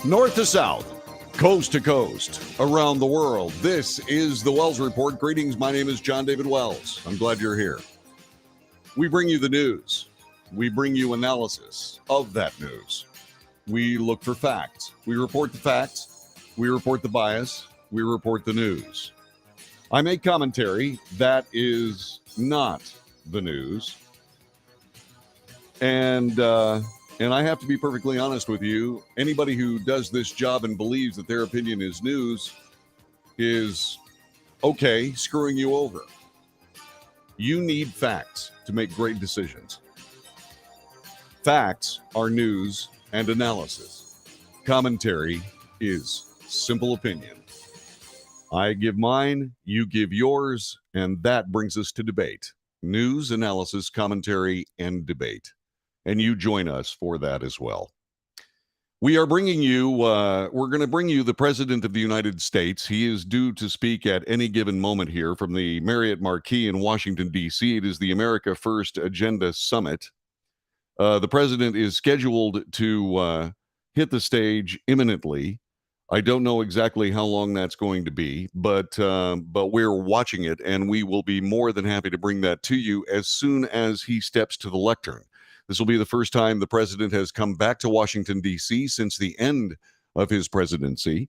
North to south, coast to coast, around the world. This is the Wells Report. Greetings. My name is John David Wells. I'm glad you're here. We bring you the news. We bring you analysis of that news. We look for facts. We report the facts. We report the bias. We report the news. I make commentary that is not the news. And I have to be perfectly honest with you. Anybody who does this job and believes that their opinion is news is, okay, screwing you over. You need facts to make great decisions. Facts are news and analysis. Commentary is simple opinion. I give mine, you give yours, and that brings us to debate. News, analysis, commentary, and debate. And you join us for that as well. We are bringing you, we're going to bring you the President of the United States. He is due to speak at any given moment here from the Marriott Marquis in Washington, D.C. It is the America First Agenda Summit. The President is scheduled to hit the stage imminently. I don't know exactly how long that's going to be, but we're watching it, and we will be more than happy to bring that to you as soon as he steps to the lectern. This will be the first time the president has come back to Washington, D.C. since the end of his presidency,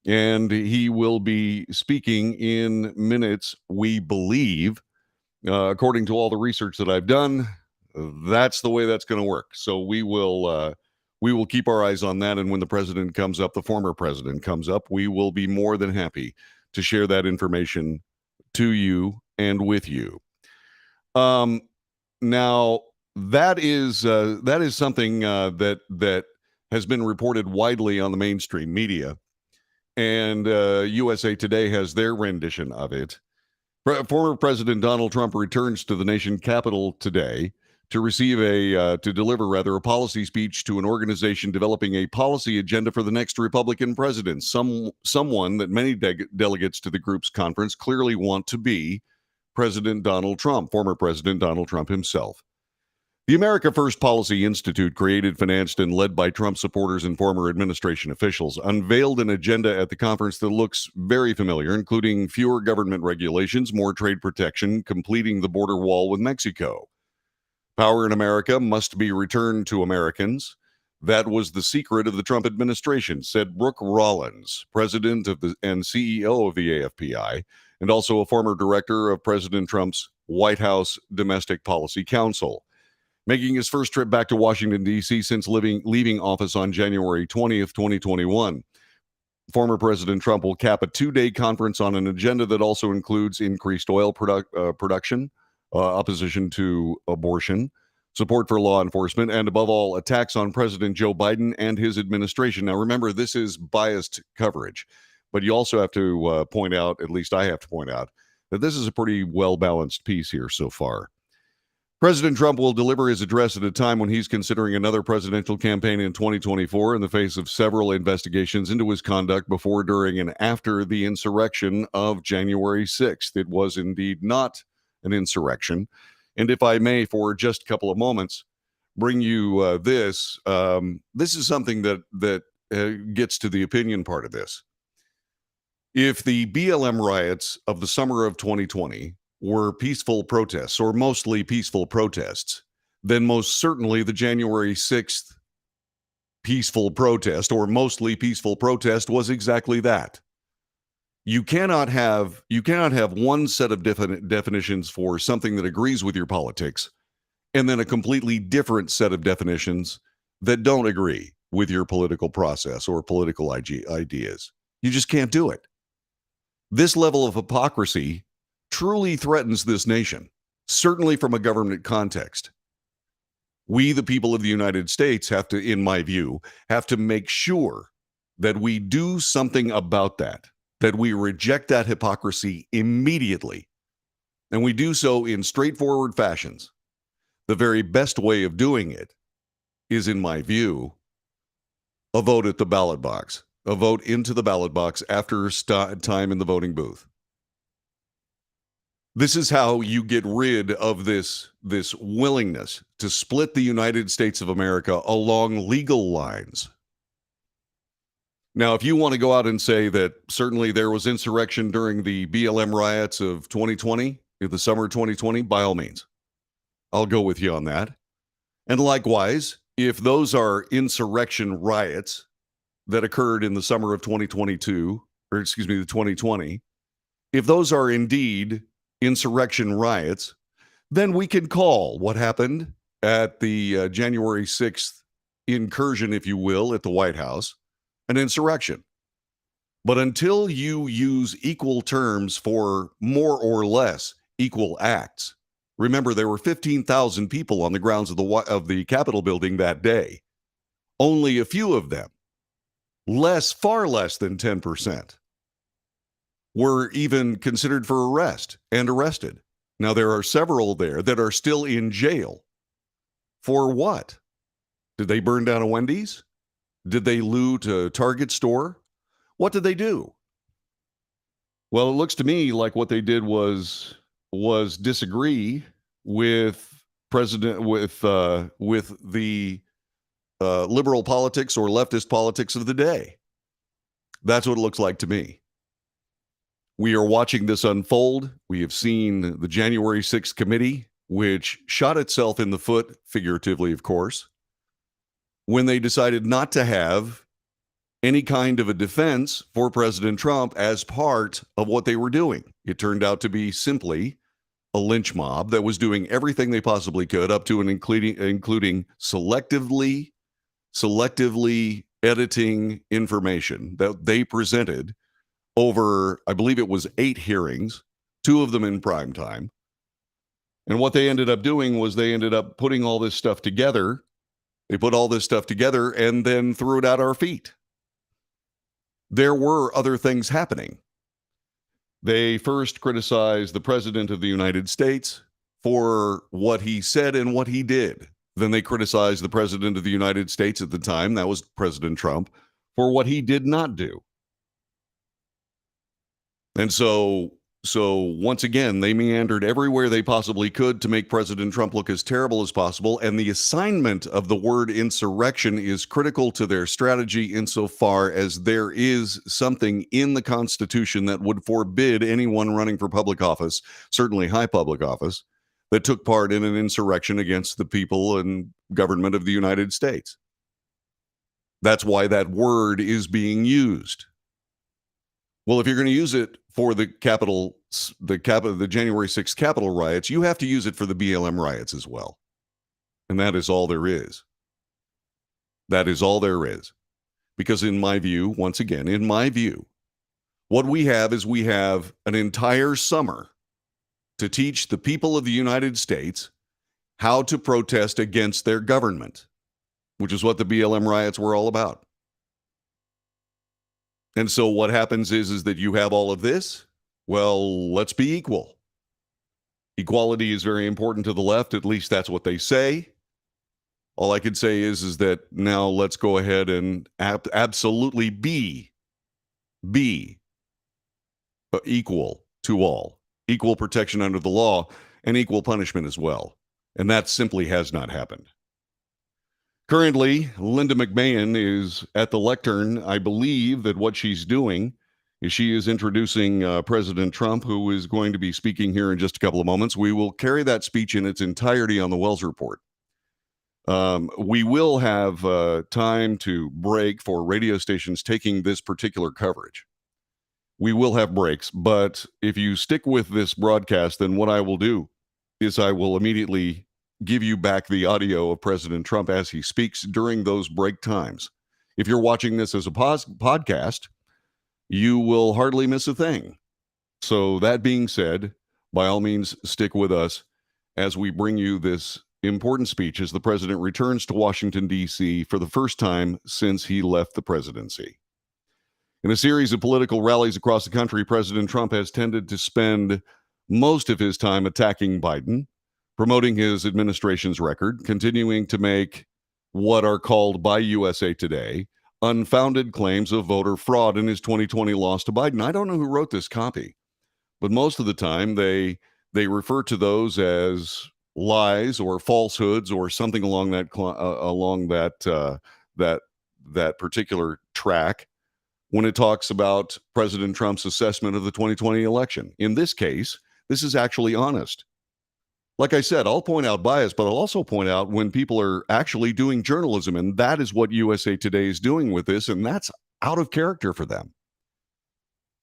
and he will be speaking in minutes, we believe. According to all the research that I've done, that's the way that's going to work. So we will keep our eyes on that, and when the president comes up, the former president comes up, we will be more than happy to share that information to you and with you. Now, that is something that has been reported widely on the mainstream media, and USA Today has their rendition of it. Former President Donald Trump returns to the nation capital today to deliver a policy speech to an organization developing a policy agenda for the next Republican president. Someone that many delegates to the group's conference clearly want to be President Donald Trump, former President Donald Trump himself. The America First Policy Institute, created, financed, and led by Trump supporters and former administration officials, unveiled an agenda at the conference that looks very familiar, including fewer government regulations, more trade protection, completing the border wall with Mexico. Power in America must be returned to Americans. That was the secret of the Trump administration, said Brooke Rollins, president of and CEO of the AFPI, and also a former director of President Trump's White House Domestic Policy Council. Making his first trip back to Washington, D.C. since leaving office on January 20th, 2021. Former President Trump will cap a two-day conference on an agenda that also includes increased oil production, opposition to abortion, support for law enforcement, and above all, attacks on President Joe Biden and his administration. Now, remember, this is biased coverage, but you also have to point out, at least I have to point out, that this is a pretty well-balanced piece here so far. President Trump will deliver his address at a time when he's considering another presidential campaign in 2024 in the face of several investigations into his conduct before, during, and after the insurrection of January 6th. It was indeed not an insurrection. And if I may, for just a couple of moments, bring you this. This is something that gets to the opinion part of this. If the BLM riots of the summer of 2020 were peaceful protests, or mostly peaceful protests, then most certainly the January 6th peaceful protest, or mostly peaceful protest, was exactly that. You cannot have one set of definitions for something that agrees with your politics, and then a completely different set of definitions that don't agree with your political process or political ideas. You just can't do it. This level of hypocrisy truly threatens this nation, certainly from a government context. We, the people of the United States, have to, in my view, have to make sure that we do something about that we reject that hypocrisy immediately. And we do so in straightforward fashions. The very best way of doing it is, in my view, a vote at the ballot box, a vote into the ballot box after time in the voting booth. This is how you get rid of this willingness to split the United States of America along legal lines. Now, if you want to go out and say that certainly there was insurrection during the BLM riots of 2020, in the summer of 2020, by all means, I'll go with you on that. And likewise, if those are insurrection riots that occurred in the summer of 2022, or excuse me, the 2020, if those are indeed insurrection riots, then we can call what happened at the January 6th incursion, if you will, at the White House an insurrection. But until you use equal terms for more or less equal acts, remember there were 15,000 people on the grounds of the Capitol building that day. Only a few of them, far less than 10%, were even considered for arrest and arrested. Now, there are several there that are still in jail. For what? Did they burn down a Wendy's? Did they loot a Target store? What did they do? Well, it looks to me like what they did was disagree with the liberal politics or leftist politics of the day. That's what it looks like to me. We are watching this unfold. We have seen the January 6th committee, which shot itself in the foot, figuratively, of course, when they decided not to have any kind of a defense for President Trump as part of what they were doing. It turned out to be simply a lynch mob that was doing everything they possibly could, up to and including selectively editing information that they presented over, I believe it was 8 hearings, 2 of them in prime time. And what they ended up doing was they ended up putting all this stuff together. They put all this stuff together and then threw it at our feet. There were other things happening. They first criticized the President of the United States for what he said and what he did. Then they criticized the President of the United States at the time, that was President Trump, for what he did not do. And so once again, they meandered everywhere they possibly could to make President Trump look as terrible as possible. And the assignment of the word insurrection is critical to their strategy insofar as there is something in the Constitution that would forbid anyone running for public office, certainly high public office, that took part in an insurrection against the people and government of the United States. That's why that word is being used. Well, if you're going to use it for the January 6th Capitol riots, you have to use it for the BLM riots as well. And that is all there is. That is all there is. Because in my view, once again, in my view, what we have is we have an entire summer to teach the people of the United States how to protest against their government, which is what the BLM riots were all about. And so what happens is that you have all of this. Well, let's be equal. Equality is very important to the left. At least that's what they say. All I can say is that now let's go ahead and absolutely be equal to all. Equal protection under the law and equal punishment as well. And that simply has not happened. Currently, Linda McMahon is at the lectern. I believe that what she's doing is she is introducing President Trump, who is going to be speaking here in just a couple of moments. We will carry that speech in its entirety on the Wells Report. We will have time to break for radio stations taking this particular coverage. We will have breaks, but if you stick with this broadcast, then what I will do is I will immediately give you back the audio of President Trump as he speaks during those break times. If you're watching this as a podcast, you will hardly miss a thing. So that being said, by all means, stick with us as we bring you this important speech as the president returns to Washington, D.C. for the first time since he left the presidency. In a series of political rallies across the country, President Trump has tended to spend most of his time attacking Biden, promoting his administration's record, continuing to make what are called by USA Today unfounded claims of voter fraud in his 2020 loss to Biden. I don't know who wrote this copy, but most of the time they refer to those as lies or falsehoods or something along that particular track. when it talks about President Trump's assessment of the 2020 election. In this case, this is actually honest. Like I said, I'll point out bias, but I'll also point out when people are actually doing journalism. And that is what USA Today is doing with this. And that's out of character for them.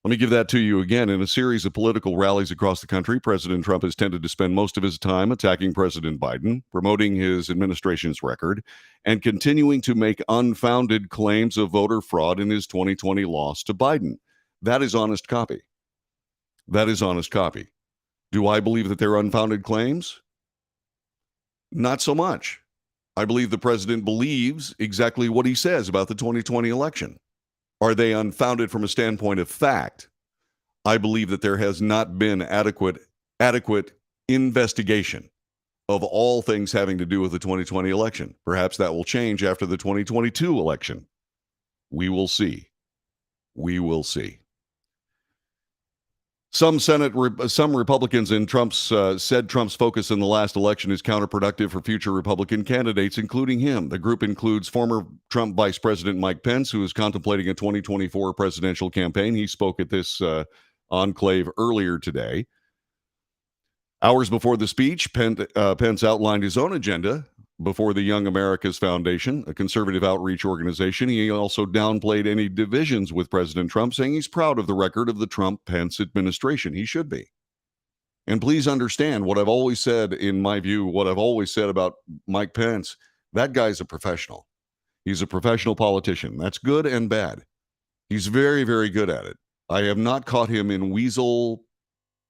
Let me give that to you again. In a series of political rallies across the country, President Trump has tended to spend most of his time attacking President Biden, promoting his administration's record, and continuing to make unfounded claims of voter fraud in his 2020 loss to Biden. That is honest copy. That is honest copy. Do I believe that they're unfounded claims? Not so much. I believe the president believes exactly what he says about the 2020 election. Are they unfounded from a standpoint of fact? I believe that there has not been adequate investigation of all things having to do with the 2020 election. Perhaps that will change after the 2022 election. We will see. We will see. Some Republicans in said Trump's focus in the last election is counterproductive for future Republican candidates, including him. The group includes former Trump Vice President Mike Pence, who is contemplating a 2024 presidential campaign. He spoke at this enclave earlier today. Hours before the speech, Pence outlined his own agenda before the Young America's Foundation, a conservative outreach organization. He also downplayed any divisions with President Trump, saying he's proud of the record of the Trump-Pence administration. He should be. And please understand what I've always said, in my view, what I've always said about Mike Pence. That guy's a professional. He's a professional politician. That's good and bad. He's very, very good at it. I have not caught him in weasel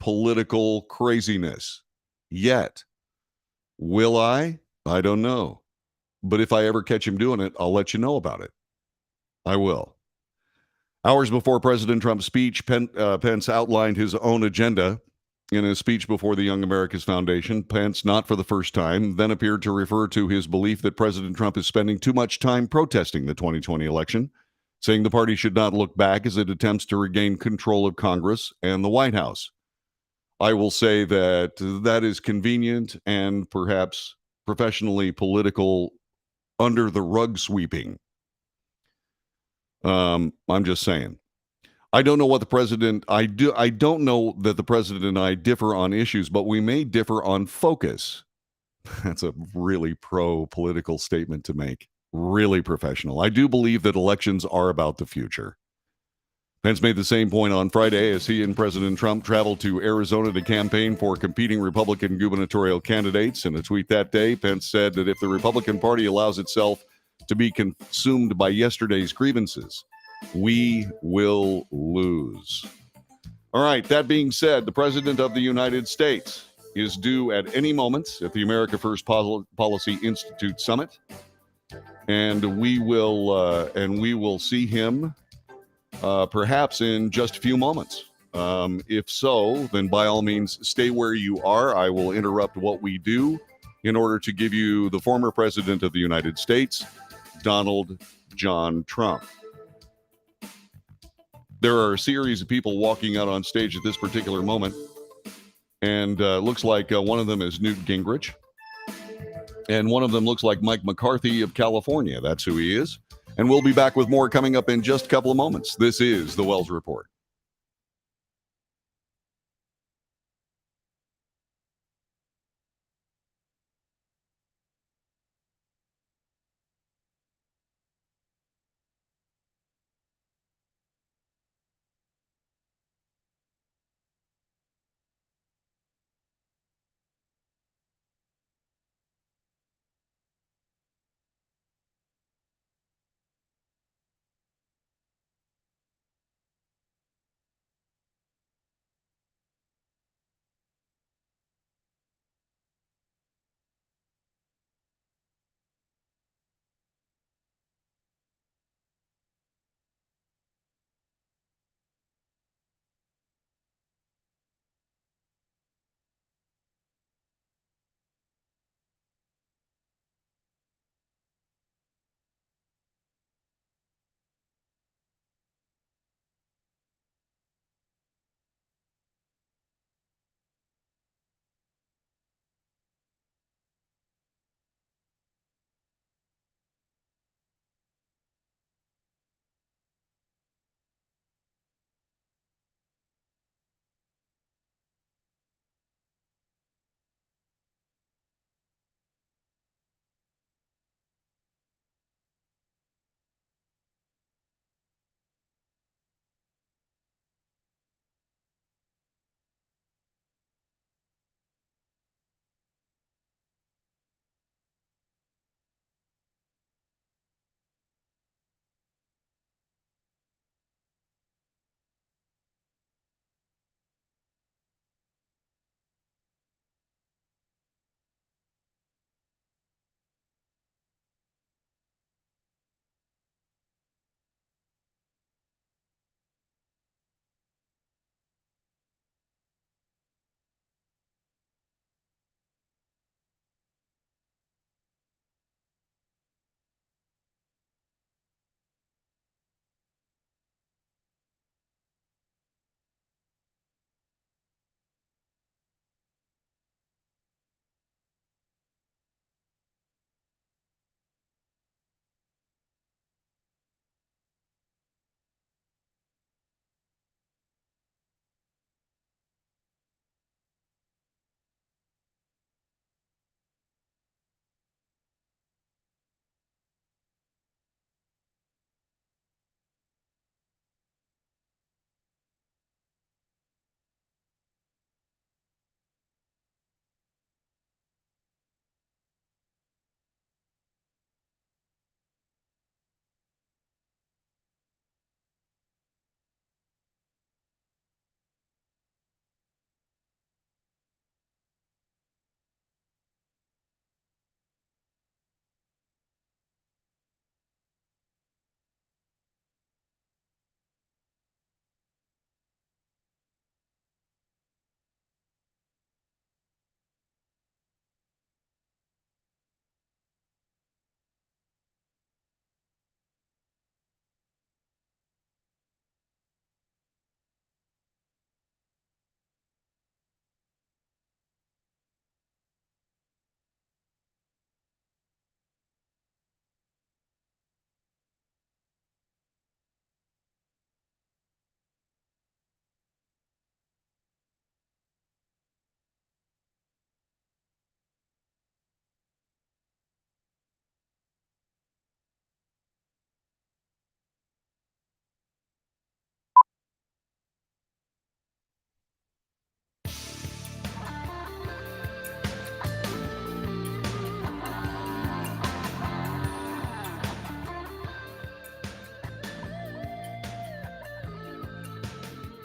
political craziness yet. Will I? I don't know. But if I ever catch him doing it, I'll let you know about it. I will. Hours before President Trump's speech, Pence outlined his own agenda in a speech before the Young America's Foundation. Pence, not for the first time, then appeared to refer to his belief that President Trump is spending too much time protesting the 2020 election, saying the party should not look back as it attempts to regain control of Congress and the White House. I will say that that is convenient and perhaps professionally political under the rug sweeping. I'm just saying. I don't know what the president, I don't know that the president and I differ on issues, but we may differ on focus. That's a really pro-political statement to make. Really professional. I do believe that elections are about the future. Pence made the same point on Friday as he and President Trump traveled to Arizona to campaign for competing Republican gubernatorial candidates. In a tweet that day, Pence said that if the Republican Party allows itself to be consumed by yesterday's grievances, we will lose. All right, that being said, the President of the United States is due at any moment at the America First Policy Institute Summit, and we will see him perhaps in just a few moments. If so, then by all means, stay where you are. I will interrupt what we do in order to give you the former President of the United States, Donald John Trump. There are a series of people walking out on stage at this particular moment, and looks like one of them is Newt Gingrich, and one of them looks like Mike McCarthy of California. That's who he is. And we'll be back with more coming up in just a couple of moments. This is The Wells Report.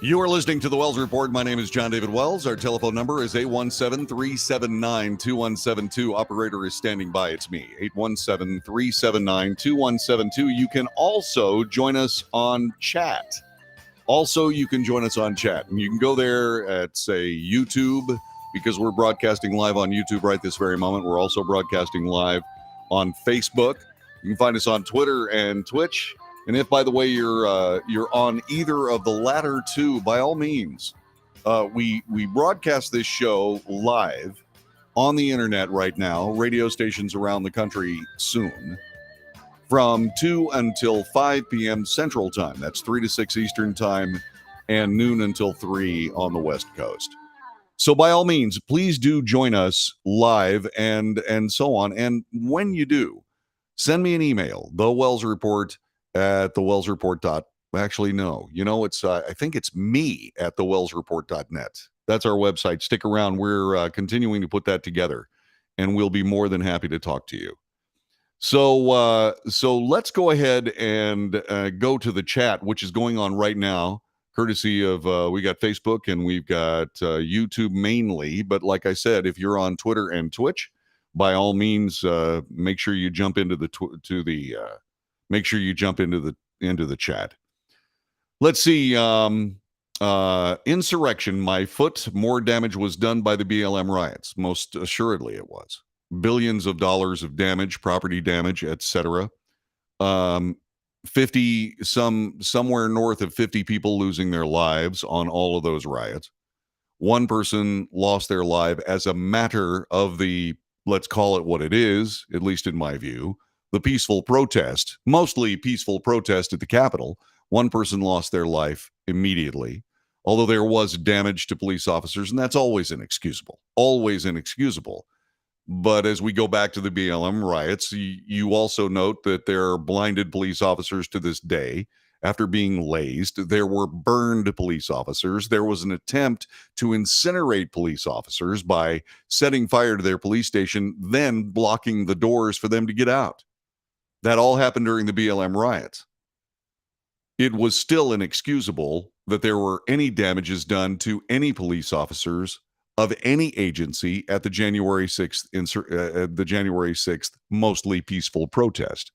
You are listening to the Wells Report. My name is John David Wells. Our telephone number is 817-379-2172. Operator is standing by. It's me, 817-379-2172. You can also join us on chat. You can go there at, say, YouTube, because we're broadcasting live on YouTube right this very moment. We're also broadcasting live on Facebook. You can find us on Twitter and Twitch. And if, by the way, you're on either of the latter two, by all means, we broadcast this show live on the internet right now, radio stations around the country soon, from 2 until 5 p.m. Central Time. That's 3 to 6 Eastern Time, and noon until 3 on the West Coast. So by all means, please do join us live and so on. And when you do, send me an email, thewellsreport@thewellsreport. Actually, no. It's I think it's me at thewellsreport.net. That's our website. Stick around. We're continuing to put that together, and we'll be more than happy to talk to you. So let's go ahead and go to the chat, which is going on right now, courtesy of we got Facebook and we've got YouTube mainly. But like I said, if you're on Twitter and Twitch, by all means, make sure you jump into the chat. Let's see. Insurrection, my foot. More damage was done by the BLM riots. Most assuredly, it was. Billions of dollars of damage, property damage, etc. somewhere north of 50 people losing their lives on all of those riots. One person lost their life as a matter of the, let's call it what it is, at least in my view, the peaceful protest, mostly peaceful protest at the Capitol. One person lost their life immediately, although there was damage to police officers, and that's always inexcusable. But as we go back to the BLM riots, you also note that there are blinded police officers to this day after being lazed. There were burned police officers. There was an attempt to incinerate police officers by setting fire to their police station, then blocking the doors for them to get out. That all happened during the BLM riots. It was still inexcusable that there were any damages done to any police officers of any agency at the January 6th mostly peaceful protest.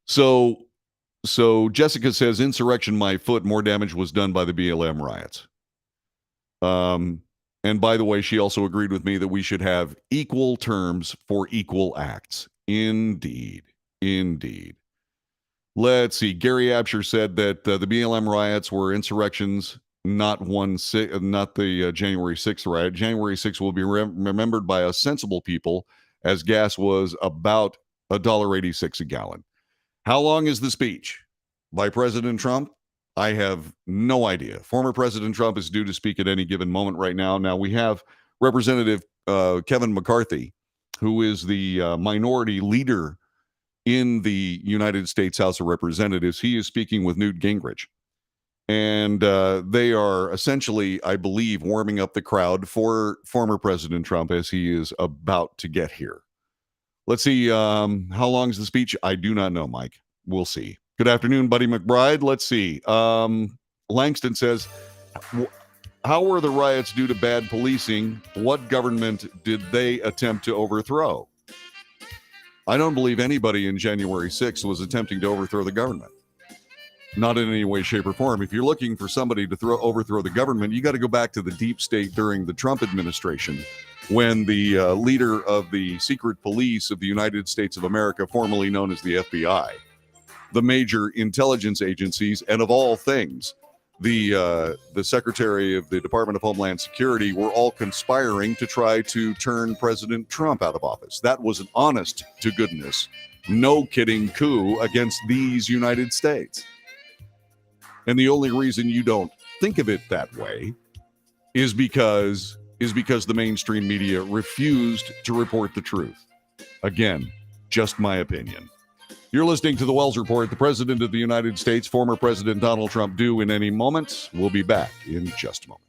So Jessica says, insurrection, my foot. More damage was done by the BLM riots. And by the way, she also agreed with me that we should have equal terms for equal acts. Indeed. Let's see. Gary Absher said that the BLM riots were insurrections, not the January 6th riot. January 6th will be remembered by a sensible people as gas was about $1.86 a gallon. How long is the speech by President Trump? I have no idea. Former President Trump is due to speak at any given moment right now. Now we have Representative Kevin McCarthy, who is the minority leader in the United States House of Representatives. He is speaking with Newt Gingrich. And they are essentially, I believe, warming up the crowd for former President Trump as he is about to get here. Let's see. How long is the speech? I do not know, Mike. We'll see. Good afternoon, Buddy McBride. Let's see. Langston says, how were the riots due to bad policing? What government did they attempt to overthrow? I don't believe anybody in January 6th was attempting to overthrow the government. Not in any way, shape, or form. If you're looking for somebody to overthrow the government, you got to go back to the deep state during the Trump administration, when the leader of the secret police of the United States of America, formerly known as the FBI, the major intelligence agencies, and of all things, the Secretary of the Department of Homeland Security, were all conspiring to try to turn President Trump out of office. That was an honest to goodness, no kidding coup against these United States. And the only reason you don't think of it that way is because the mainstream media refused to report the truth. Again, just my opinion. You're listening to the Wells Report. The President of the United States, former President Donald Trump, due in any moment. We'll be back in just a moment.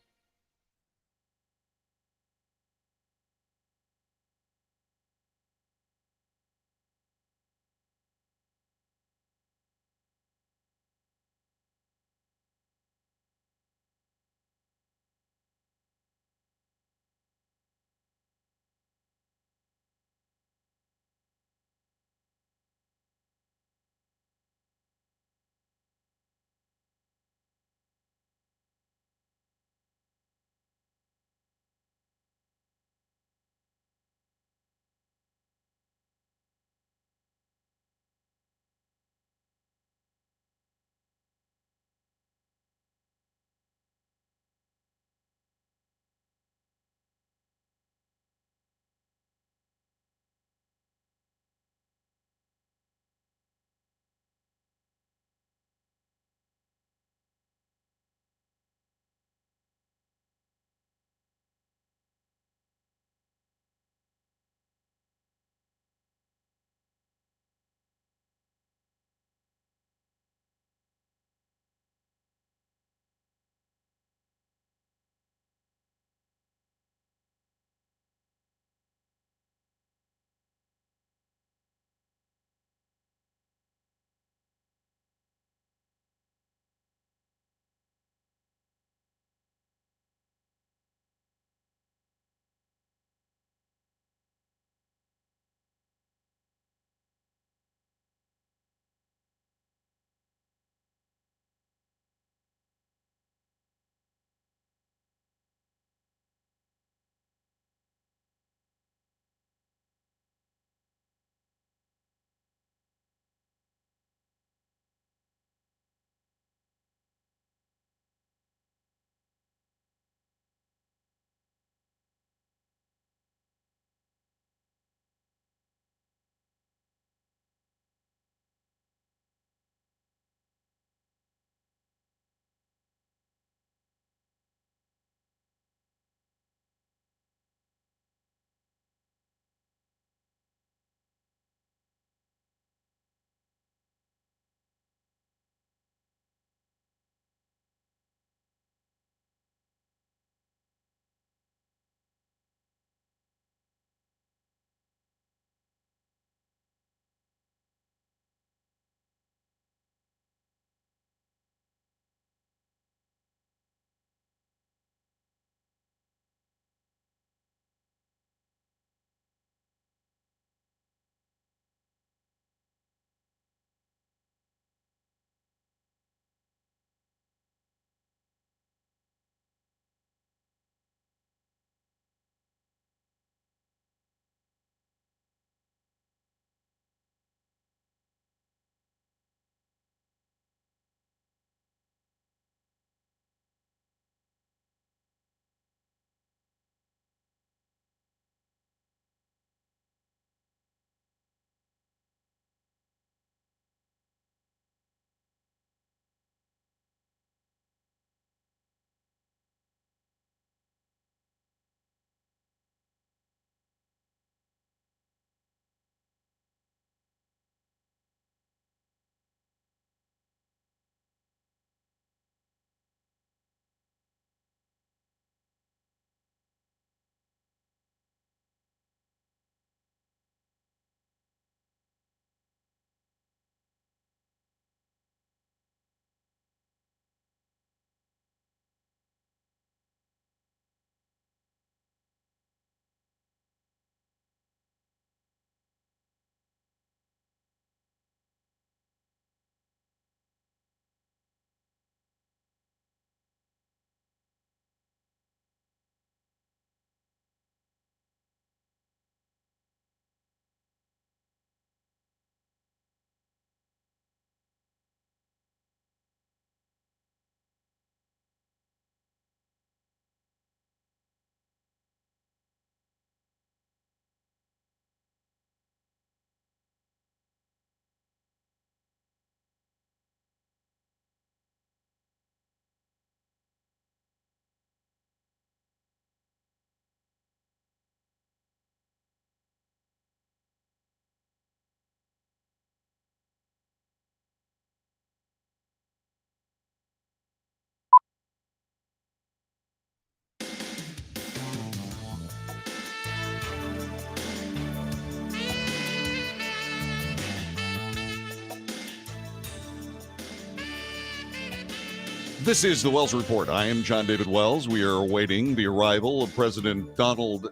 This is the Wells Report. I am John David Wells. We are awaiting the arrival of President Donald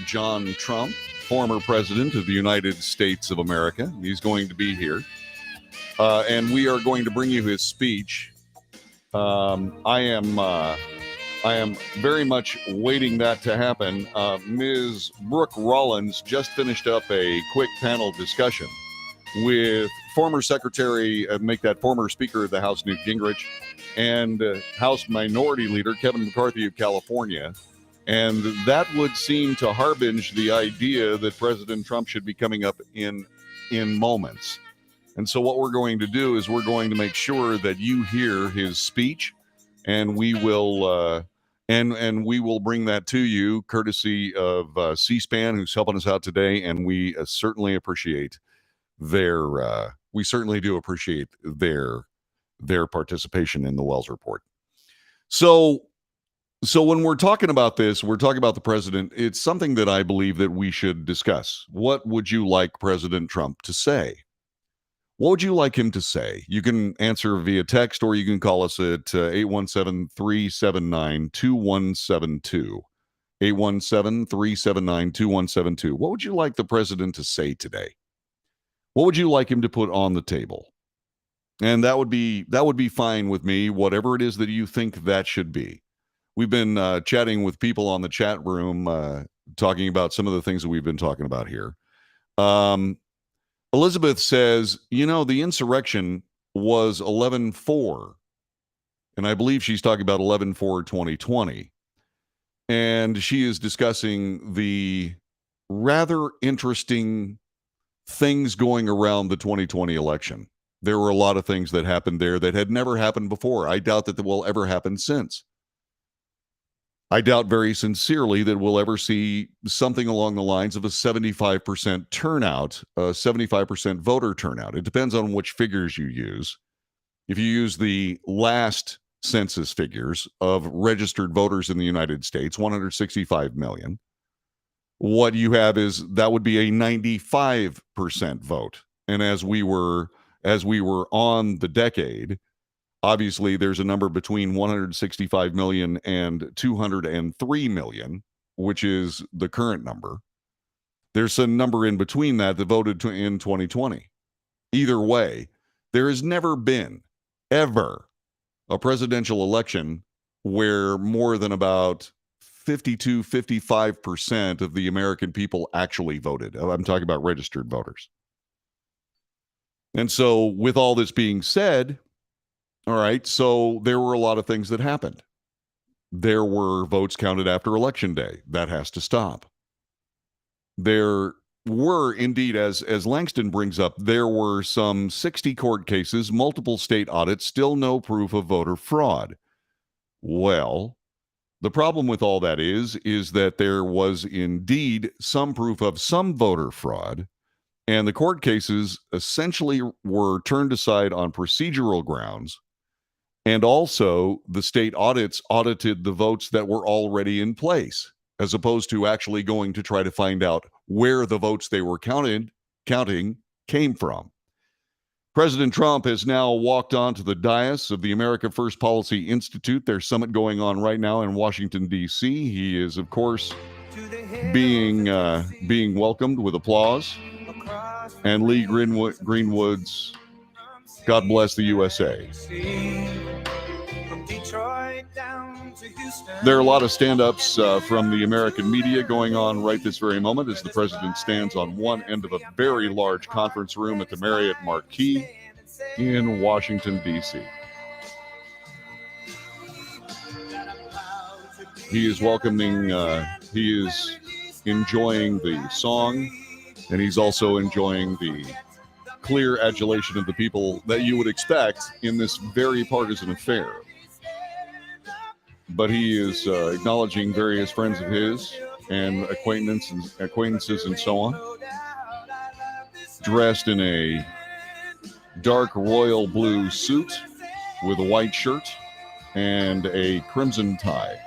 John Trump, former president of the United States of America. He's going to be here, and we are going to bring you his speech. I am very much waiting that to happen. Ms. Brooke Rollins just finished up a quick panel discussion with former former Speaker of the House, Newt Gingrich, and House Minority Leader Kevin McCarthy of California. And that would seem to harbinge the idea that President Trump should be coming up in moments. And so what we're going to do is we're going to make sure that you hear his speech, and we will and we will bring that to you courtesy of C-SPAN, who's helping us out today, and we certainly appreciate their participation in the Wells Report. So when we're talking about this, we're talking about the president. It's something that I believe that we should discuss. What would you like President Trump to say? What would you like him to say? You can answer via text, or you can call us at 817-379-2172. 817-379-2172. What would you like the president to say today? What would you like him to put on the table? And that would be fine with me, whatever it is that you think that should be. We've been chatting with people on the chat room, talking about some of the things that we've been talking about here. Elizabeth says, the insurrection was 11/4, and I believe she's talking about 11/4/2020. And she is discussing the rather interesting things going around the 2020 election. There were a lot of things that happened there that had never happened before. I doubt that will ever happen since. I doubt very sincerely that we'll ever see something along the lines of a 75% turnout, a 75% voter turnout. It depends on which figures you use. If you use the last census figures of registered voters in the United States, 165 million, what you have is that would be a 95% vote. And as we were on the decade, obviously there's a number between 165 million and 203 million, which is the current number. There's a number in between that voted in 2020. Either way, there has never been, ever, a presidential election where more than about 55% of the American people actually voted. I'm talking about registered voters. And so with all this being said, all right, so there were a lot of things that happened. There were votes counted after Election Day. That has to stop. There were, indeed, as Langston brings up, there were some 60 court cases, multiple state audits, still no proof of voter fraud. Well, the problem with all that is that there was indeed some proof of some voter fraud, and the court cases essentially were turned aside on procedural grounds, and also the state audits audited the votes that were already in place, as opposed to actually going to try to find out where the votes they were counting came from. President Trump has now walked onto the dais of the America First Policy Institute, their summit going on right now in Washington, D.C. He is, of course, being welcomed with applause. And Lee Greenwood's God Bless the USA. There are a lot of stand-ups from the American media going on right this very moment as the president stands on one end of a very large conference room at the Marriott Marquis in Washington, D.C. He is he is enjoying the song, and he's also enjoying the clear adulation of the people that you would expect in this very partisan affair. But he is acknowledging various friends of his and acquaintances and so on, dressed in a dark royal blue suit with a white shirt and a crimson tie.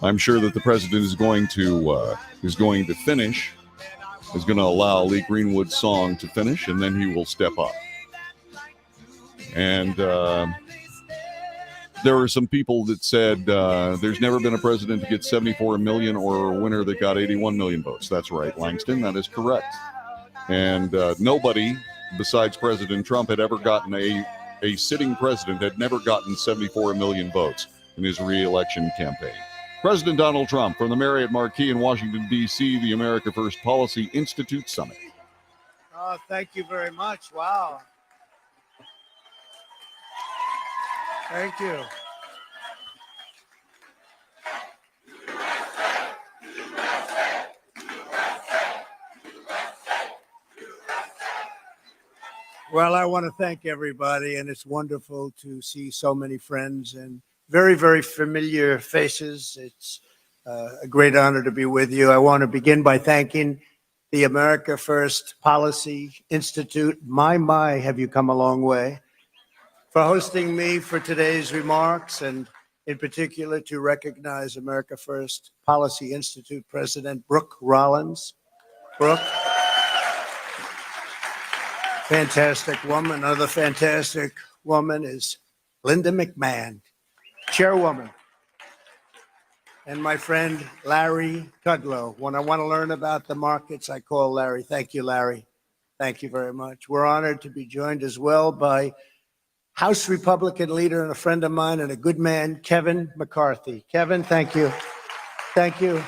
I'm sure that the president is going to finish is going to allow Lee Greenwood's song to finish, and then he will step up. And there were some people that said there's never been a president to get 74 million or a winner that got 81 million votes. That's right, Langston. That is correct. And nobody besides President Trump had ever gotten a sitting president had never gotten 74 million votes in his re-election campaign. President Donald Trump from the Marriott Marquis in Washington, D.C., the America First Policy Institute Summit. Oh, thank you very much. Wow. Thank you. Well, I want to thank everybody, and it's wonderful to see so many friends and very, very familiar faces. It's a great honor to be with you. I want to begin by thanking the America First Policy Institute. My, have you come a long way, for hosting me for today's remarks, and in particular to recognize America First Policy Institute President Brooke Rollins. Brooke. Fantastic woman. Another fantastic woman is Linda McMahon, chairwoman. And my friend, Larry Kudlow. When I want to learn about the markets, I call Larry. Thank you, Larry. Thank you very much. We're honored to be joined as well by House Republican leader and a friend of mine and a good man, Kevin McCarthy. Kevin, thank you. Thank you.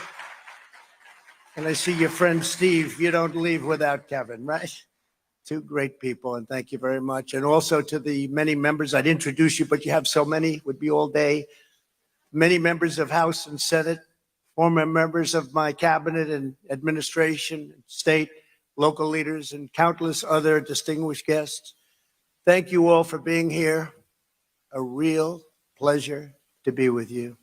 And I see your friend, Steve. You don't leave without Kevin, right? Two great people, and thank you very much. And also to the many members, I'd introduce you, but you have so many, would be all day. Many members of House and Senate, former members of my cabinet and administration, state, local leaders, and countless other distinguished guests. Thank you all for being here. A real pleasure to be with you.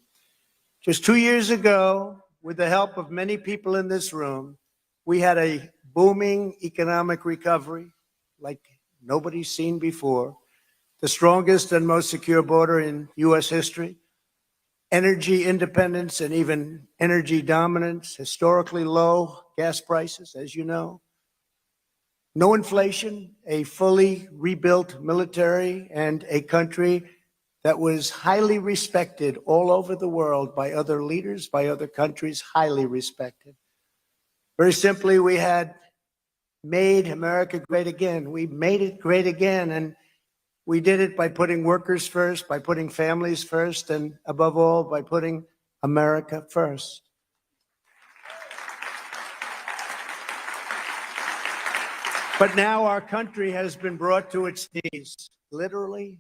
Just 2 years ago, with the help of many people in this room, we had a booming economic recovery like nobody's seen before, the strongest and most secure border in U.S. history, energy independence and even energy dominance, historically low gas prices, as you know, no inflation, a fully rebuilt military, and a country that was highly respected all over the world by other leaders, by other countries, highly respected. Very simply, we had made America great again. We made it great again, and we did it by putting workers first, by putting families first, and above all, by putting America first. But now our country has been brought to its knees, literally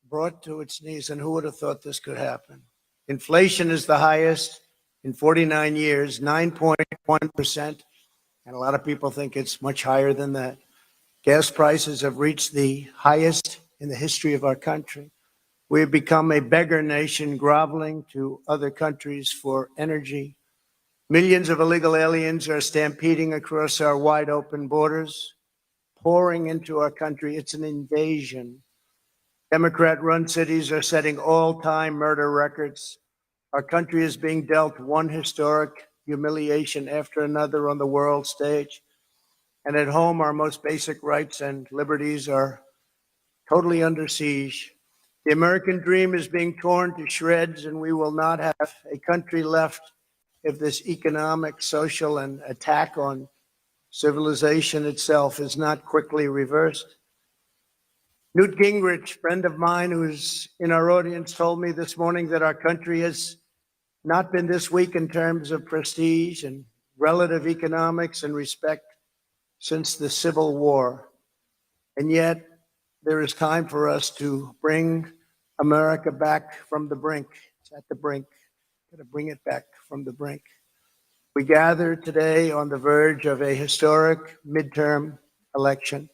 brought to its knees, and who would have thought this could happen? Inflation is the highest in 49 years, 9.1%. And a lot of people think it's much higher than that. Gas prices have reached the highest in the history of our country. We have become a beggar nation, groveling to other countries for energy. Millions of illegal aliens are stampeding across our wide open borders, pouring into our country. It's an invasion. Democrat-run cities are setting all-time murder records. Our country is being dealt one historic humiliation after another on the world stage. And at home, our most basic rights and liberties are totally under siege. The American dream is being torn to shreds, and we will not have a country left if this economic, social, and attack on civilization itself is not quickly reversed. Newt Gingrich, friend of mine who's in our audience, told me this morning that our country has not been this weak in terms of prestige and relative economics and respect since the Civil War. And yet, there is time for us to bring America back from the brink. It's at the brink. Got to bring it back from the brink. We gather today on the verge of a historic midterm election.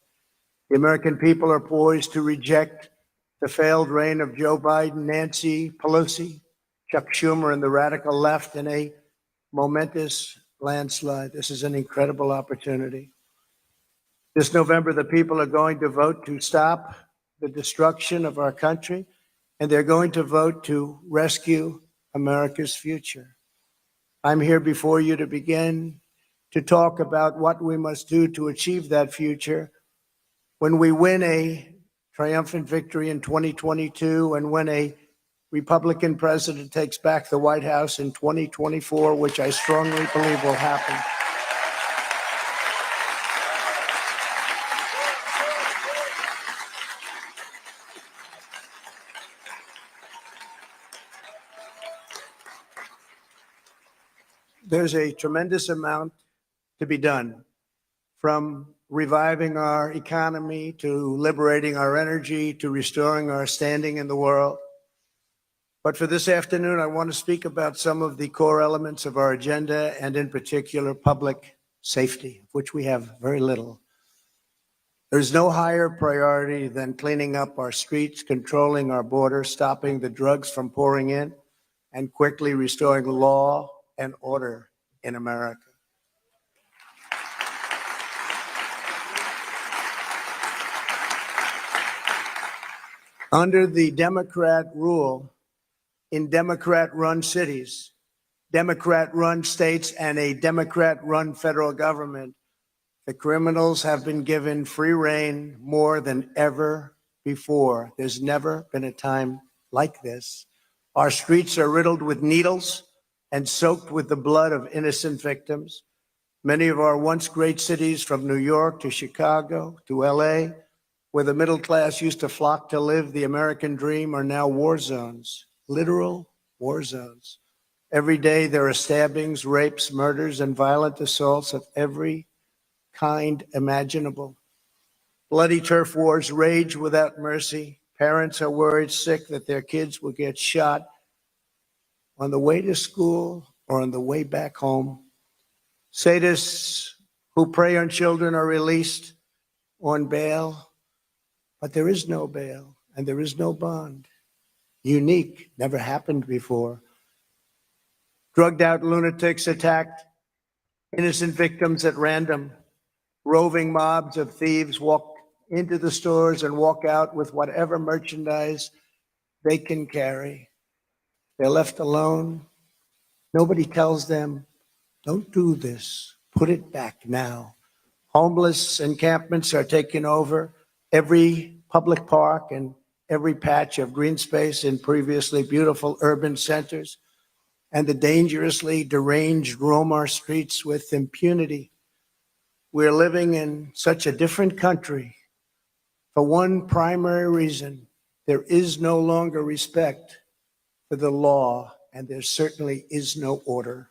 The American people are poised to reject the failed reign of Joe Biden, Nancy Pelosi, Chuck Schumer, and the radical left in a momentous landslide. This is an incredible opportunity. This November, the people are going to vote to stop the destruction of our country, and they're going to vote to rescue America's future. I'm here before you to begin to talk about what we must do to achieve that future when we win a triumphant victory in 2022 and when a Republican president takes back the White House in 2024, which I strongly believe will happen. There's a tremendous amount to be done, from reviving our economy to liberating our energy to restoring our standing in the world. But for this afternoon, I want to speak about some of the core elements of our agenda, and in particular, public safety, of which we have very little. There's no higher priority than cleaning up our streets, controlling our borders, stopping the drugs from pouring in, and quickly restoring law and order in America. Under the Democrat rule, in Democrat-run cities, Democrat-run states, and a Democrat-run federal government, the criminals have been given free rein more than ever before. There's never been a time like this. Our streets are riddled with needles and soaked with the blood of innocent victims. Many of our once great cities, from New York to Chicago to LA, where the middle class used to flock to live the American dream, are now war zones. Literal war zones. Every day there are stabbings, rapes, murders, and violent assaults of every kind imaginable. Bloody turf wars rage without mercy. Parents are worried sick that their kids will get shot on the way to school or on the way back home. Sadists who prey on children are released on bail, but there is no bail and there is no bond. Unique, never happened before. Drugged out lunatics attacked innocent victims at random. Roving mobs of thieves walk into the stores and walk out with whatever merchandise they can carry. They're left alone. Nobody tells them, don't do this, put it back now. Homeless encampments are taking over every public park and every patch of green space in previously beautiful urban centers, and the dangerously deranged roam our streets with impunity. We're living in such a different country for one primary reason: there is no longer respect for the law, and there certainly is no order.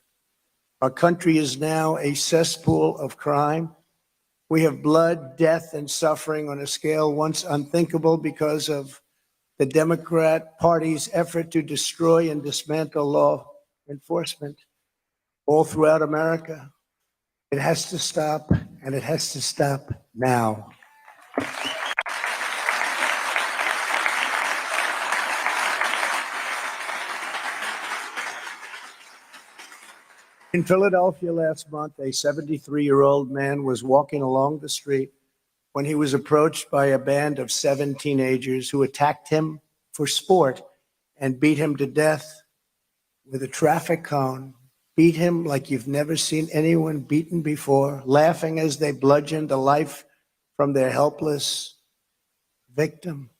Our country is now a cesspool of crime. We have blood, death, and suffering on a scale once unthinkable because of the Democrat Party's effort to destroy and dismantle law enforcement all throughout America. It has to stop, and it has to stop now. In Philadelphia last month, a 73-year-old man was walking along the street when he was approached by a band of 7 teenagers who attacked him for sport and beat him to death with a traffic cone. Beat him like you've never seen anyone beaten before, laughing as they bludgeoned the life from their helpless victim,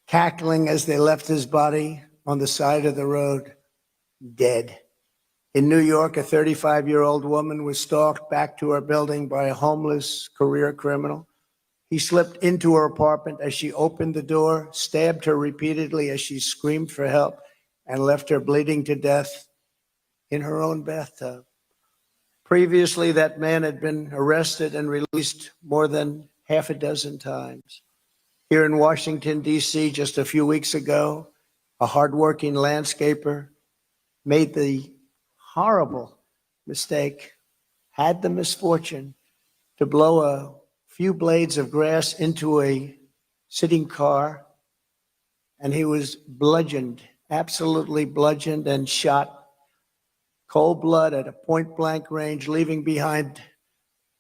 cackling as they left his body on the side of the road, dead. In New York, a 35-year-old woman was stalked back to her building by a homeless career criminal. He slipped into her apartment as she opened the door, stabbed her repeatedly as she screamed for help, and left her bleeding to death in her own bathtub. Previously, that man had been arrested and released more than half a dozen times. Here in Washington, D.C., just a few weeks ago, a hardworking landscaper made the horrible mistake, had the misfortune to blow a few blades of grass into a sitting car, and he was bludgeoned, absolutely bludgeoned and shot cold blood at a point-blank range, leaving behind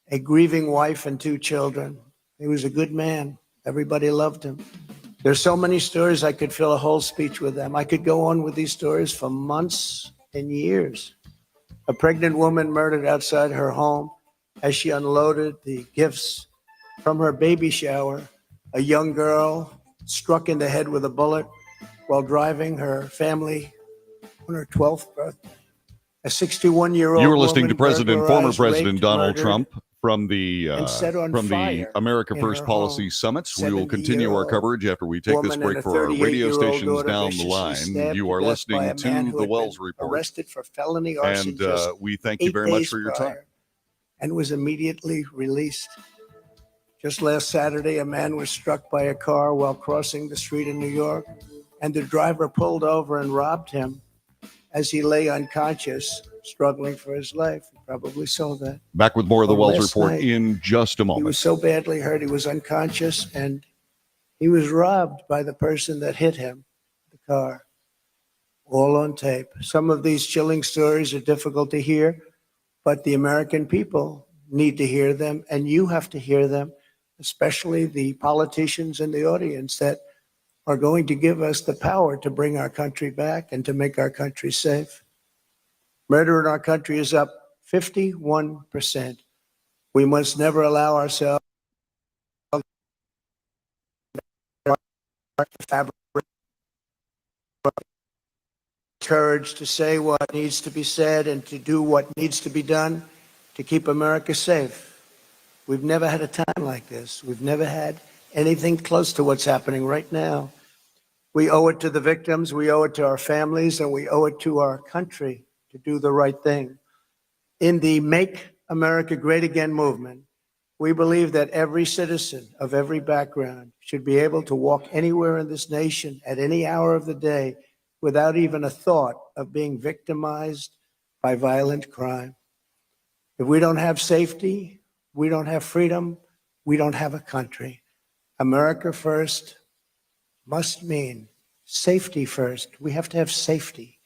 a grieving wife and 2 children. He was a good man. Everybody loved him. There's so many stories, I could fill a whole speech with them. I could go on with these stories for months and years. A pregnant woman murdered outside her home. as she unloaded the gifts from her baby shower, a young girl struck in the head with a bullet while driving her family on her 12th birthday. A 61-year-old You were listening to woman former burglarized, President raped, Donald murdered, Trump from the and set on fire America in First her Policy home. Summits. We will continue our 70-year-old coverage after we take this woman break and a for our radio 38-year-old stations daughter down the viciously line. stabbed You to are death by listening a man to who the had Wells been Report, arrested for felony arson and just we thank you 8 very much days for your time. prior and was immediately released. Just last Saturday, a man was struck by a car while crossing the street in New York, and the driver pulled over and robbed him as he lay unconscious, struggling for his life. You probably saw that. Back with more of the Well, Wells last Report night, in just a He moment. was so badly hurt, he was unconscious, and he was robbed by the person that hit him, the car, all on tape. Some of these chilling stories are difficult to hear, but the American people need to hear them, and you have to hear them, especially the politicians in the audience that are going to give us the power to bring our country back and to make our country safe. Murder in our country is up 51%. We must never allow ourselves courage to say what needs to be said and to do what needs to be done to keep America safe. We've never had a time like this. We've never had anything close to what's happening right now. We owe it to the victims, we owe it to our families, and we owe it to our country to do the right thing. In the Make America Great Again movement, we believe that every citizen of every background should be able to walk anywhere in this nation at any hour of the day without even a thought of being victimized by violent crime. If we don't have safety, we don't have freedom, we don't have a country. America first must mean safety first. We have to have safety.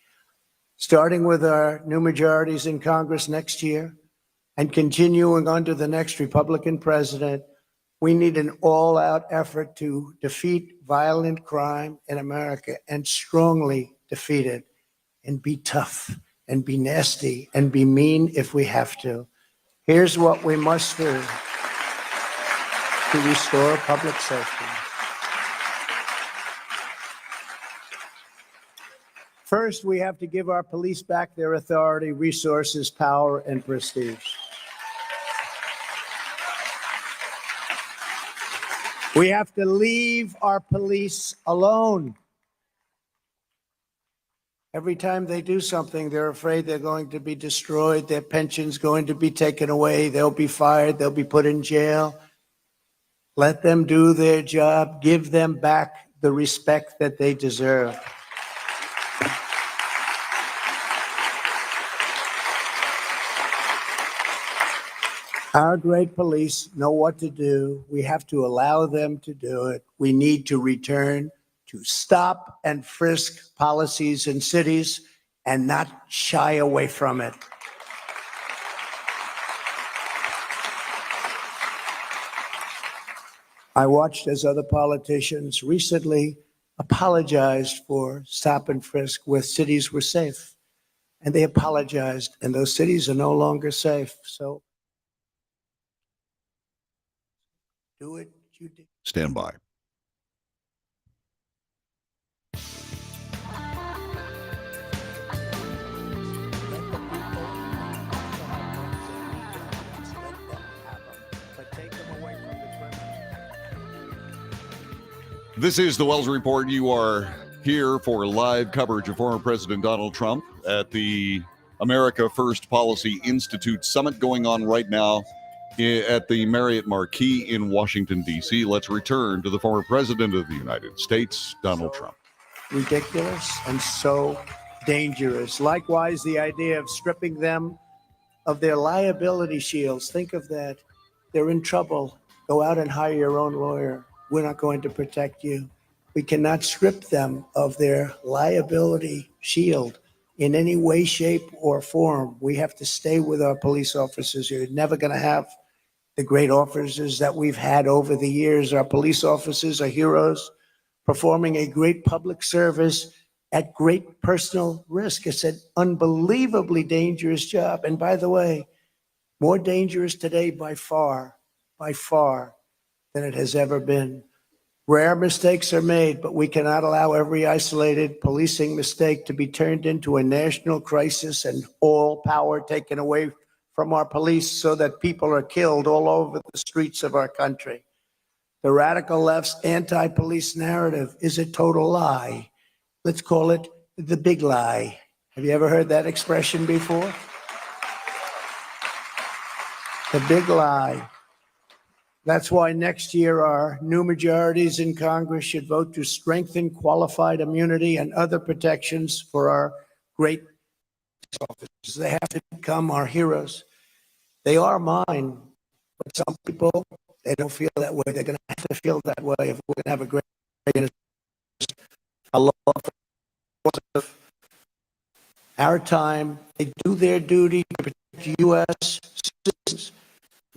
Starting with our new majorities in Congress next year and continuing under the next Republican president, we need an all-out effort to defeat violent crime in America and strongly defeat it, and be tough and be nasty and be mean if we have to. Here's what we must do to restore public safety. First, we have to give our police back their authority, resources, power, and prestige. We have to leave our police alone. Every time they do something, they're afraid they're going to be destroyed, their pension's going to be taken away, they'll be fired, they'll be put in jail. Let them do their job. Give them back the respect that they deserve. Our great police know what to do. We have to allow them to do it. We need to return to stop and frisk policies in cities and not shy away from it. I watched as other politicians recently apologized for stop and frisk where cities were safe. And they apologized, and those cities are no longer safe. So do it, you did. Stand by. This is the Wells Report. You are here for live coverage of former President Donald Trump at the America First Policy Institute Summit going on right now at the Marriott Marquis in Washington, D.C. Let's return to the former President of the United States, Donald Trump. Ridiculous and so dangerous. Likewise, the idea of stripping them of their liability shields. Think of that. They're in trouble. Go out and hire your own lawyer. We're not going to protect you. We cannot strip them of their liability shield in any way, shape, or form. We have to stay with our police officers. You're never going to have the great officers that we've had over the years. Our police officers are heroes, performing a great public service at great personal risk. It's an unbelievably dangerous job. And by the way, more dangerous today by far, than it has ever been. Rare mistakes are made, but we cannot allow every isolated policing mistake to be turned into a national crisis and all power taken away from our police so that people are killed all over the streets of our country. The radical left's anti-police narrative is a total lie. Let's call it the big lie. Have you ever heard that expression before? The big lie. That's why next year our new majorities in Congress should vote to strengthen qualified immunity and other protections for our great officers. They have to become our heroes. They are mine, but some people, they don't feel that way. They're going to have to feel that way if we're going to have a great law for our time. They do their duty to protect U.S. citizens,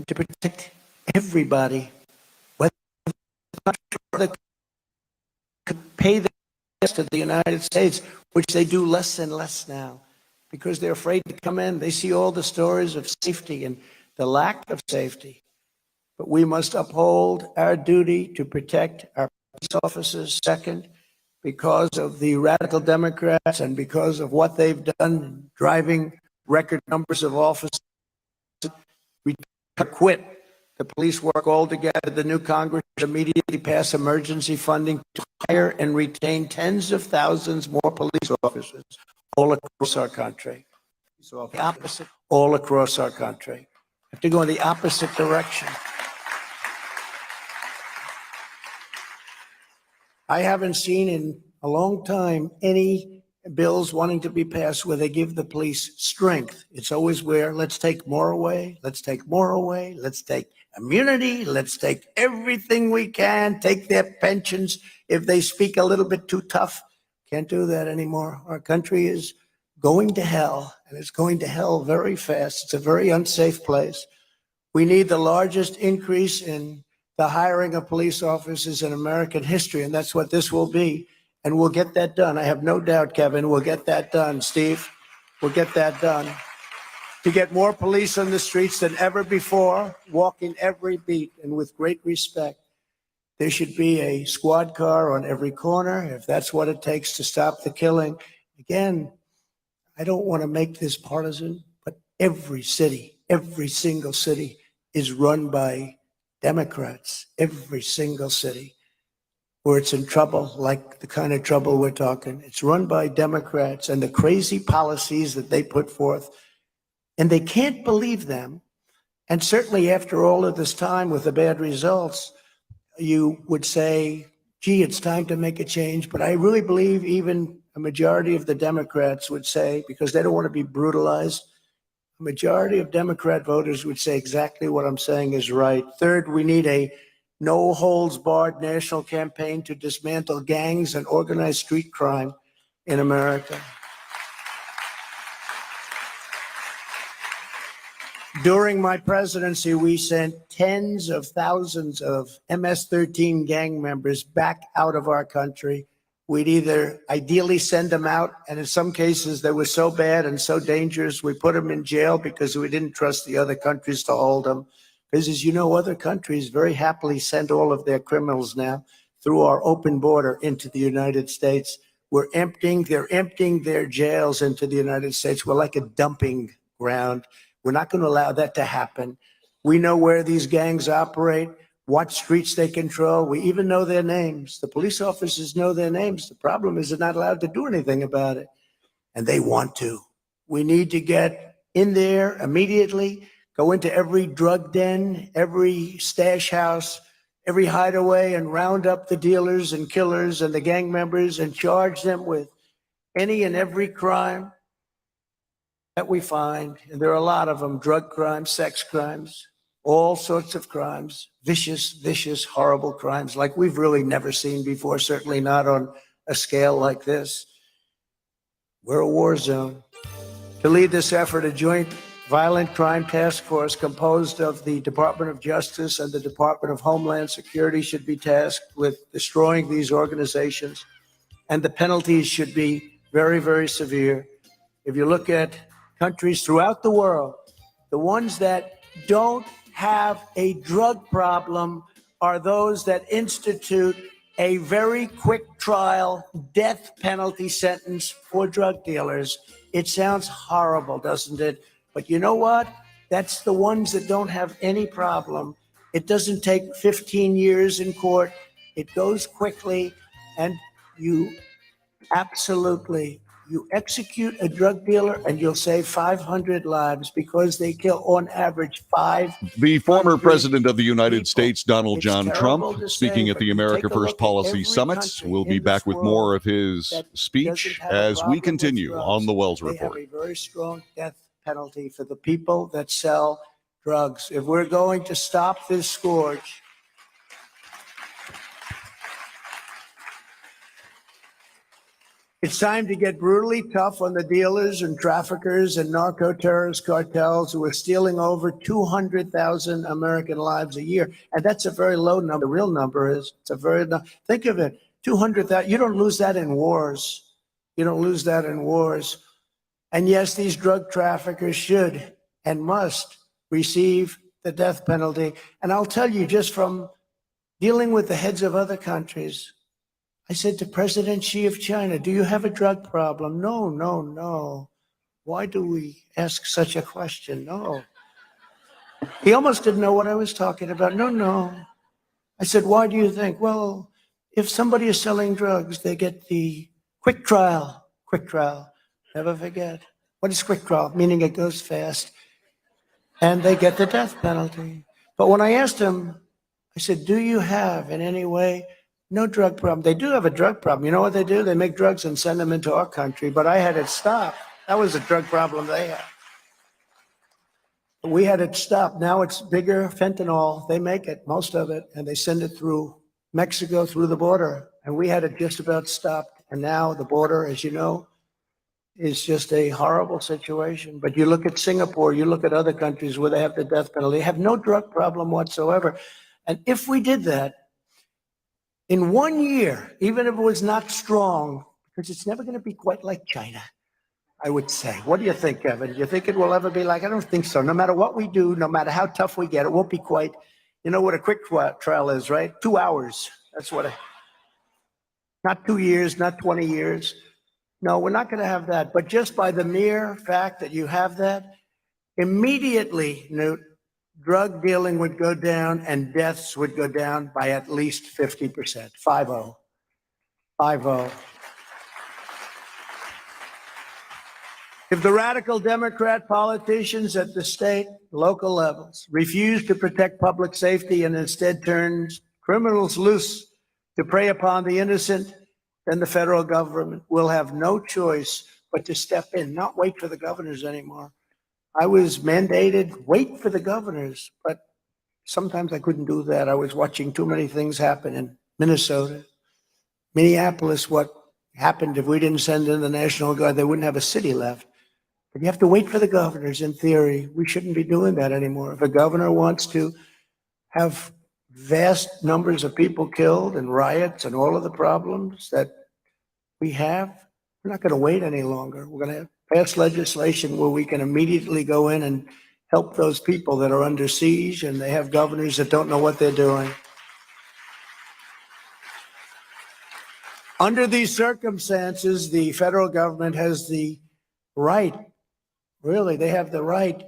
to protect everybody, whether they could pay the to the United States, which they do less and less now, because they're afraid to come in. They see all the stories of safety and the lack of safety. But we must uphold our duty to protect our police officers. Second, because of the radical Democrats and because of what they've done, driving record numbers of officers, we quit. The police work all together. The new Congress should immediately pass emergency funding to hire and retain tens of thousands more police officers all across our country. The opposite, all across our country. Have to go in the opposite direction. I haven't seen in a long time any bills wanting to be passed where they give the police strength. It's always where let's take more away, let's take more away, let's take immunity, let's take everything we can, take their pensions if they speak a little bit too tough. Can't do that anymore. Our country is going to hell, and it's going to hell very fast. It's a very unsafe place. We need the largest increase in the hiring of police officers in American history, and that's what this will be. And we'll get that done. I have no doubt, Kevin, we'll get that done. Steve, we'll get that done. To get more police on the streets than ever before, walking every beat and with great respect. There should be a squad car on every corner, if that's what it takes to stop the killing. Again, I don't want to make this partisan, but every city, every single city is run by Democrats, every single city where it's in trouble, like the kind of trouble we're talking. It's run by Democrats and the crazy policies that they put forth, and they can't believe them. And certainly after all of this time with the bad results, you would say, gee, it's time to make a change. But I really believe even a majority of the Democrats would say, because they don't want to be brutalized, a majority of Democrat voters would say exactly what I'm saying is right. Third, we need a no-holds-barred national campaign to dismantle gangs and organized street crime in America. During my presidency, we sent tens of thousands of MS-13 gang members back out of our country. We'd either ideally send them out, and in some cases they were so bad and so dangerous, we put them in jail because we didn't trust the other countries to hold them. Because as you know, other countries very happily send all of their criminals now through our open border into the United States. They're emptying their jails into the United States. We're like a dumping ground. We're not going to allow that to happen. We know where these gangs operate, what streets they control. We even know their names. The police officers know their names. The problem is they're not allowed to do anything about it, and they want to. We need to get in there immediately, go into every drug den, every stash house, every hideaway, and round up the dealers and killers and the gang members and charge them with any and every crime that we find. And there are a lot of them: drug crimes, sex crimes, all sorts of crimes, vicious, horrible crimes like we've really never seen before, certainly not on a scale like this. We're a war zone. To lead this effort, a joint violent crime task force composed of the Department of Justice and the Department of Homeland Security should be tasked with destroying these organizations, and the penalties should be very, very severe. If you look at countries throughout the world, the ones that don't have a drug problem are those that institute a very quick trial death penalty sentence for drug dealers. It sounds horrible, doesn't it? But you know what? That's the ones that don't have any problem. It doesn't take 15 years in court. It goes quickly, and you absolutely, you execute a drug dealer and you'll save 500 lives because they kill on average 5. The former president of the United people. States, Donald It's John terrible Trump, to speaking say, at but the you America take a First look at Policy every Summits. country We'll be in back this with more world of his that speech doesn't have a as we problem with continue drugs. on the Wells They Report. have a very strong death penalty for the people that sell drugs. If we're going to stop this scourge, it's time to get brutally tough on the dealers and traffickers and narco-terrorist cartels who are stealing over 200,000 American lives a year. And that's a very low number. The real number is, it's a very, think of it, 200,000. You don't lose that in wars. You don't lose that in wars. And yes, these drug traffickers should and must receive the death penalty. And I'll tell you, just from dealing with the heads of other countries, I said to President Xi of China, do you have a drug problem? No, no, no. Why do we ask such a question? No. He almost didn't know what I was talking about. No, no. I said, why do you think? Well, if somebody is selling drugs, they get the quick trial. Quick trial. Never forget. What is quick trial? Meaning it goes fast. And they get the death penalty. But when I asked him, I said, do you have in any way no drug problem? They do have a drug problem. You know what they do? They make drugs and send them into our country, but I had it stopped. That was a drug problem they had. We had it stopped. Now it's bigger fentanyl. They make it, most of it, and they send it through Mexico, through the border. And we had it just about stopped. And now the border, as you know, is just a horrible situation. But you look at Singapore, you look at other countries where they have the death penalty, they have no drug problem whatsoever. And if we did that, in 1 year, even if it was not strong, because it's never going to be quite like China, I would say. What do you think, Kevin? Do you think it will ever be like? I don't think so. No matter what we do, no matter how tough we get, it won't be quite, you know what a quick trial is, right? 2 hours. That's what, not 2 years, not 20 years. No, we're not going to have that. But just by the mere fact that you have that, immediately, Newt, drug dealing would go down and deaths would go down by at least 50%. 50. 50. If the radical Democrat politicians at the state, local levels refuse to protect public safety and instead turns criminals loose to prey upon the innocent, then the federal government will have no choice but to step in, not wait for the governors anymore. I was mandated, wait for the governors, but sometimes I couldn't do that. I was watching too many things happen in Minnesota, Minneapolis. What happened if we didn't send in the National Guard? They wouldn't have a city left. But you have to wait for the governors in theory. We shouldn't be doing that anymore. If a governor wants to have vast numbers of people killed and riots and all of the problems that we have, we're not going to wait any longer. We're going to pass legislation where we can immediately go in and help those people that are under siege and they have governors that don't know what they're doing. Under these circumstances, the federal government has the right, really, they have the right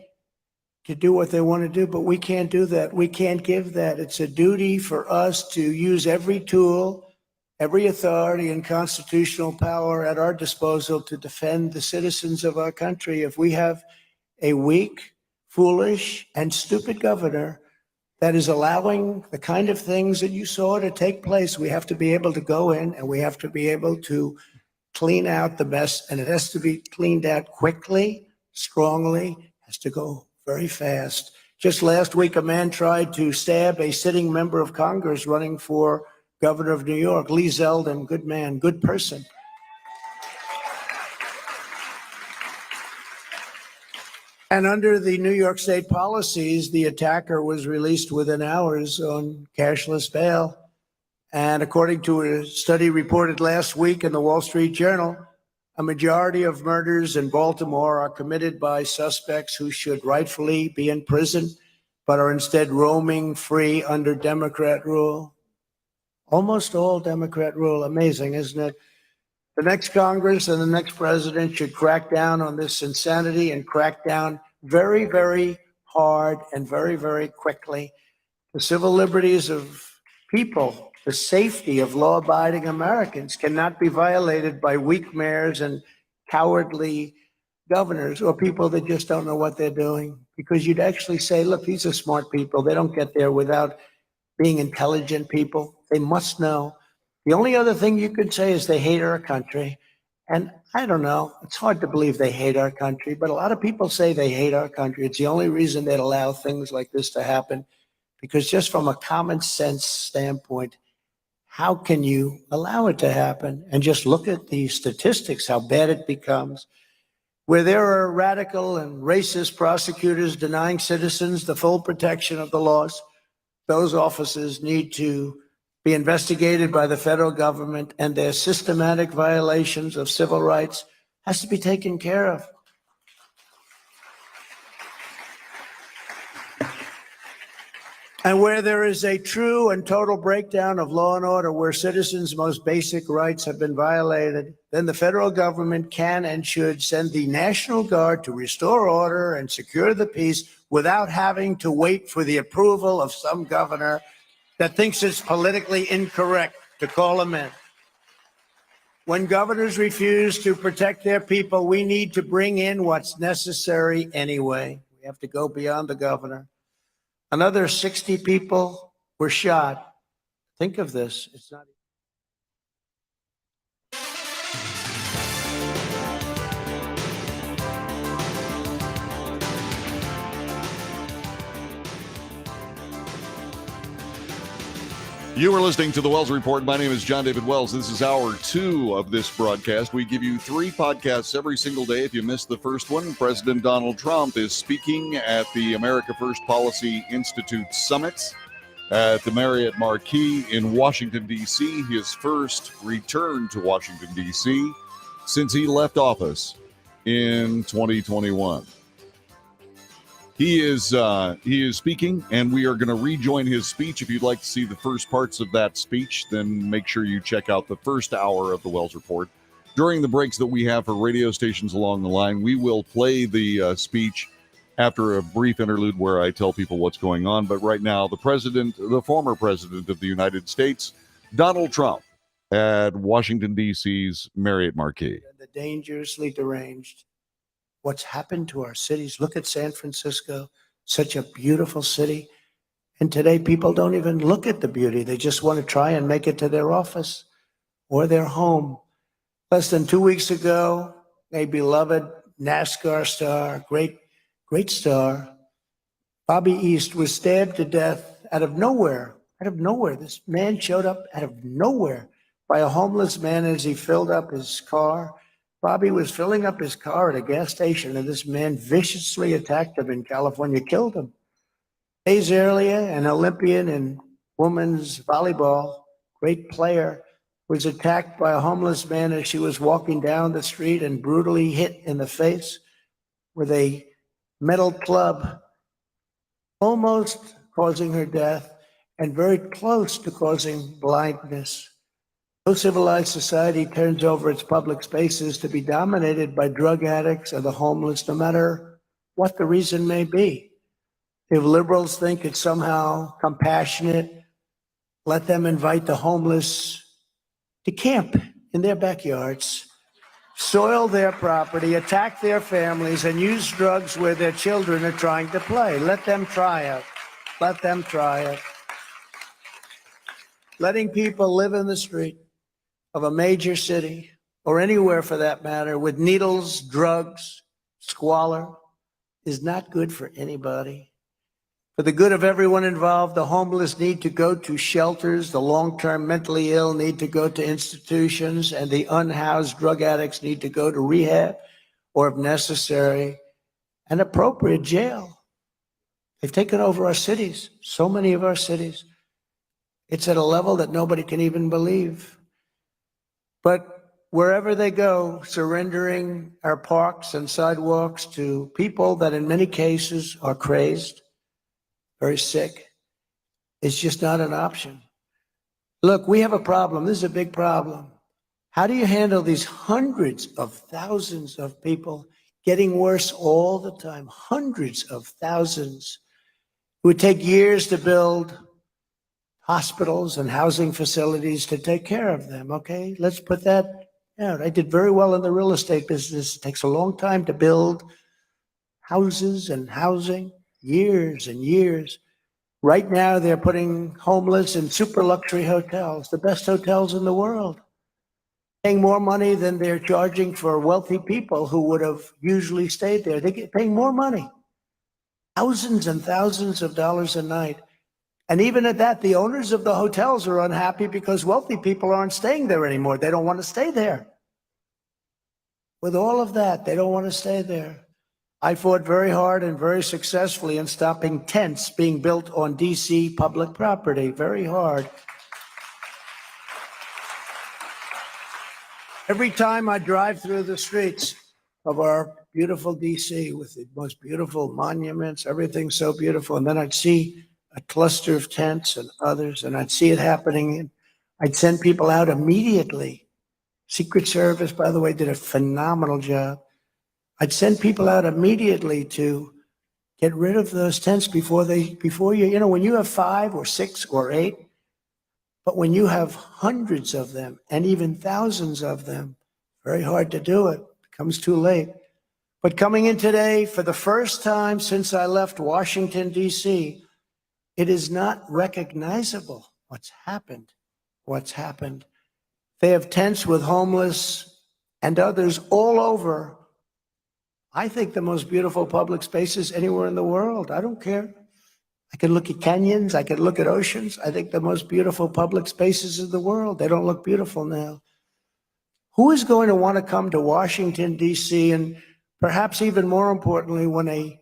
to do what they want to do, but we can't do that. We can't give that. It's a duty for us to use every tool, every authority and constitutional power at our disposal to defend the citizens of our country. If we have a weak, foolish, and stupid governor that is allowing the kind of things that you saw to take place, we have to be able to go in and we have to be able to clean out the mess, and it has to be cleaned out quickly, strongly, has to go very fast. Just last week, a man tried to stab a sitting member of Congress running for governor of New York, Lee Zeldin, good man, good person. And under the New York State policies, the attacker was released within hours on cashless bail. And according to a study reported last week in the Wall Street Journal, a majority of murders in Baltimore are committed by suspects who should rightfully be in prison. but are instead roaming free under Democrat rule. Almost all Democrat rule. Amazing, isn't it? The next Congress and the next president should crack down on this insanity and crack down very, very hard and very, very quickly. The civil liberties of people, the safety of law-abiding Americans cannot be violated by weak mayors and cowardly governors or people that just don't know what they're doing. Because you'd actually say, look, these are smart people. They don't get there without being intelligent people. They must know. The only other thing you could say is they hate our country. And I don't know, it's hard to believe they hate our country, but a lot of people say they hate our country. It's the only reason they'd allow things like this to happen. Because just from a common sense standpoint, how can you allow it to happen? And just look at the statistics, how bad it becomes. Where there are radical and racist prosecutors denying citizens the full protection of the laws, those officers need to be investigated by the federal government, and their systematic violations of civil rights has to be taken care of. And where there is a true and total breakdown of law and order, where citizens' most basic rights have been violated, then the federal government can and should send the National Guard to restore order and secure the peace without having to wait for the approval of some governor that thinks it's politically incorrect to call them in. When governors refuse to protect their people, we need to bring in what's necessary anyway. We have to go beyond the governor. Another 60 people were shot. Think of this. It's not. You are listening to the Wells Report. My name is John David Wells. This is hour 2 of this broadcast. We give you 3 podcasts every single day. If you missed the first one, President Donald Trump is speaking at the America First Policy Institute Summit at the Marriott Marquis in Washington, D.C. His first return to Washington, D.C. since he left office in 2021. He is speaking, and we are going to rejoin his speech. If you'd like to see the first parts of that speech, then make sure you check out the first hour of the Wells Report. During the breaks that we have for radio stations along the line, we will play the speech after a brief interlude where I tell people what's going on. But right now, the former president of the United States, Donald Trump, at Washington, D.C.'s Marriott Marquis. The dangerously deranged. What's happened to our cities. Look at San Francisco, such a beautiful city. And today people don't even look at the beauty. They just want to try and make it to their office or their home. Less than 2 weeks ago, a beloved NASCAR star, great star, Bobby East, was stabbed to death out of nowhere. Out of nowhere. This man showed up out of nowhere by a homeless man as he filled up his car. Bobby was filling up his car at a gas station, and this man viciously attacked him in California, killed him. Days earlier, an Olympian in women's volleyball, great player, was attacked by a homeless man as she was walking down the street and brutally hit in the face with a metal club, almost causing her death and very close to causing blindness. No civilized society turns over its public spaces to be dominated by drug addicts or the homeless, no matter what the reason may be. If liberals think it's somehow compassionate, let them invite the homeless to camp in their backyards, soil their property, attack their families, and use drugs where their children are trying to play. Let them try it. Let them try it. Letting people live in the street of a major city, or anywhere for that matter, with needles, drugs, squalor, is not good for anybody. For the good of everyone involved, the homeless need to go to shelters, the long-term mentally ill need to go to institutions, and the unhoused drug addicts need to go to rehab, or if necessary, an appropriate jail. They've taken over our cities, so many of our cities. It's at a level that nobody can even believe. But wherever they go, surrendering our parks and sidewalks to people that in many cases are crazed, very sick. It's just not an option. Look, we have a problem. This is a big problem. How do you handle these hundreds of thousands of people getting worse all the time? Hundreds of thousands. It would take years to build hospitals and housing facilities to take care of them, okay? Let's put that out. I did very well in the real estate business. It takes a long time to build houses and housing, years and years. Right now, they're putting homeless in super luxury hotels, the best hotels in the world, paying more money than they're charging for wealthy people who would have usually stayed there. They get paying more money, thousands and thousands of dollars a night. And even at that, the owners of the hotels are unhappy because wealthy people aren't staying there anymore. They don't want to stay there. With all of that, they don't want to stay there. I fought very hard and very successfully in stopping tents being built on DC public property, very hard. Every time I drive through the streets of our beautiful DC with the most beautiful monuments, everything's so beautiful, and then I'd see a cluster of tents and others, and I'd see it happening, and I'd send people out immediately. Secret Service, by the way, did a phenomenal job. I'd send people out immediately to get rid of those tents before you, when you have 5 or 6 or 8, but when you have hundreds of them and even thousands of them, very hard to do it. It becomes too late. But coming in today, for the first time since I left Washington, D.C., it is not recognizable what's happened. They have tents with homeless and others all over. I think the most beautiful public spaces anywhere in the world. I don't care. I could look at canyons. I could look at oceans. I think the most beautiful public spaces in the world. They don't look beautiful now. Who is going to want to come to Washington, D.C., and perhaps even more importantly, when a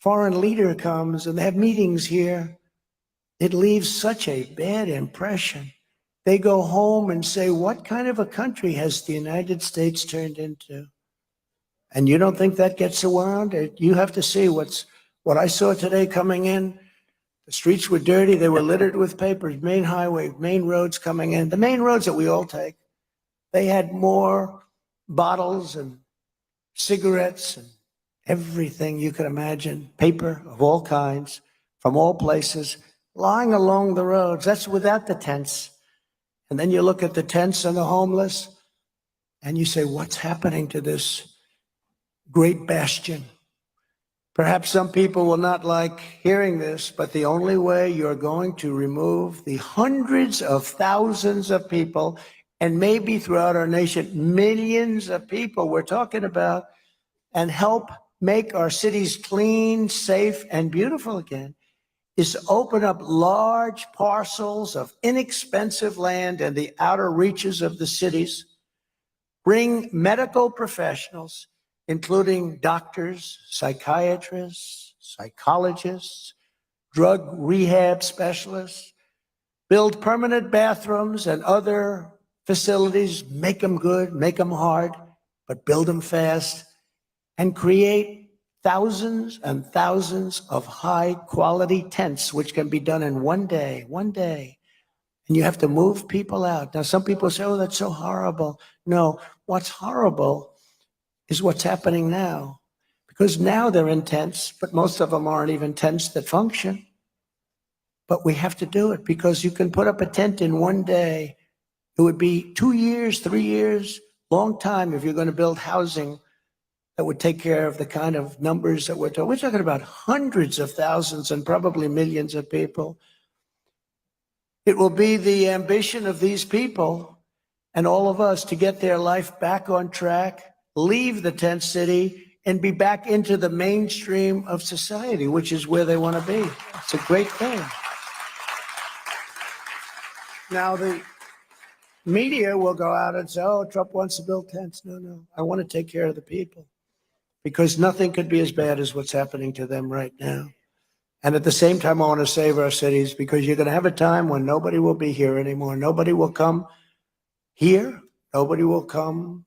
foreign leader comes and they have meetings here, it leaves such a bad impression. They go home and say, what kind of a country has the United States turned into? And you don't think that gets around? You have to see what I saw today coming in. The streets were dirty. They were littered with papers, main highway, main roads coming in. The main roads that we all take, they had more bottles and cigarettes and everything you could imagine, paper of all kinds, from all places, lying along the roads. That's without the tents. And then you look at the tents and the homeless, and you say, what's happening to this great bastion? Perhaps some people will not like hearing this, but the only way you're going to remove the hundreds of thousands of people, and maybe throughout our nation, millions of people we're talking about, and help make our cities clean, safe, and beautiful again, is to open up large parcels of inexpensive land in the outer reaches of the cities, bring medical professionals, including doctors, psychiatrists, psychologists, drug rehab specialists, build permanent bathrooms and other facilities, make them good, make them hard, but build them fast, and create thousands and thousands of high quality tents, which can be done in one day. And you have to move people out. Now, some people say, oh, that's so horrible. No, what's horrible is what's happening now. Because now they're in tents, but most of them aren't even tents that function. But we have to do it because you can put up a tent in one day. It would be 2 years, 3 years, long time if you're going to build housing that would take care of the kind of numbers that we're talking. We're talking about hundreds of thousands and probably millions of people. It will be the ambition of these people and all of us to get their life back on track, leave the tent city, and be back into the mainstream of society, which is where they want to be. It's a great thing. Now, the media will go out and say, oh, Trump wants to build tents. No, I want to take care of the people, because nothing could be as bad as what's happening to them right now. And at the same time, I want to save our cities, because you're going to have a time when nobody will be here anymore. Nobody will come here. Nobody will come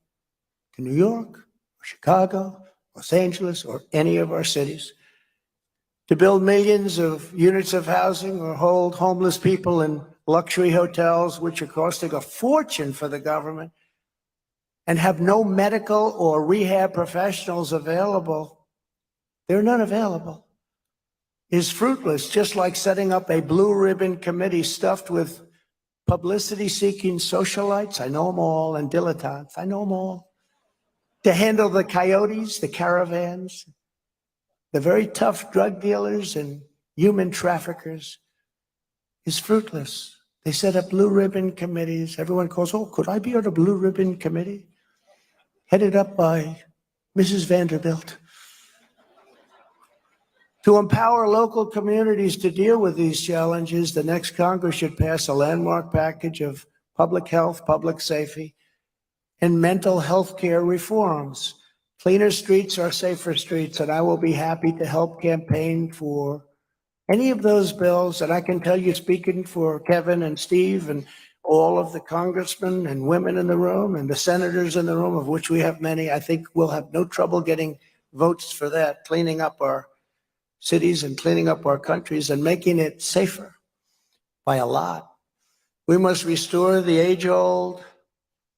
to New York or Chicago, Los Angeles, or any of our cities. to build millions of units of housing or hold homeless people in luxury hotels, which are costing a fortune for the government, and have no medical or rehab professionals available, there are none available, is fruitless, just like setting up a blue ribbon committee stuffed with publicity-seeking socialites, I know them all, and dilettantes, I know them all, to handle the coyotes, the caravans, the very tough drug dealers and human traffickers, is fruitless. They set up blue ribbon committees. Everyone goes, oh, could I be on a blue ribbon committee? Headed up by Mrs. Vanderbilt. To empower local communities to deal with these challenges, the next Congress should pass a landmark package of public health, public safety, and mental health care reforms. Cleaner streets are safer streets, and I will be happy to help campaign for any of those bills. And I can tell you, speaking for Kevin and Steve and all of the congressmen and women in the room and the senators in the room, of which we have many, I think we'll have no trouble getting votes for that, cleaning up our cities and cleaning up our countries and making it safer by a lot. We must restore the age-old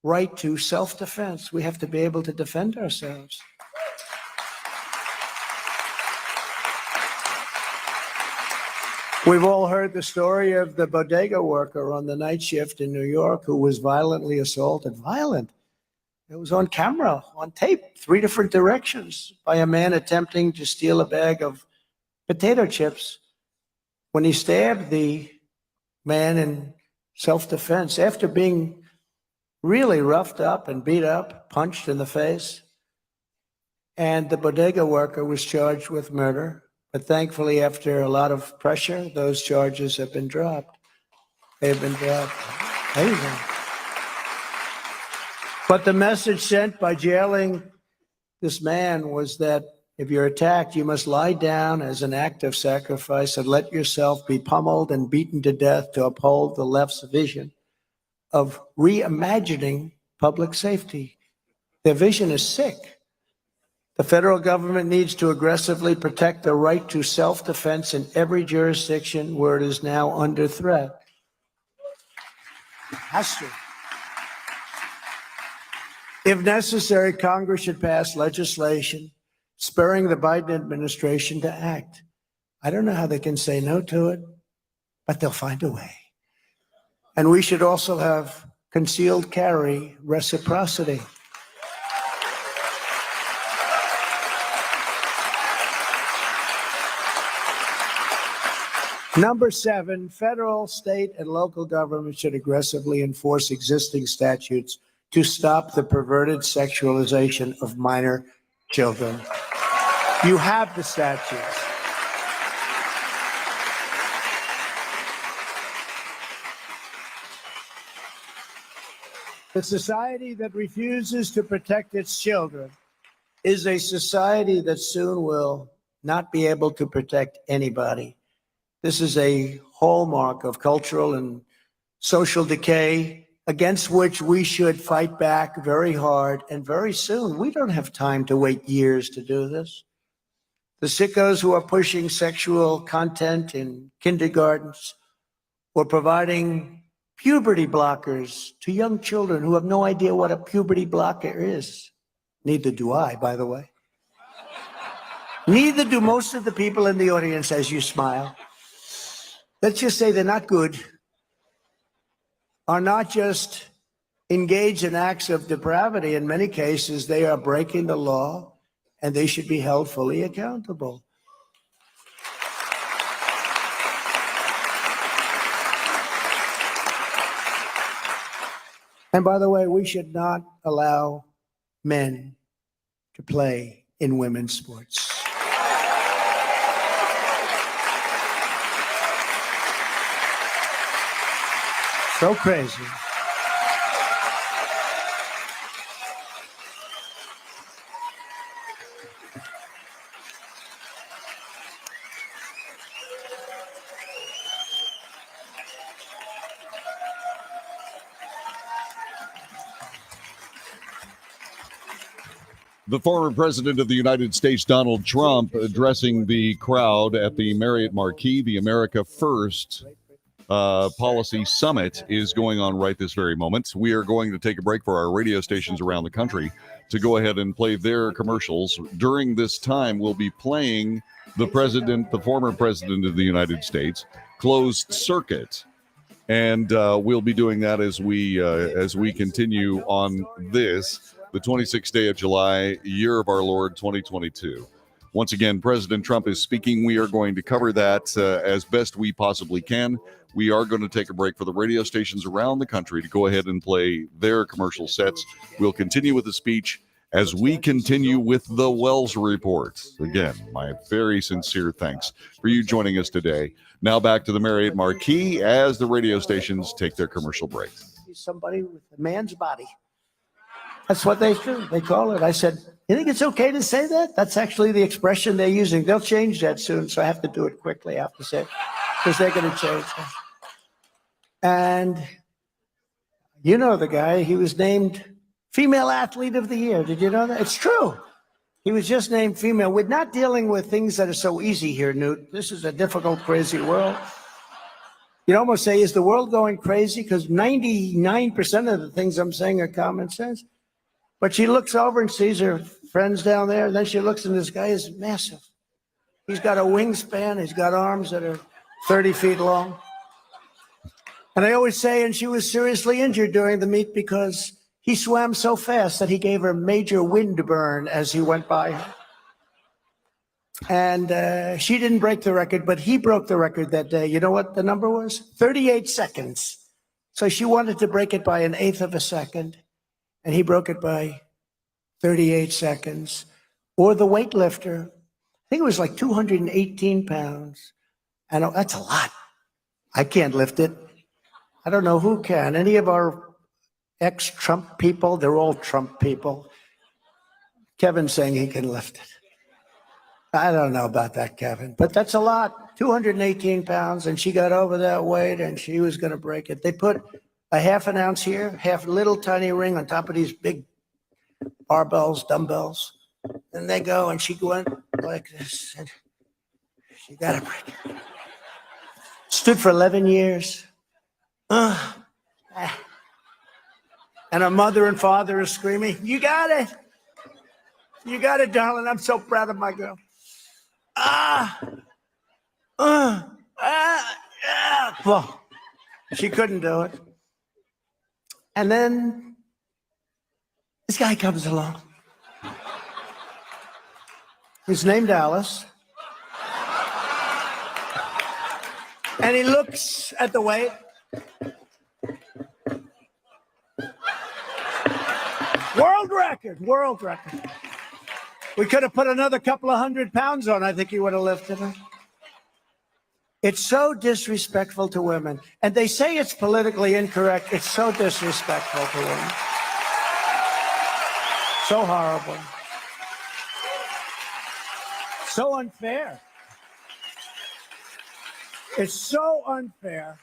right to self-defense. We have to be able to defend ourselves. We've all heard the story of the bodega worker on the night shift in New York who was violently assaulted. Violent. It was on camera, on tape, 3 different directions, by a man attempting to steal a bag of potato chips. When he stabbed the man in self-defense, after being really roughed up and beat up, punched in the face, and the bodega worker was charged with murder. But thankfully, after a lot of pressure, those charges have been dropped. They have been dropped. Amazing. But the message sent by jailing this man was that if you're attacked, you must lie down as an act of sacrifice and let yourself be pummeled and beaten to death to uphold the left's vision of reimagining public safety. Their vision is sick. The federal government needs to aggressively protect the right to self-defense in every jurisdiction where it is now under threat. It has to. If necessary, Congress should pass legislation spurring the Biden administration to act. I don't know how they can say no to it, but they'll find a way. And we should also have concealed carry reciprocity. Number 7, federal, state, and local governments should aggressively enforce existing statutes to stop the perverted sexualization of minor children. You have the statutes. The society that refuses to protect its children is a society that soon will not be able to protect anybody. This is a hallmark of cultural and social decay against which we should fight back very hard and very soon. We don't have time to wait years to do this. The sickos who are pushing sexual content in kindergartens or providing puberty blockers to young children who have no idea what a puberty blocker is. Neither do I, by the way. Neither do most of the people in the audience as you smile. Let's just say they're not good, are not just engaged in acts of depravity. In many cases, they are breaking the law, and they should be held fully accountable. And by the way, we should not allow men to play in women's sports. So crazy. The former president of the United States, Donald Trump, addressing the crowd at the Marriott Marquis, the America First Policy Summit is going on right this very moment. We are going to take a break for our radio stations around the country to go ahead and play their commercials. During this time, we'll be playing the former president of the United States, Closed Circuit. And we'll be doing that as we continue on this, the 26th day of July, year of our Lord 2022. Once again, President Trump is speaking. We are going to cover that as best we possibly can. We are going to take a break for the radio stations around the country to go ahead and play their commercial sets. We'll continue with the speech as we continue with the Wells Report. Again, my very sincere thanks for you joining us today. Now back to the Marriott Marquis as the radio stations take their commercial break. Somebody with a man's body. That's what they call it. I said, you think it's okay to say that? That's actually the expression they're using. They'll change that soon, so I have to do it quickly. I have to say it, because they're going to change it. And you know the guy, he was named Female Athlete of the Year. Did you know that? It's true. He was just named female. We're not dealing with things that are so easy here, Newt. This is a difficult, crazy world. You'd almost say, is the world going crazy? Because 99% of the things I'm saying are common sense. But she looks over and sees her friends down there, and then she looks, and this guy is massive. He's got a wingspan. He's got arms that are 30 feet long. And I always say, and she was seriously injured during the meet because he swam so fast that he gave her major wind burn as he went by her. And she didn't break the record, but he broke the record that day. You know what the number was? 38 seconds. So she wanted to break it by 1/8 of a second, and he broke it by 38 seconds. Or the weightlifter, I think it was like 218 pounds. I know that's a lot. I can't lift it. I don't know who can. Any of our ex-Trump people, they're all Trump people. Kevin's saying he can lift it. I don't know about that, Kevin, but that's a lot. 218 pounds, and she got over that weight, and she was going to break it. They put a 1/2 ounce here, half little tiny ring on top of these big barbells, dumbbells, and they go, and she went like this, and she got to break it. Stood for 11 years. And her mother and father are screaming, "You got it. You got it, darling. I'm so proud of my girl." Well, she couldn't do it. And then this guy comes along. He's named Alice. And he looks at the weight. World record, world record. We could have put another couple of 100 pounds on. I think he would have lifted her. It's so disrespectful to women. And they say it's politically incorrect. It's so disrespectful to women. So horrible. So unfair. It's so unfair.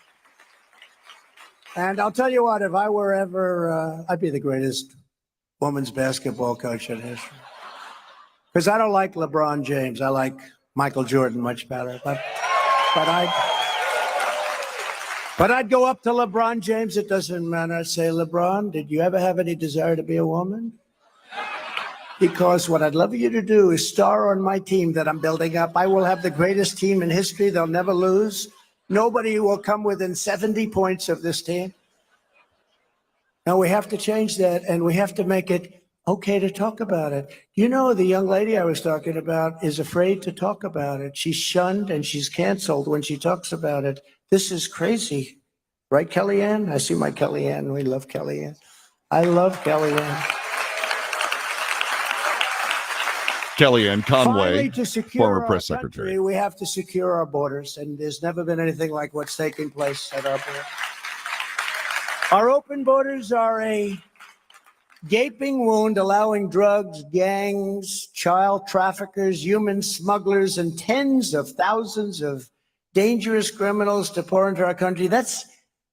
And I'll tell you what, if I were ever, I'd be the greatest women's basketball coach in history. Because I don't like LeBron James. I like Michael Jordan much better. But I'd go up to LeBron James. It doesn't matter. I'd say, LeBron, did you ever have any desire to be a woman? Because what I'd love you to do is star on my team that I'm building up. I will have the greatest team in history. They'll never lose. Nobody will come within 70 points of this team. Now we have to change that, and we have to make it okay to talk about it. You know, the young lady I was talking about is afraid to talk about it. She's shunned and she's canceled when she talks about it. This is crazy. Right, Kellyanne? I see my Kellyanne. We love Kellyanne. I love Kellyanne. Kellyanne Conway, Finally, to secure former our press country, secretary. we have to secure our borders, and there's never been anything like what's taking place at our border. Our open borders are a gaping wound, allowing drugs, gangs, child traffickers, human smugglers, and tens of thousands of dangerous criminals to pour into our country. That's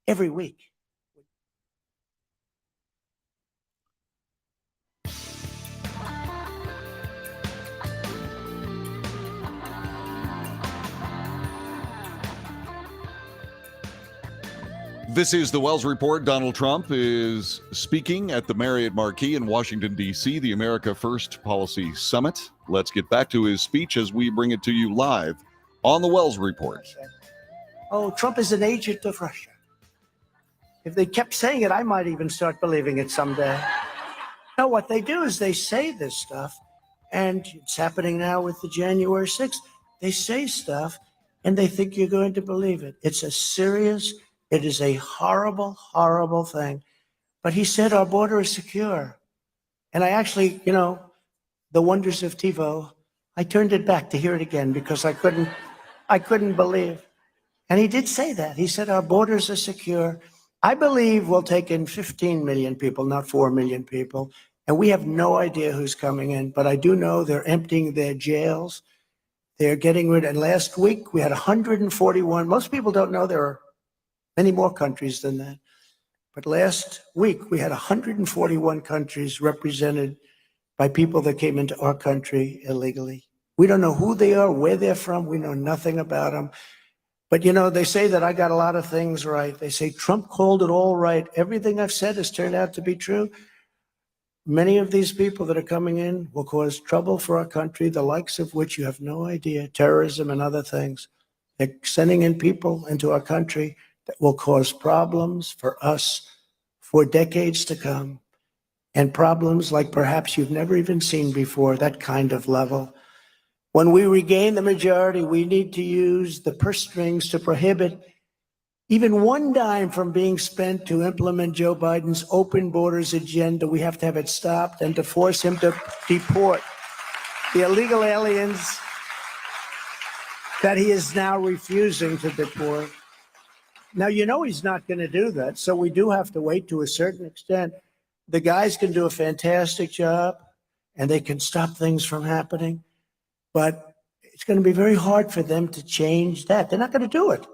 every week. This is the Wells Report. Donald Trump is speaking at the Marriott Marquis in Washington, D.C., the America First Policy Summit. Let's get back to his speech as we bring it to you live on the Wells Report. Oh, Trump is an agent of Russia. If they kept saying it, I might even start believing it someday. No, what they do is they say this stuff, and it's happening now with the January 6th. They say stuff, and they think you're going to believe it. It's it is a horrible, horrible thing. But he said our border is secure. And I actually, the wonders of TiVo, I turned it back to hear it again because I couldn't believe. And he did say that. He said our borders are secure. I believe we'll take in 15 million people, not 4 million people. And we have no idea who's coming in, but I do know they're emptying their jails. They're getting rid, and last week we had 141. Most people don't know there are many more countries than that. But last week we had 141 countries represented by people that came into our country illegally. We don't know who they are, where they're from. We know nothing about them. But, they say that I got a lot of things right. They say Trump called it all right. Everything I've said has turned out to be true. Many of these people that are coming in will cause trouble for our country, the likes of which you have no idea, terrorism and other things. They're sending in people into our country that will cause problems for us for decades to come, and problems like perhaps you've never even seen before, that kind of level. When we regain the majority, we need to use the purse strings to prohibit even one dime from being spent to implement Joe Biden's open borders agenda. We have to have it stopped and to force him to deport the illegal aliens that he is now refusing to deport. Now, he's not going to do that, so we do have to wait to a certain extent. The guys can do a fantastic job, and they can stop things from happening, but it's going to be very hard for them to change that. They're not going to do it.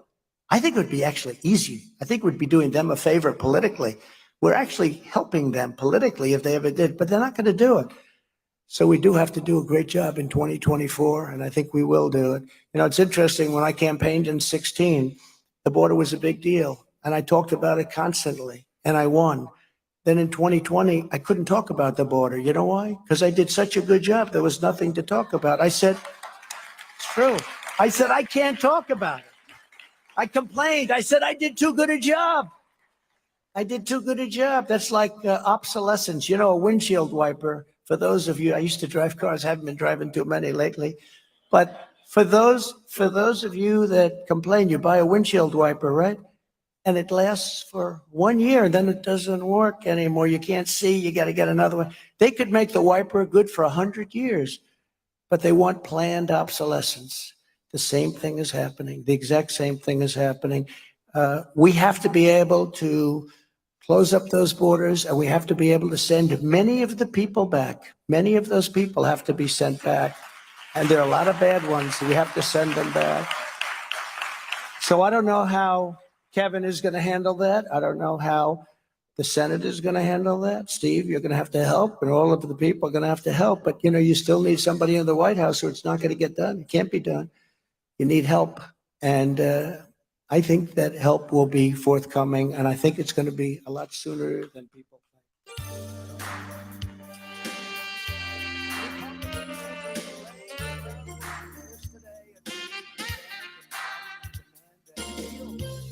I think it would be actually easy. I think we'd be doing them a favor politically. We're actually helping them politically if they ever did, but they're not going to do it. So we do have to do a great job in 2024, and I think we will do it. It's interesting, when I campaigned in 2016, the border was a big deal, and I talked about it constantly, and I won. Then in 2020, I couldn't talk about the border. You know why? Because I did such a good job. There was nothing to talk about. I said, it's true. I said, I can't talk about it. I complained. I said, I did too good a job. I did too good a job. That's like obsolescence. A windshield wiper. For those of you, I used to drive cars. I haven't been driving too many lately. But for those of you that complain, you buy a windshield wiper, right? And it lasts for 1 year, and then it doesn't work anymore. You can't see. You got to get another one. They could make the wiper good for 100 years, but they want planned obsolescence. The same thing is happening. The exact same thing is happening. We have to be able to close up those borders, and we have to be able to send many of the people back. Many of those people have to be sent back. And there are a lot of bad ones, so we have to send them back. So I don't know how Kevin is going to handle that. I don't know how the Senate is going to handle that. Steve, you're going to have to help, and all of the people are going to have to help. But, you still need somebody in the White House, or it's not going to get done. It can't be done. You need help. And I think that help will be forthcoming, and I think it's going to be a lot sooner than people think.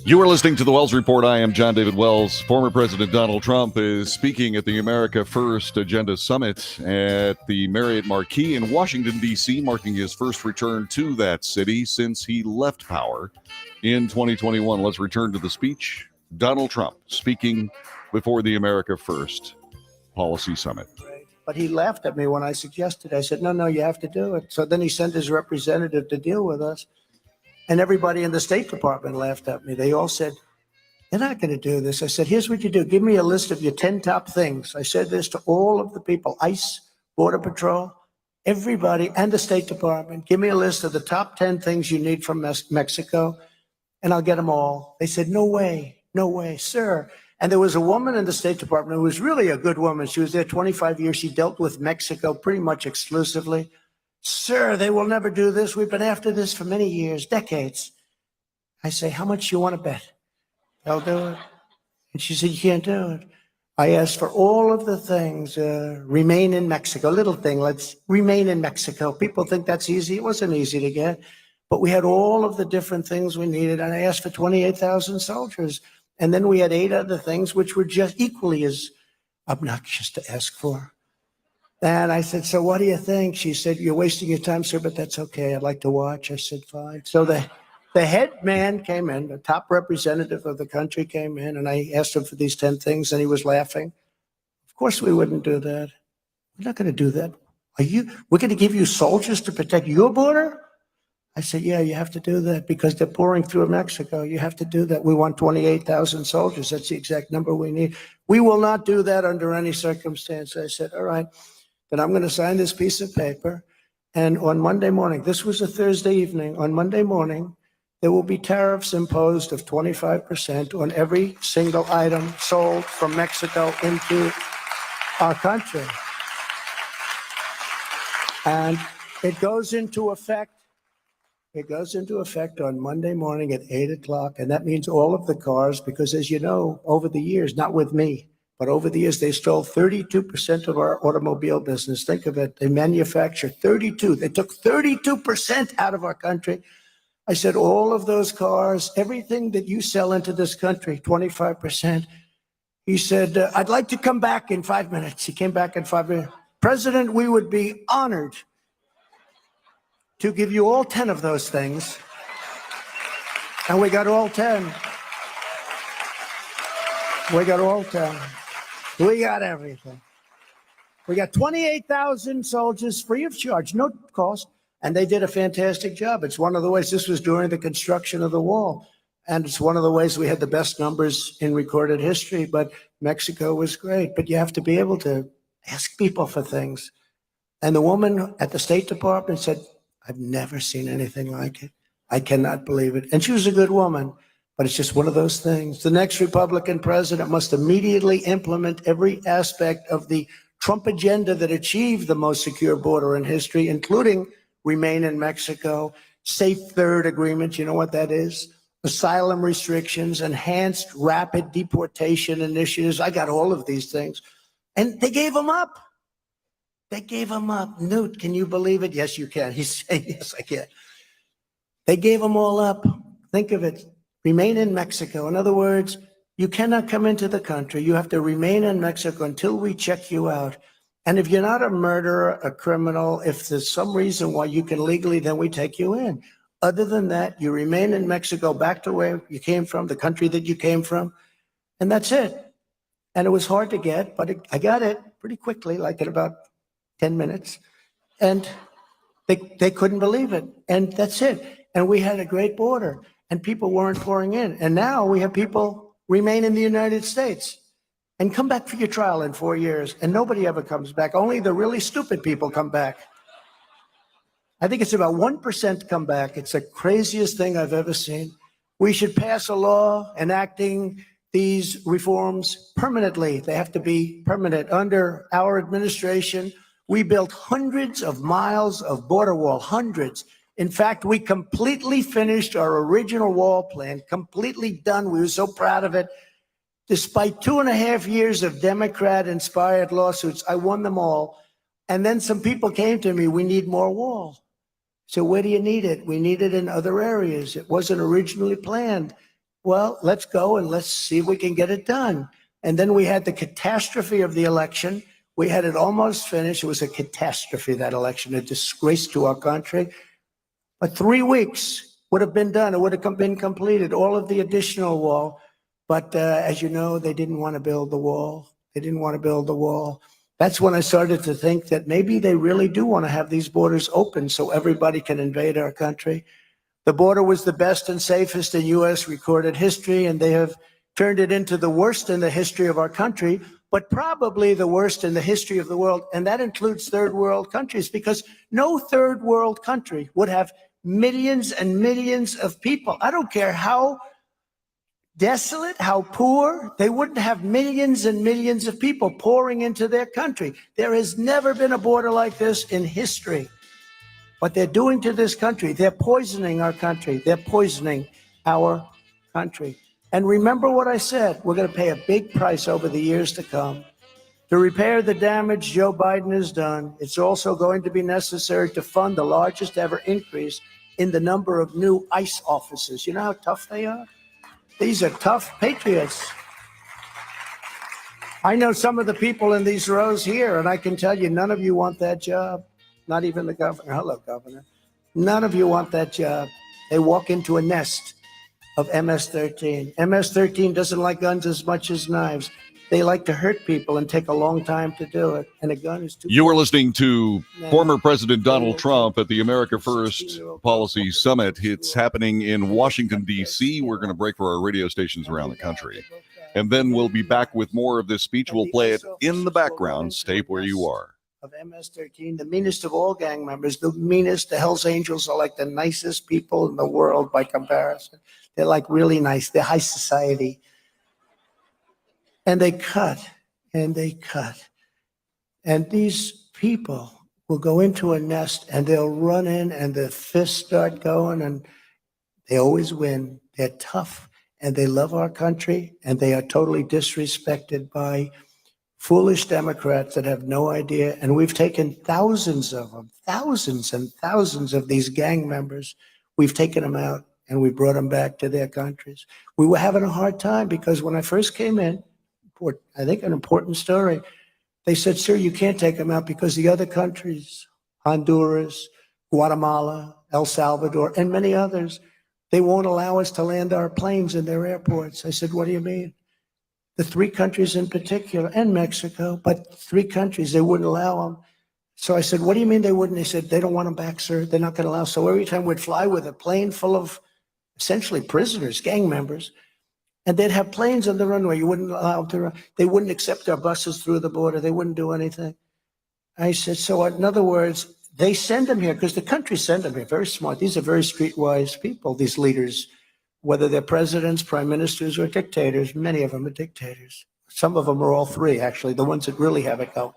You are listening to the Wells Report. I am John David Wells. Former President Donald Trump is speaking at the America First Agenda Summit at the Marriott Marquis in Washington, D.C., marking his first return to that city since he left power in 2021. Let's return to the speech. Donald Trump speaking before the America First Policy Summit. But he laughed at me when I suggested. I said, no, you have to do it. So then he sent his representative to deal with us. And everybody in the State Department laughed at me. They all said, they're not going to do this. I said, here's what you do. Give me a list of your 10 top things. I said this to all of the people, ICE, Border Patrol, everybody, and the State Department. Give me a list of the top 10 things you need from Mexico, and I'll get them all. They said, no way, sir. And there was a woman in the State Department who was really a good woman. She was there 25 years. She dealt with Mexico pretty much exclusively. Sir, they will never do this. We've been after this for many years, decades. I say, how much you want to bet? They'll do it. And she said, you can't do it. I asked for all of the things, remain in Mexico, little thing, let's remain in Mexico. People think that's easy. It wasn't easy to get, but we had all of the different things we needed. And I asked for 28,000 soldiers. And then we had 8 other things, which were just equally as obnoxious to ask for. And I said, so what do you think? She said, you're wasting your time, sir, but that's okay. I'd like to watch. I said, fine. So the head man came in, the top representative of the country came in, and I asked him for these 10 things, and he was laughing. Of course we wouldn't do that. We're not going to do that. We're going to give you soldiers to protect your border? I said, yeah, you have to do that because they're pouring through Mexico. You have to do that. We want 28,000 soldiers. That's the exact number we need. We will not do that under any circumstance. I said, all right, then I'm going to sign this piece of paper. And on Monday morning, this was a Thursday evening, on Monday morning, there will be tariffs imposed of 25% on every single item sold from Mexico into our country. And it goes into effect. It goes into effect on Monday morning at 8 o'clock. And that means all of the cars, because as you know, over the years, not with me, but over the years, they stole 32% of our automobile business. Think of it. They manufacture 32. They took 32% out of our country. I said, all of those cars, everything that you sell into this country, 25%. He said, I'd like to come back in 5 minutes. He came back in 5 minutes. President, we would be honored to give you all 10 of those things. And we got all 10. We got all 10. We got everything. We got 28,000 soldiers free of charge, no cost. And they did a fantastic job. It's one of the ways, this was during the construction of the wall. And it's one of the ways we had the best numbers in recorded history, but Mexico was great. But you have to be able to ask people for things. And the woman at the State Department said, I've never seen anything like it. I cannot believe it. And she was a good woman, but it's just one of those things. The next Republican president must immediately implement every aspect of the Trump agenda that achieved the most secure border in history, including remain in Mexico, safe third agreement, you know what that is? Asylum restrictions, enhanced rapid deportation initiatives. I got all of these things. And they gave them up. They gave them up. Newt, can you believe it? Yes, you can. He's saying, yes, I can. They gave them all up. Think of it. Remain in Mexico. In other words, you cannot come into the country. You have to remain in Mexico until we check you out. And if you're not a murderer, a criminal, if there's some reason why you can legally, then we take you in. Other than that, you remain in Mexico, back to where you came from, the country that you came from, and that's it. And it was hard to get, but I got it pretty quickly, like in about 10 minutes. And they couldn't believe it. And that's it. And we had a great border, and people weren't pouring in. And now we have people remain in the United States and come back for your trial in 4 years, and nobody ever comes back. Only the really stupid people come back. I think it's about 1% come back. It's the craziest thing I've ever seen. We should pass a law enacting these reforms permanently. They have to be permanent. Under our administration, we built hundreds of miles of border wall, hundreds. In fact, we completely finished our original wall plan, completely done. We were so proud of it. Despite 2.5 years of Democrat-inspired lawsuits, I won them all. And then some people came to me, we need more wall. So where do you need it? We need it in other areas. It wasn't originally planned. Well, let's go and let's see if we can get it done. And then we had the catastrophe of the election. We had it almost finished. It was a catastrophe, that election, a disgrace to our country. But 3 weeks would have been done. It would have been completed, all of the additional wall. But as you know, they didn't want to build the wall. They didn't want to build the wall. That's when I started to think that maybe they really do want to have these borders open so everybody can invade our country. The border was the best and safest in U.S. recorded history, and they have turned it into the worst in the history of our country, but probably the worst in the history of the world. And that includes third world countries, because no third world country would have millions and millions of people. I don't care how desolate, how poor, they wouldn't have millions and millions of people pouring into their country. There has never been a border like this in history. What they're doing to this country, they're poisoning our country. They're poisoning our country. And remember what I said, we're going to pay a big price over the years to come. To repair the damage Joe Biden has done, it's also going to be necessary to fund the largest ever increase in the number of new ICE officers. You know how tough they are? These are tough patriots. I know some of the people in these rows here, and I can tell you none of you want that job. Not even the governor. Hello, governor. None of you want that job. They walk into a nest of MS-13. MS-13 doesn't like guns as much as knives. They like to hurt people and take a long time to do it. And a gun is too. You are listening to former President Donald Trump at the America First Policy Summit. It's happening in Washington, D.C. We're going to break for our radio stations around the country. And then we'll be back with more of this speech. We'll play it in the background. Stay where you are. Of MS-13, the meanest of all gang members, the meanest. The Hells Angels are like the nicest people in the world by comparison. They're like really nice. They're high society. And they cut, and they cut. And these people will go into a nest, and they'll run in, and the fists start going, and they always win. They're tough, and they love our country, and they are totally disrespected by foolish Democrats that have no idea. And we've taken thousands of them, thousands and thousands of these gang members. We've taken them out, and we brought them back to their countries. We were having a hard time because when I first came in, I think an important story, they said, sir, you can't take them out because the other countries, Honduras, Guatemala, El Salvador, and many others, they won't allow us to land our planes in their airports. I said, what do you mean? The three countries in particular, and Mexico, but three countries, they wouldn't allow them. So I said, what do you mean they wouldn't? They said, they don't want them back, sir. They're not going to allow. So every time we'd fly with a plane full of essentially prisoners, gang members, and they'd have planes on the runway. You wouldn't allow them to run. They wouldn't accept our buses through the border. They wouldn't do anything. I said, so in other words, they send them here because the country send them here. Very smart. These are very streetwise people, these leaders, whether they're presidents, prime ministers, or dictators. Many of them are dictators. Some of them are all three, actually, the ones that really have it going.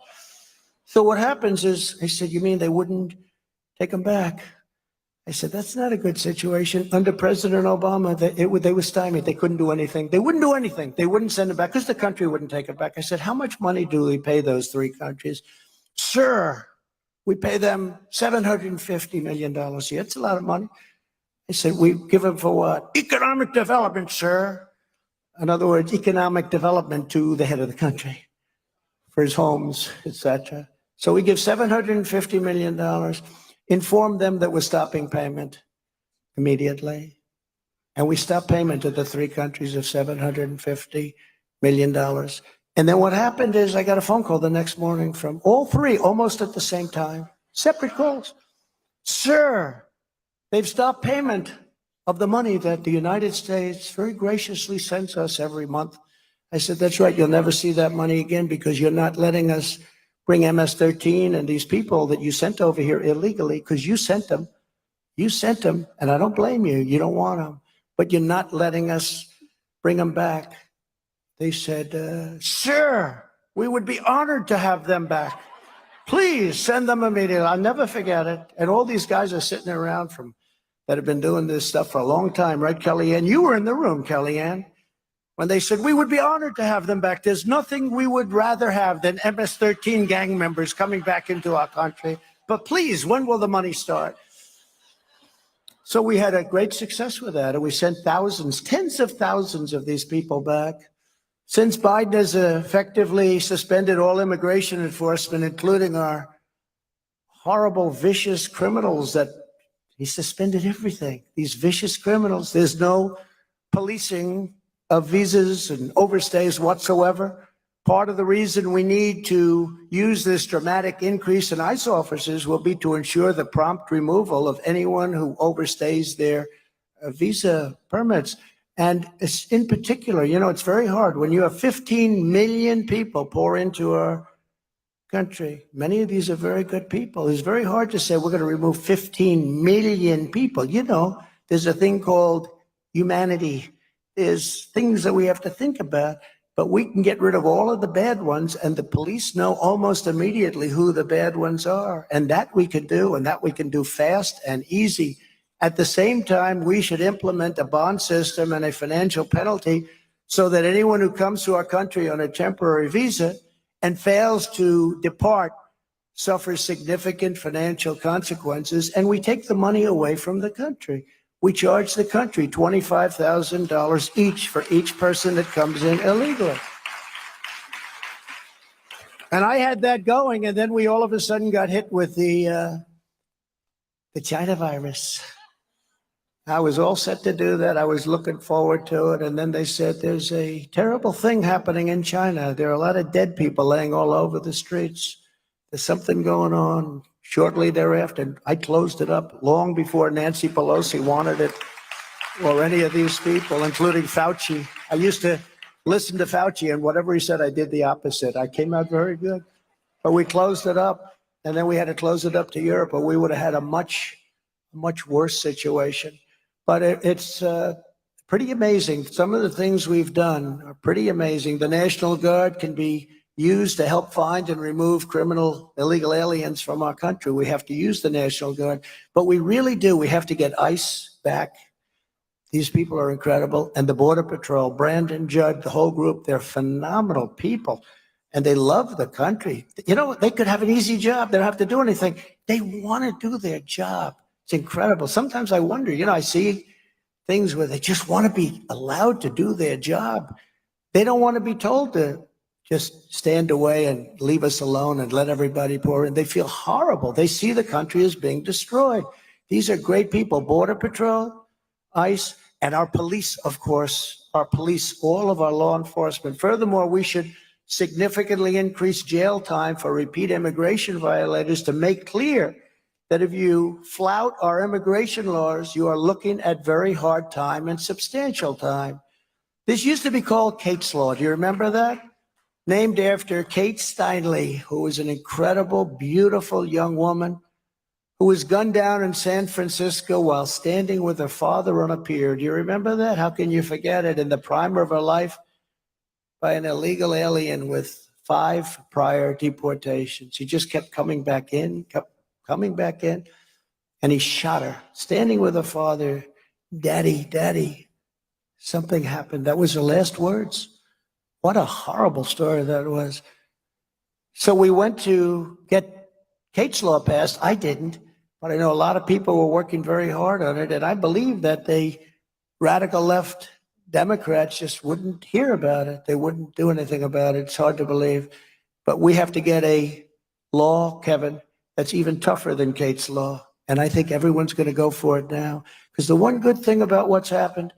So what happens is, I said, you mean they wouldn't take them back? I said, that's not a good situation. Under President Obama, they were stymied. They couldn't do anything. They wouldn't do anything. They wouldn't send it back because the country wouldn't take it back. I said, how much money do we pay those three countries? Sir, we pay them $750 million a year. It's a lot of money. I said, we give them for what? Economic development, sir. In other words, economic development to the head of the country for his homes, etc. So we give $750 million. Inform them that we're stopping payment immediately. And we stopped payment to the three countries of $750 million. And then what happened is I got a phone call the next morning from all three, almost at the same time, separate calls. Sir, they've stopped payment of the money that the United States very graciously sends us every month. I said, that's right. You'll never see that money again because you're not letting us bring MS-13 and these people that you sent over here illegally, because you sent them, and I don't blame you, you don't want them, but you're not letting us bring them back. They said, sir, we would be honored to have them back. Please send them immediately. I'll never forget it. And all these guys are sitting around that have been doing this stuff for a long time, right, Kellyanne? You were in the room, Kellyanne, when they said, we would be honored to have them back. There's nothing we would rather have than MS-13 gang members coming back into our country. But please, when will the money start? So we had a great success with that. And we sent thousands, tens of thousands of these people back. Since Biden has effectively suspended all immigration enforcement, including our horrible, vicious criminals that he suspended everything. These vicious criminals, there's no policing of visas and overstays whatsoever. Part of the reason we need to use this dramatic increase in ICE officers will be to ensure the prompt removal of anyone who overstays their visa permits. And it's in particular, it's very hard when you have 15 million people pour into our country. Many of these are very good people. It's very hard to say we're going to remove 15 million people. There's a thing called humanity. There's things that we have to think about, but we can get rid of all of the bad ones, and the police know almost immediately who the bad ones are. And that we can do, and that we can do fast and easy. At the same time, we should implement a bond system and a financial penalty so that anyone who comes to our country on a temporary visa and fails to depart suffers significant financial consequences, and we take the money away from the country. We charge the country $25,000 each for each person that comes in illegally. And I had that going, and then we all of a sudden got hit with the China virus. I was all set to do that. I was looking forward to it. And then they said, there's a terrible thing happening in China. There are a lot of dead people laying all over the streets. There's something going on. Shortly thereafter, I closed it up long before Nancy Pelosi wanted it or any of these people, including Fauci. I used to listen to Fauci, and whatever he said, I did the opposite. I came out very good. But we closed it up, and then we had to close it up to Europe, or we would have had a much worse situation. But it's pretty amazing. Some of the things we've done are pretty amazing. The National Guard can be used to help find and remove criminal illegal aliens from our country. We have to use the National Guard, but we really do. We have to get ICE back. These people are incredible. And the Border Patrol, Brandon, Judd, the whole group, they're phenomenal people. And they love the country. You know, they could have an easy job. They don't have to do anything. They want to do their job. It's incredible. Sometimes I wonder, you know, I see things where they just want to be allowed to do their job. They don't want to be told to just stand away and leave us alone and let everybody pour in. They feel horrible. They see the country as being destroyed. These are great people. Border Patrol, ICE, and our police, of course, our police, all of our law enforcement. Furthermore, we should significantly increase jail time for repeat immigration violators to make clear that if you flout our immigration laws, you are looking at very hard time and substantial time. This used to be called Kate's Law. Do you remember that? Named after Kate Steinle, who was an incredible, beautiful young woman who was gunned down in San Francisco while standing with her father on a pier. Do you remember that? How can you forget it? In the prime of her life, by an illegal alien with 5 prior deportations. He just kept coming back in, and he shot her, standing with her father. Daddy, Daddy, something happened. That was her last words. What a horrible story that was. So we went to get Kate's Law passed. I didn't, but I know a lot of people were working very hard on it, and I believe that the radical left Democrats just wouldn't hear about it. They wouldn't do anything about it. It's hard to believe. But we have to get a law, Kevin, that's even tougher than Kate's Law. And I think everyone's going to go for it now. Because the one good thing about what's happened,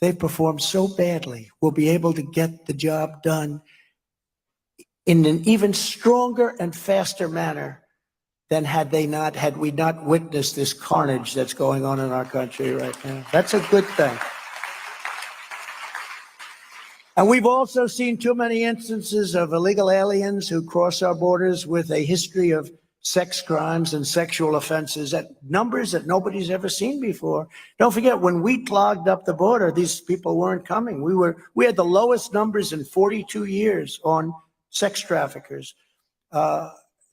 they've performed so badly. We'll be able to get the job done in an even stronger and faster manner than had we not witnessed this carnage that's going on in our country right now. That's a good thing. And we've also seen too many instances of illegal aliens who cross our borders with a history of sex crimes and sexual offenses at numbers that nobody's ever seen before. Don't forget, when we clogged up the border, these people weren't coming. We had the lowest numbers in 42 years on sex traffickers. The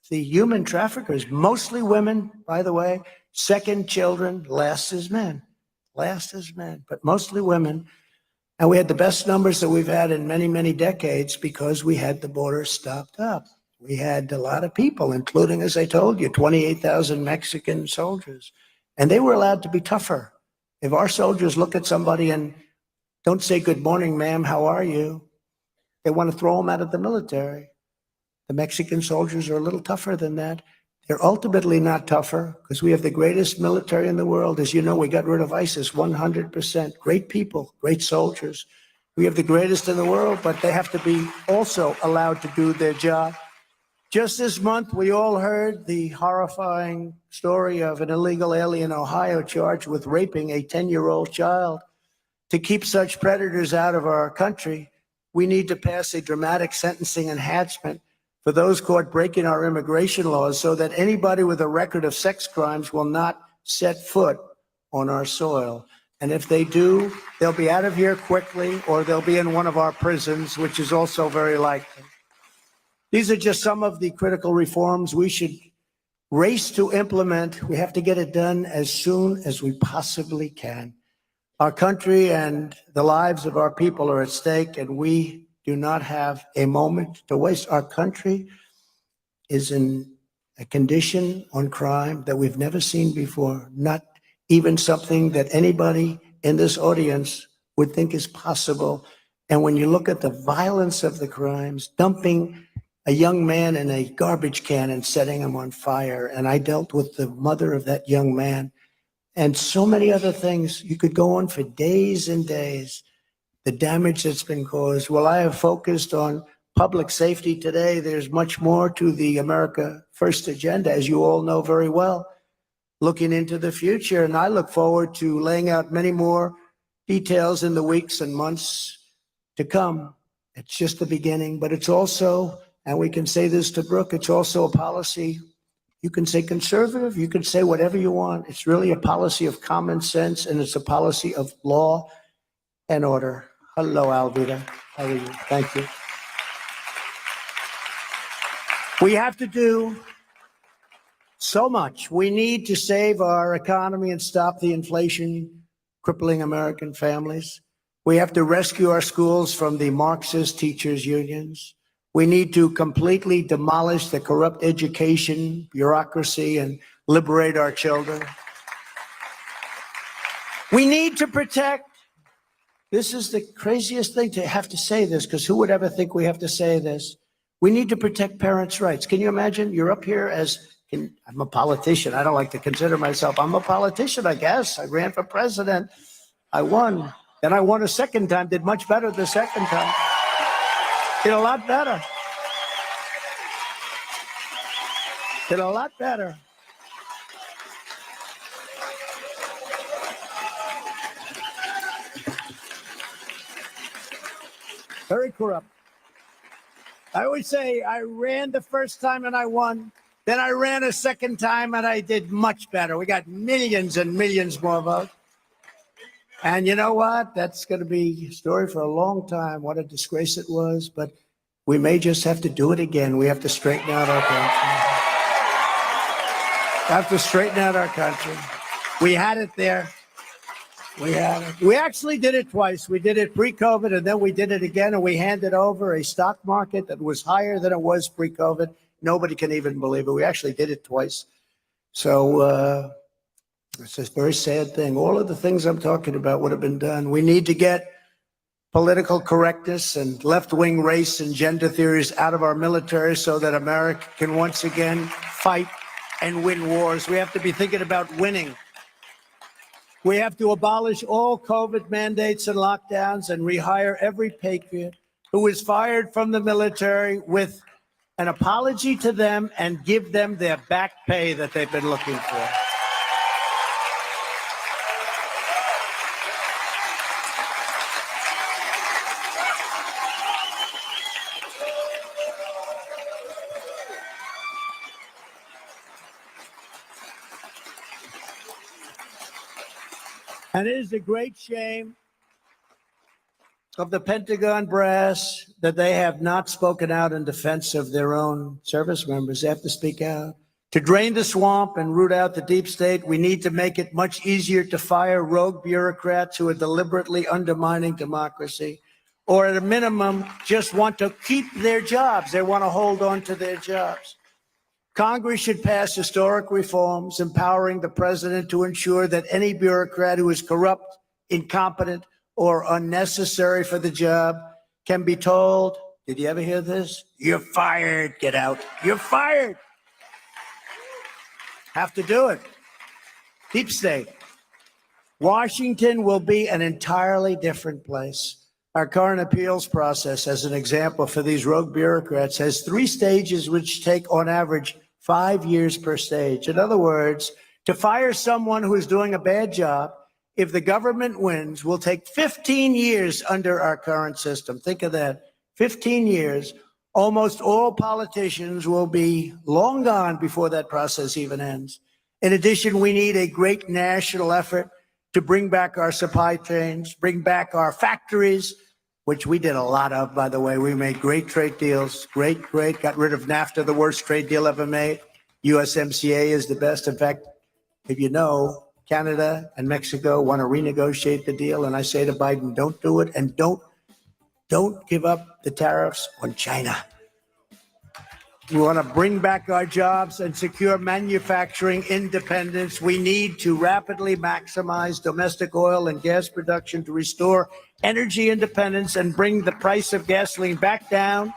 human traffickers, mostly women, by the way, second children, last is men, but mostly women. And we had the best numbers that we've had in many, many decades because we had the border stopped up. We had a lot of people, including, as I told you, 28,000 Mexican soldiers. And they were allowed to be tougher. If our soldiers look at somebody and don't say, good morning, ma'am, how are you? They want to throw them out of the military. The Mexican soldiers are a little tougher than that. They're ultimately not tougher because we have the greatest military in the world. As you know, we got rid of ISIS 100%. Great people, great soldiers. We have the greatest in the world, but they have to be also allowed to do their job. Just this month, we all heard the horrifying story of an illegal alien in Ohio charged with raping a 10-year-old child. To keep such predators out of our country, we need to pass a dramatic sentencing enhancement for those caught breaking our immigration laws so that anybody with a record of sex crimes will not set foot on our soil. And if they do, they'll be out of here quickly or they'll be in one of our prisons, which is also very likely. These are just some of the critical reforms we should race to implement. We have to get it done as soon as we possibly can. Our country and the lives of our people are at stake, and we do not have a moment to waste. Our country is in a condition on crime that we've never seen before, not even something that anybody in this audience would think is possible. And when you look at the violence of the crimes, dumping a young man in a garbage can and setting him on fire, and I dealt with the mother of that young man, and so many other things. You could go on for days and days, the damage that's been caused. Well, I have focused on public safety today. There's much more to the America First agenda, as you all know very well, looking into the future. And I look forward to laying out many more details in the weeks and months to come. It's just the beginning, but it's also, and we can say this to Brooke, it's also a policy. You can say conservative, you can say whatever you want. It's really a policy of common sense, and it's a policy of law and order. Hello, Alvita. How are you? Thank you. We have to do so much. We need to save our economy and stop the inflation crippling American families. We have to rescue our schools from the Marxist teachers' unions. We need to completely demolish the corrupt education bureaucracy and liberate our children. We need to protect. This is the craziest thing to have to say this, because who would ever think we have to say this? We need to protect parents' rights. Can you imagine? You're up here I'm a politician. I don't like to consider myself. I'm a politician, I guess. I ran for president. I won. Then I won a second time, did much better the second time. Did a lot better. Did a lot better. Very corrupt. I always say I ran the first time and I won. Then I ran a second time and I did much better. We got millions and millions more votes. And you know what? That's going to be a story for a long time. What a disgrace it was. But we may just have to do it again. We have to straighten out our country. We have to straighten out our country. We had it there. We had it. We actually did it twice. We did it pre-COVID, and then we did it again, and we handed over a stock market that was higher than it was pre-COVID. Nobody can even believe it. We actually did it twice. So it's a very sad thing. All of the things I'm talking about would have been done. We need to get political correctness and left-wing race and gender theories out of our military so that America can once again fight and win wars. We have to be thinking about winning. We have to abolish all COVID mandates and lockdowns and rehire every patriot who was fired from the military with an apology to them and give them their back pay that they've been looking for. And it is a great shame of the Pentagon brass that they have not spoken out in defense of their own service members. They have to speak out. To drain the swamp and root out the deep state, we need to make it much easier to fire rogue bureaucrats who are deliberately undermining democracy, or at a minimum, just want to keep their jobs. They want to hold on to their jobs. Congress should pass historic reforms empowering the president to ensure that any bureaucrat who is corrupt, incompetent, or unnecessary for the job can be told, did you ever hear this? You're fired, get out. You're fired. Have to do it. Deep state. Washington will be an entirely different place. Our current appeals process, as an example for these rogue bureaucrats, has 3 stages which take on average 5 years per stage. In other words, to fire someone who is doing a bad job, if the government wins, will take 15 years under our current system. Think of that. 15 years. Almost all politicians will be long gone before that process even ends. In addition, we need a great national effort to bring back our supply chains, bring back our factories, which we did a lot of, by the way. We made great trade deals, great, got rid of NAFTA, the worst trade deal ever made. USMCA is the best. In fact, if you know, Canada and Mexico want to renegotiate the deal. And I say to Biden, don't do it. And don't give up the tariffs on China. We want to bring back our jobs and secure manufacturing independence. We need to rapidly maximize domestic oil and gas production to restore energy independence and bring the price of gasoline back down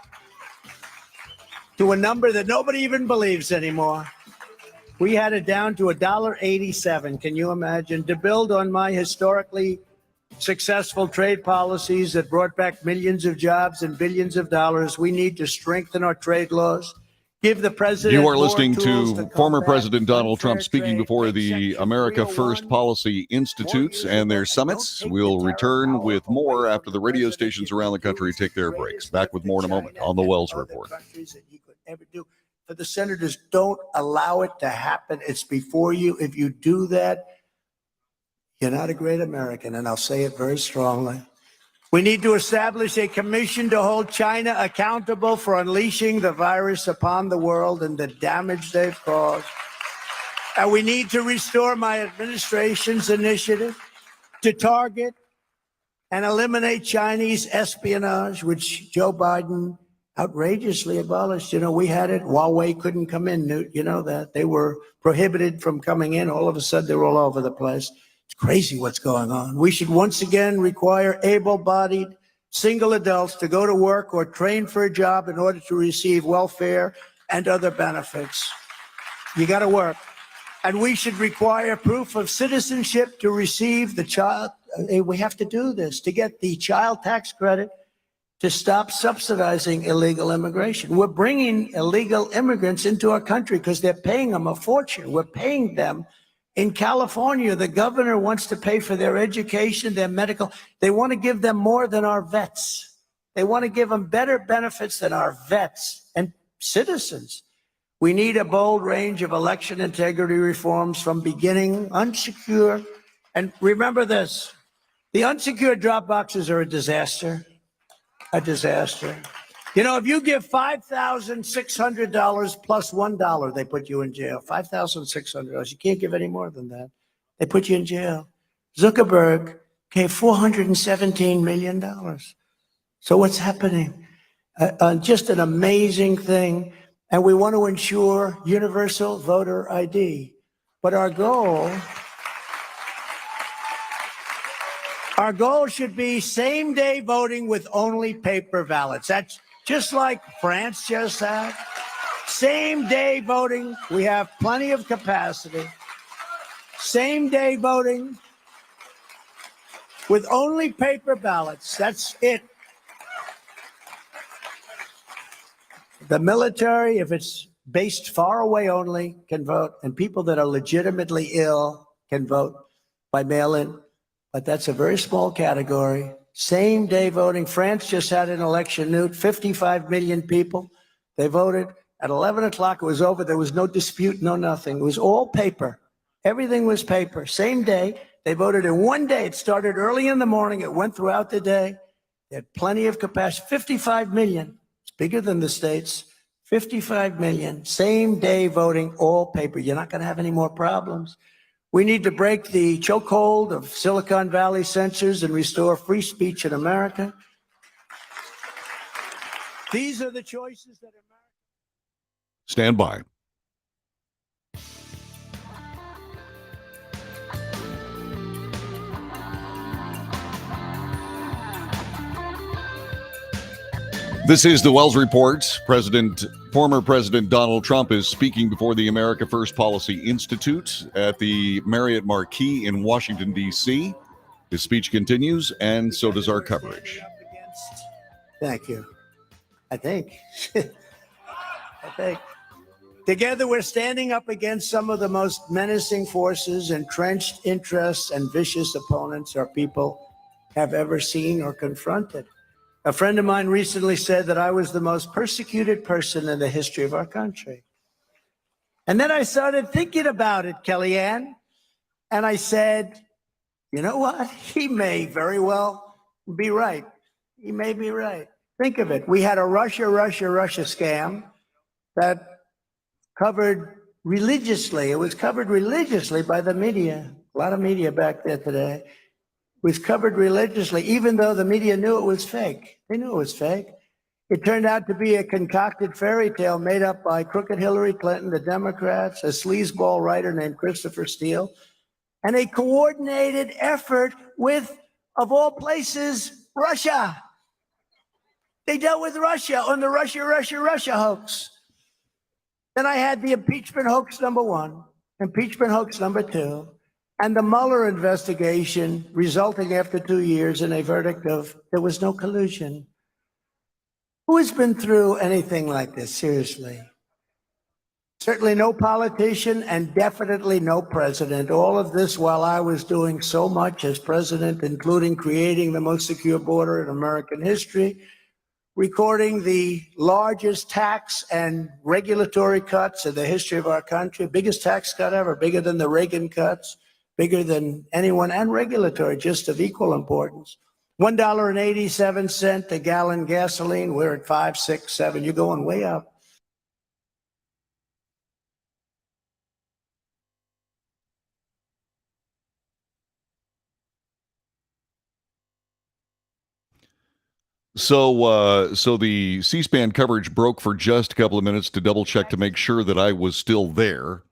to a number that nobody even believes anymore. We had it down to $1.87. Can you imagine? To build on my historically successful trade policies that brought back millions of jobs and billions of dollars, we need to strengthen our trade laws. Give the president. You are listening to to former President Donald unfair Trump speaking trade, before take the Section America 301 First Policy Institutes and their summits. We'll return with more after the radio stations around the country take their breaks. Back with more in a moment on the Wells Report. For the senators, don't allow it to happen. It's before you. If you do that, you're not a great American, and I'll say it very strongly. We need to establish a commission to hold China accountable for unleashing the virus upon the world and the damage they've caused. And we need to restore my administration's initiative to target and eliminate Chinese espionage, which Joe Biden outrageously abolished. You know, we had it. Huawei couldn't come in, Newt. You know that. They were prohibited from coming in. All of a sudden, they're all over the place. It's crazy what's going on. We should once again require able-bodied single adults to go to work or train for a job in order to receive welfare and other benefits. You got to work. And we should require proof of citizenship to receive the child. We have to do this to get the child tax credit, to stop subsidizing illegal immigration. We're bringing illegal immigrants into our country because they're paying them a fortune. We're paying them. In California, the governor wants to pay for their education, their medical. They want to give them more than our vets. They want to give them better benefits than our vets and citizens. We need a bold range of election integrity reforms from beginning, unsecure. And remember this, the unsecured drop boxes are a disaster. A disaster. You know, if you give $5,600 plus $1, they put you in jail. $5,600. You can't give any more than that. They put you in jail. Zuckerberg gave $417 million. So what's happening? Just an amazing thing. And we want to ensure universal voter ID. But our goal should be same-day voting with only paper ballots. That's just like France just had. Same-day voting. We have plenty of capacity. Same-day voting with only paper ballots. That's it. The military, if it's based far away only, can vote. And people that are legitimately ill can vote by mail-in. But that's a very small category. Same day voting. France just had an election, Newt, 55 million people. They voted at 11 o'clock. It was over. There was no dispute, no nothing. It was all paper. Everything was paper. Same day. They voted in one day. It started early in the morning. It went throughout the day. They had plenty of capacity. 55 million. It's bigger than the States. 55 million. Same day voting, all paper. You're not going to have any more problems. We need to break the chokehold of Silicon Valley censors and restore free speech in America. These are the choices that America. Stand by. This is the Wells Report. Former President Donald Trump is speaking before the America First Policy Institute at the Marriott Marquis in Washington, D.C. His speech continues, and so does our coverage. Thank you. I think. Together, we're standing up against some of the most menacing forces, entrenched interests, and vicious opponents our people have ever seen or confronted. A friend of mine recently said that I was the most persecuted person in the history of our country. And then I started thinking about it, Kellyanne, and I said, you know what? He may very well be right. He may be right. Think of it. We had a Russia scam that covered religiously. It was covered religiously by the media. A lot of media back there today. It was covered religiously, even though the media knew it was fake. They knew it was fake. It turned out to be a concocted fairy tale made up by crooked Hillary Clinton, the Democrats, a sleazeball writer named Christopher Steele, and a coordinated effort with, of all places, Russia. They dealt with Russia on the Russia hoax. Then I had the impeachment hoax number one, impeachment hoax number two, and the Mueller investigation resulting after 2 years in a verdict of there was no collusion. Who has been through anything like this, seriously? Certainly no politician and definitely no president. All of this while I was doing so much as president, including creating the most secure border in American history, recording the largest tax and regulatory cuts in the history of our country, biggest tax cut ever, bigger than the Reagan cuts, bigger than anyone, and regulatory, just of equal importance. $1.87 a gallon gasoline. We're at 5, 6, 7. You're going way up. So the C-SPAN coverage broke for just a couple of minutes to double check to make sure that I was still there.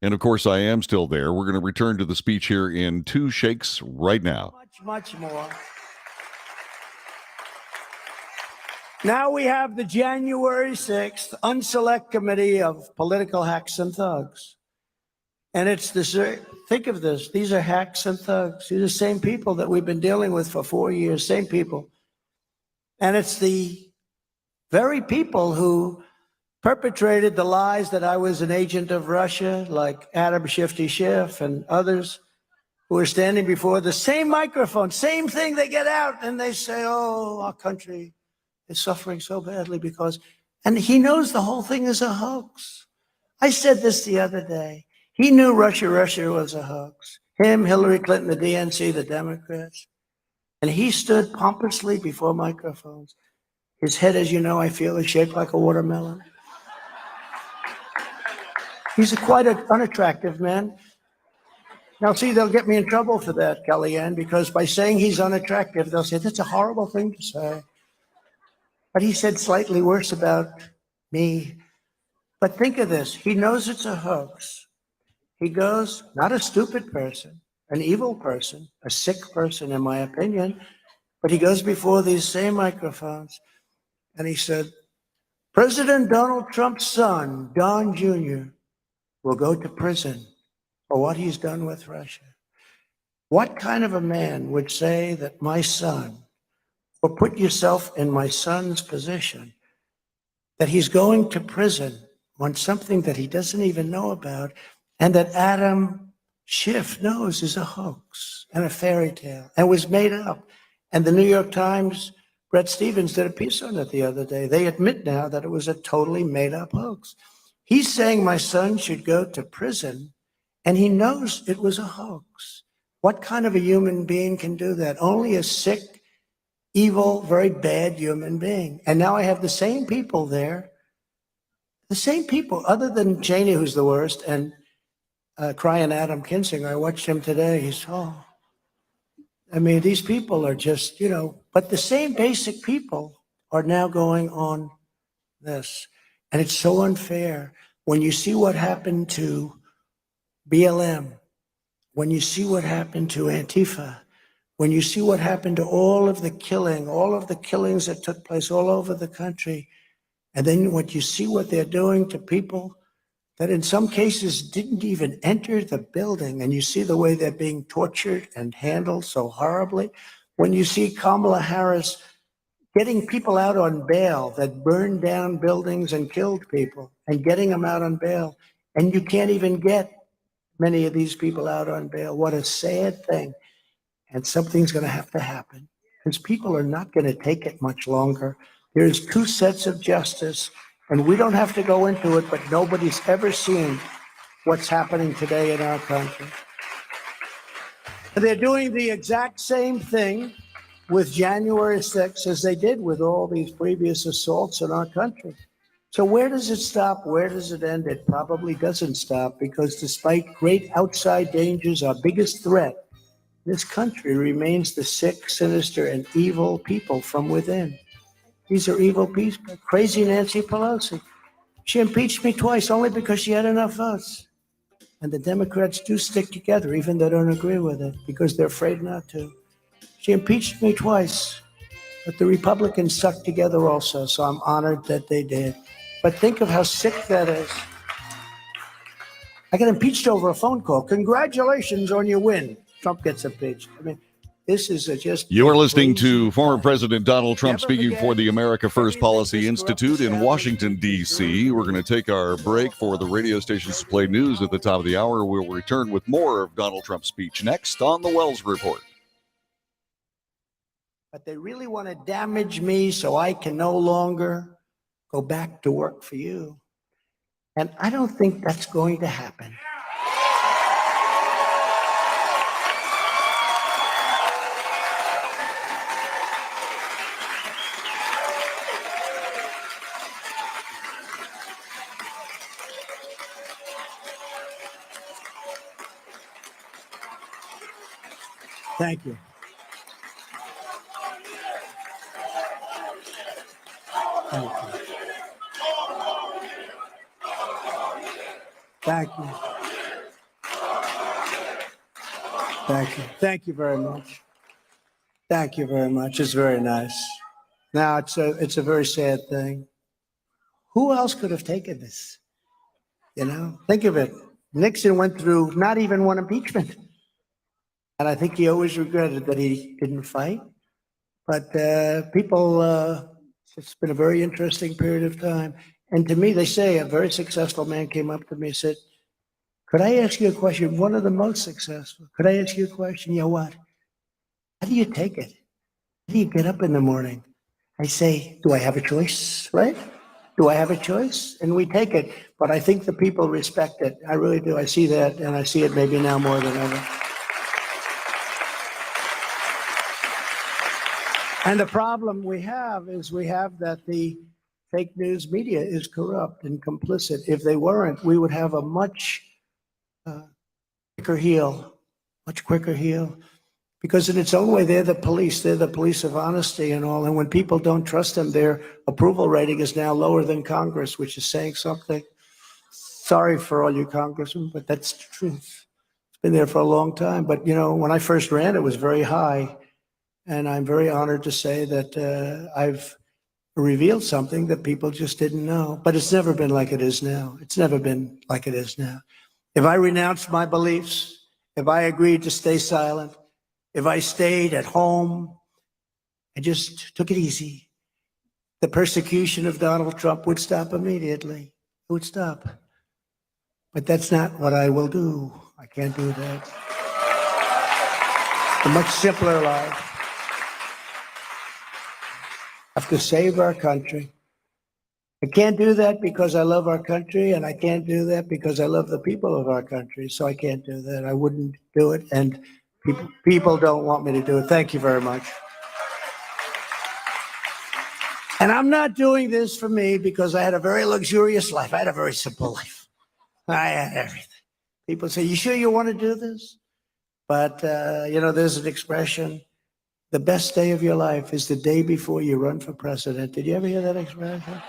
And of course, I am still there. We're going to return to the speech here in 2 shakes right now. Much more. Now we have the January 6th Unselect Committee of Political Hacks and Thugs. And it's this, think of this, these are hacks and thugs. These are the same people that we've been dealing with for 4 years, same people. And it's the very people who perpetrated the lies that I was an agent of Russia, like Adam Shifty Schiff and others who are standing before the same microphone, same thing. They get out and they say, oh, our country is suffering so badly because, and he knows the whole thing is a hoax. I said this the other day. He knew Russia was a hoax. Him, Hillary Clinton, the DNC, the Democrats. And he stood pompously before microphones. His head, as you know, I feel, is shaped like a watermelon. He's quite an unattractive man. Now, see, they'll get me in trouble for that, Kellyanne, because by saying he's unattractive, they'll say, that's a horrible thing to say. But he said slightly worse about me. But think of this. He knows it's a hoax. He goes, not a stupid person, an evil person, a sick person, in my opinion, but he goes before these same microphones and he said, President Donald Trump's son, Don Jr., will go to prison for what he's done with Russia. What kind of a man would say that my son, or put yourself in my son's position, that he's going to prison on something that he doesn't even know about, and that Adam Schiff knows is a hoax and a fairy tale and was made up. And the New York Times, Bret Stephens did a piece on it the other day. They admit now that it was a totally made up hoax. He's saying my son should go to prison, and he knows it was a hoax. What kind of a human being can do that? Only a sick, evil, very bad human being. And now I have the same people there, the same people, other than Cheney, who's the worst, and crying Adam Kinzinger. I watched him today. He's, I mean, these people are just, but the same basic people are now going on this. And it's so unfair when you see what happened to BLM, when you see what happened to Antifa, when you see what happened to all of the killings that took place all over the country, and then what you see what they're doing to people that in some cases didn't even enter the building, and you see the way they're being tortured and handled so horribly. When you see Kamala Harris getting people out on bail that burned down buildings and killed people, and getting them out on bail, and you can't even get many of these people out on bail. What a sad thing. And something's going to have to happen, because people are not going to take it much longer. There's 2 sets of justice, and we don't have to go into it, but nobody's ever seen what's happening today in our country. They're doing the exact same thing with January 6th as they did with all these previous assaults in our country. So where does it stop? Where does it end? It probably doesn't stop, because despite great outside dangers, our biggest threat, this country remains the sick, sinister, and evil people from within. These are evil people. Crazy Nancy Pelosi. She impeached me twice only because she had enough votes. And the Democrats do stick together, even though they don't agree with it, because they're afraid not to. She impeached me twice, but the Republicans stuck together also, so I'm honored that they did. But think of how sick that is. I got impeached over a phone call. Congratulations on your win. Trump gets impeached. I mean, this is just. You are listening crazy to former time. President Donald Trump Never speaking forget, for the America First everything Policy this Institute corrupt in Washington, establishment D.C. We're going to take our break for the radio stations to play news at the top of the hour. We'll return with more of Donald Trump's speech next on the Wells Report. But they really want to damage me so I can no longer go back to work for you. And I don't think that's going to happen. Thank you. Thank you. Thank you. Thank you. Thank you very much. Thank you very much. It's very nice. Now, it's a very sad thing. Who else could have taken this? You know, think of it. Nixon went through not even one impeachment. And I think he always regretted that he didn't fight. But it's been a very interesting period of time. And to me, they say a very successful man came up to me and said, could I ask you a question? One of the most successful. Could I ask you a question? Yeah, what? How do you take it? How do you get up in the morning? I say, do I have a choice, right? Do I have a choice? And we take it. But I think the people respect it. I really do. I see that, and I see it maybe now more than ever. And the problem we have is we have that the fake news media is corrupt and complicit. If they weren't, we would have a much quicker heal, because in its own way, they're the police of honesty and all. And when people don't trust them, their approval rating is now lower than Congress, which is saying something. Sorry for all you congressmen, but that's the truth. It's been there for a long time. But, you know, when I first ran, it was very high. And I'm very honored to say that I've revealed something that people just didn't know. But it's never been like it is now. It's never been like it is now. If I renounced my beliefs, if I agreed to stay silent, if I stayed at home and just took it easy, the persecution of Donald Trump would stop immediately. It would stop. But that's not what I will do. I can't do that. A much simpler life. I have to save our country. I can't do that because I love our country, and I can't do that because I love the people of our country. So I can't do that. I wouldn't do it, and people don't want me to do it. Thank you very much. And I'm not doing this for me because I had a very luxurious life. I had a very simple life. I had everything. People say, you sure you want to do this? But, you know, there's an expression, the best day of your life is the day before you run for president. Did you ever hear that expression?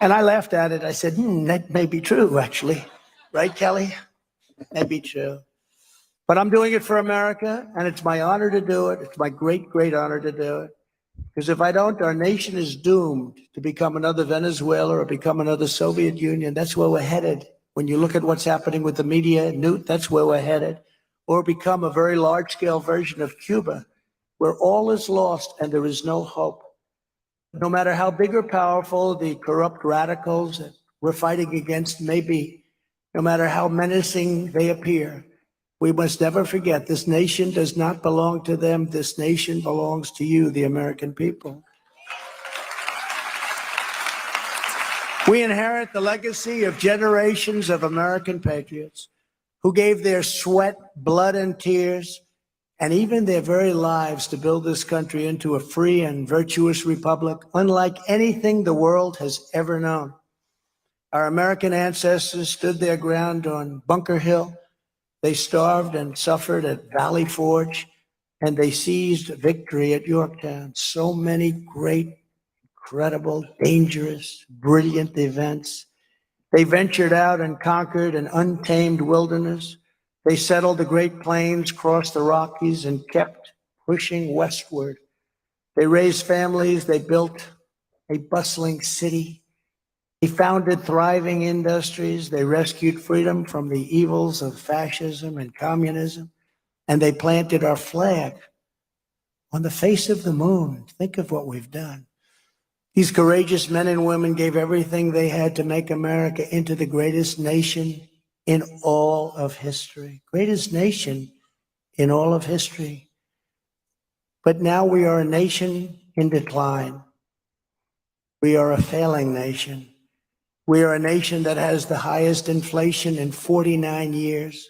And I laughed at it. I said, that may be true, actually. Right, Kelly? May be true. But I'm doing it for America, and it's my honor to do it. It's my great, great honor to do it. Because if I don't, our nation is doomed to become another Venezuela or become another Soviet Union. That's where we're headed. When you look at what's happening with the media, Newt, that's where we're headed. Or become a very large-scale version of Cuba, where all is lost and there is no hope. No matter how big or powerful the corrupt radicals that we're fighting against may be, no matter how menacing they appear, we must never forget this nation does not belong to them. This nation belongs to you, the American people. We inherit the legacy of generations of American patriots who gave their sweat, blood, and tears, and even their very lives to build this country into a free and virtuous republic, unlike anything the world has ever known. Our American ancestors stood their ground on Bunker Hill. They starved and suffered at Valley Forge, and they seized victory at Yorktown. So many great, incredible, dangerous, brilliant events. They ventured out and conquered an untamed wilderness. They settled the Great Plains, crossed the Rockies, and kept pushing westward. They raised families. They built a bustling city. They founded thriving industries. They rescued freedom from the evils of fascism and communism. And they planted our flag on the face of the moon. Think of what we've done. These courageous men and women gave everything they had to make America into the greatest nation in all of history. Greatest nation in all of history. But now we are a nation in decline. We are a failing nation. We are a nation that has the highest inflation in 49 years,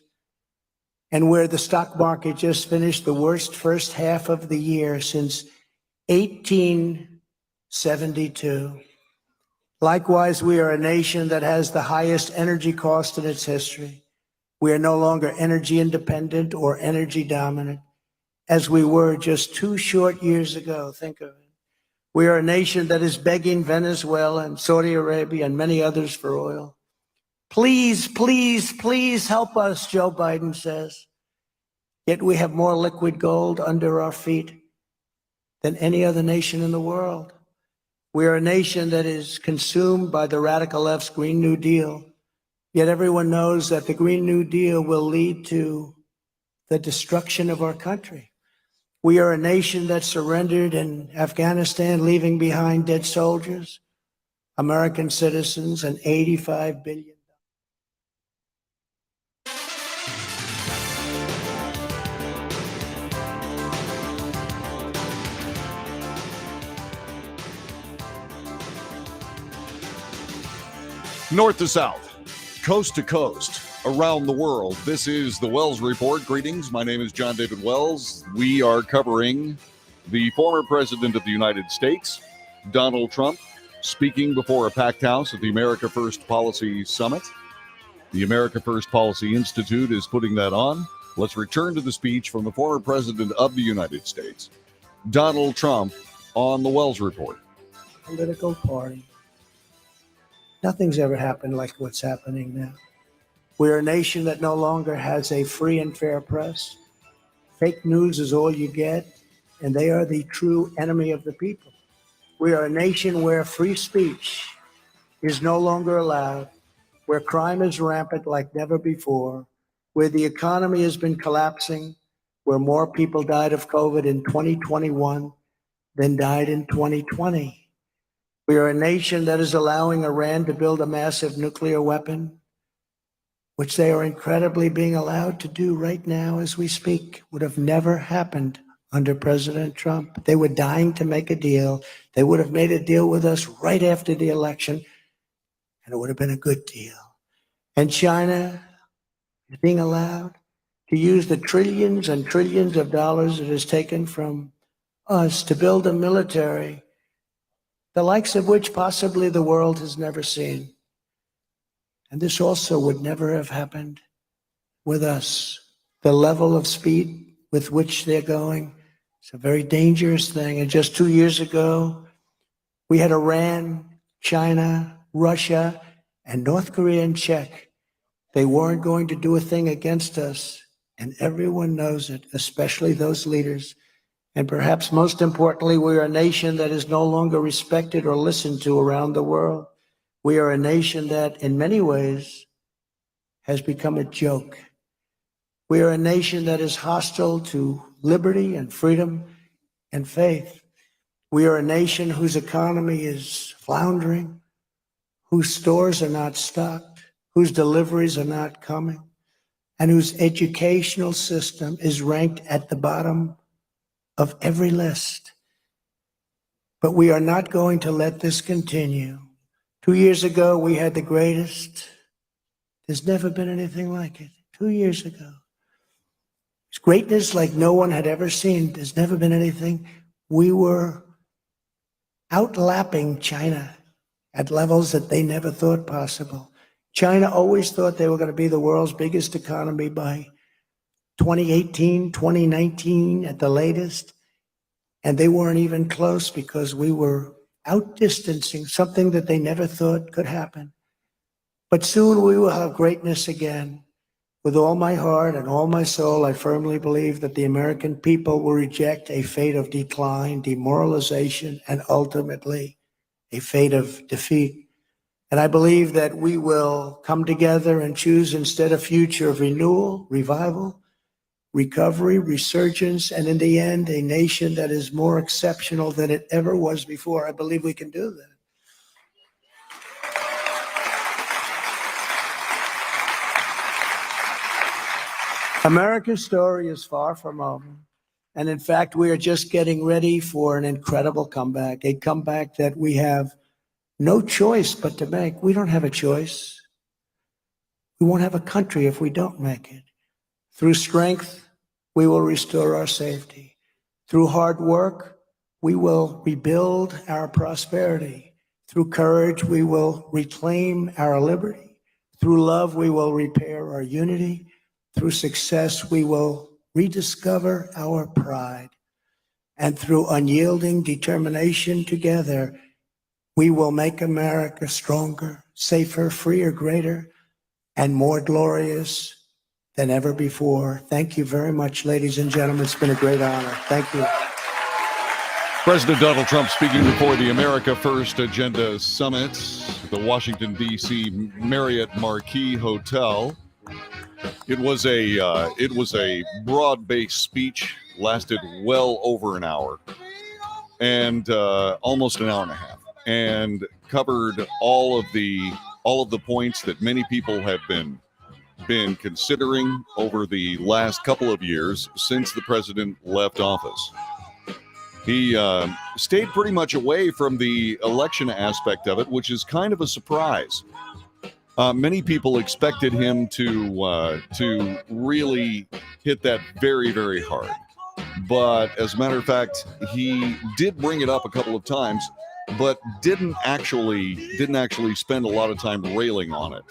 and where the stock market just finished the worst first half of the year since 1872. Likewise, we are a nation that has the highest energy cost in its history. We are no longer energy independent or energy dominant, as we were just 2 short years ago. Think of it. We are a nation that is begging Venezuela and Saudi Arabia and many others for oil. Please, please, please help us, Joe Biden says. Yet we have more liquid gold under our feet than any other nation in the world. We are a nation that is consumed by the radical left's Green New Deal. Yet everyone knows that the Green New Deal will lead to the destruction of our country. We are a nation that surrendered in Afghanistan, leaving behind dead soldiers, American citizens, and $85 billion. North to south, coast to coast, around the world. This is the Wells Report. Greetings. My name is John David Wells. We are covering the former president of the United States, Donald Trump, speaking before a packed house at the America First Policy Summit. The America First Policy Institute is putting that on. Let's return to the speech from the former president of the United States, Donald Trump, on the Wells Report. Political party. Nothing's ever happened like what's happening now. We're a nation that no longer has a free and fair press. Fake news is all you get, and they are the true enemy of the people. We are a nation where free speech is no longer allowed, where crime is rampant like never before, where the economy has been collapsing, where more people died of COVID in 2021 than died in 2020. We are a nation that is allowing Iran to build a massive nuclear weapon, which they are incredibly being allowed to do right now as we speak. Would have never happened under President Trump. They were dying to make a deal. They would have made a deal with us right after the election, and it would have been a good deal. And China is being allowed to use the trillions and trillions of dollars it has taken from us to build a military, the likes of which possibly the world has never seen. And this also would never have happened with us. The level of speed with which they're going, it's a very dangerous thing. And just 2 years ago, we had Iran, China, Russia, and North Korea in check. They weren't going to do a thing against us, and everyone knows it, especially those leaders. And perhaps most importantly, we are a nation that is no longer respected or listened to around the world. We are a nation that, in many ways, has become a joke. We are a nation that is hostile to liberty and freedom and faith. We are a nation whose economy is floundering, whose stores are not stocked, whose deliveries are not coming, and whose educational system is ranked at the bottom of every list. But we are not going to let this continue. 2 years ago, we had the greatest. There's never been anything like it. 2 years ago. It's greatness like no one had ever seen. There's never been anything. We were outlapping China at levels that they never thought possible. China always thought they were going to be the world's biggest economy by 2018, 2019 at the latest. And they weren't even close because we were outdistancing something that they never thought could happen. But soon we will have greatness again. With all my heart and all my soul, I firmly believe that the American people will reject a fate of decline, demoralization, and ultimately a fate of defeat. And I believe that we will come together and choose instead a future of renewal, revival, recovery, resurgence, and in the end, a nation that is more exceptional than it ever was before. I believe we can do that. America's story is far from over. And in fact, we are just getting ready for an incredible comeback, a comeback that we have no choice but to make. We don't have a choice. We won't have a country if we don't make it. Through strength, we will restore our safety. Through hard work, we will rebuild our prosperity. Through courage, we will reclaim our liberty. Through love, we will repair our unity. Through success, we will rediscover our pride. And through unyielding determination together, we will make America stronger, safer, freer, greater, and more glorious than ever before. Thank you very much, ladies and gentlemen. It's been a great honor. Thank you. President Donald Trump speaking before the America First Agenda Summit, the Washington, D.C. Marriott Marquis Hotel. It was a broad-based speech, lasted well over an hour, and almost an hour and a half, and covered all of the points that many people have been considering over the last couple of years since the president left office. He stayed pretty much away from the election aspect of it, which is kind of a surprise. Many people expected him to really hit that very, very hard. But as a matter of fact, he did bring it up a couple of times, but didn't actually spend a lot of time railing on it.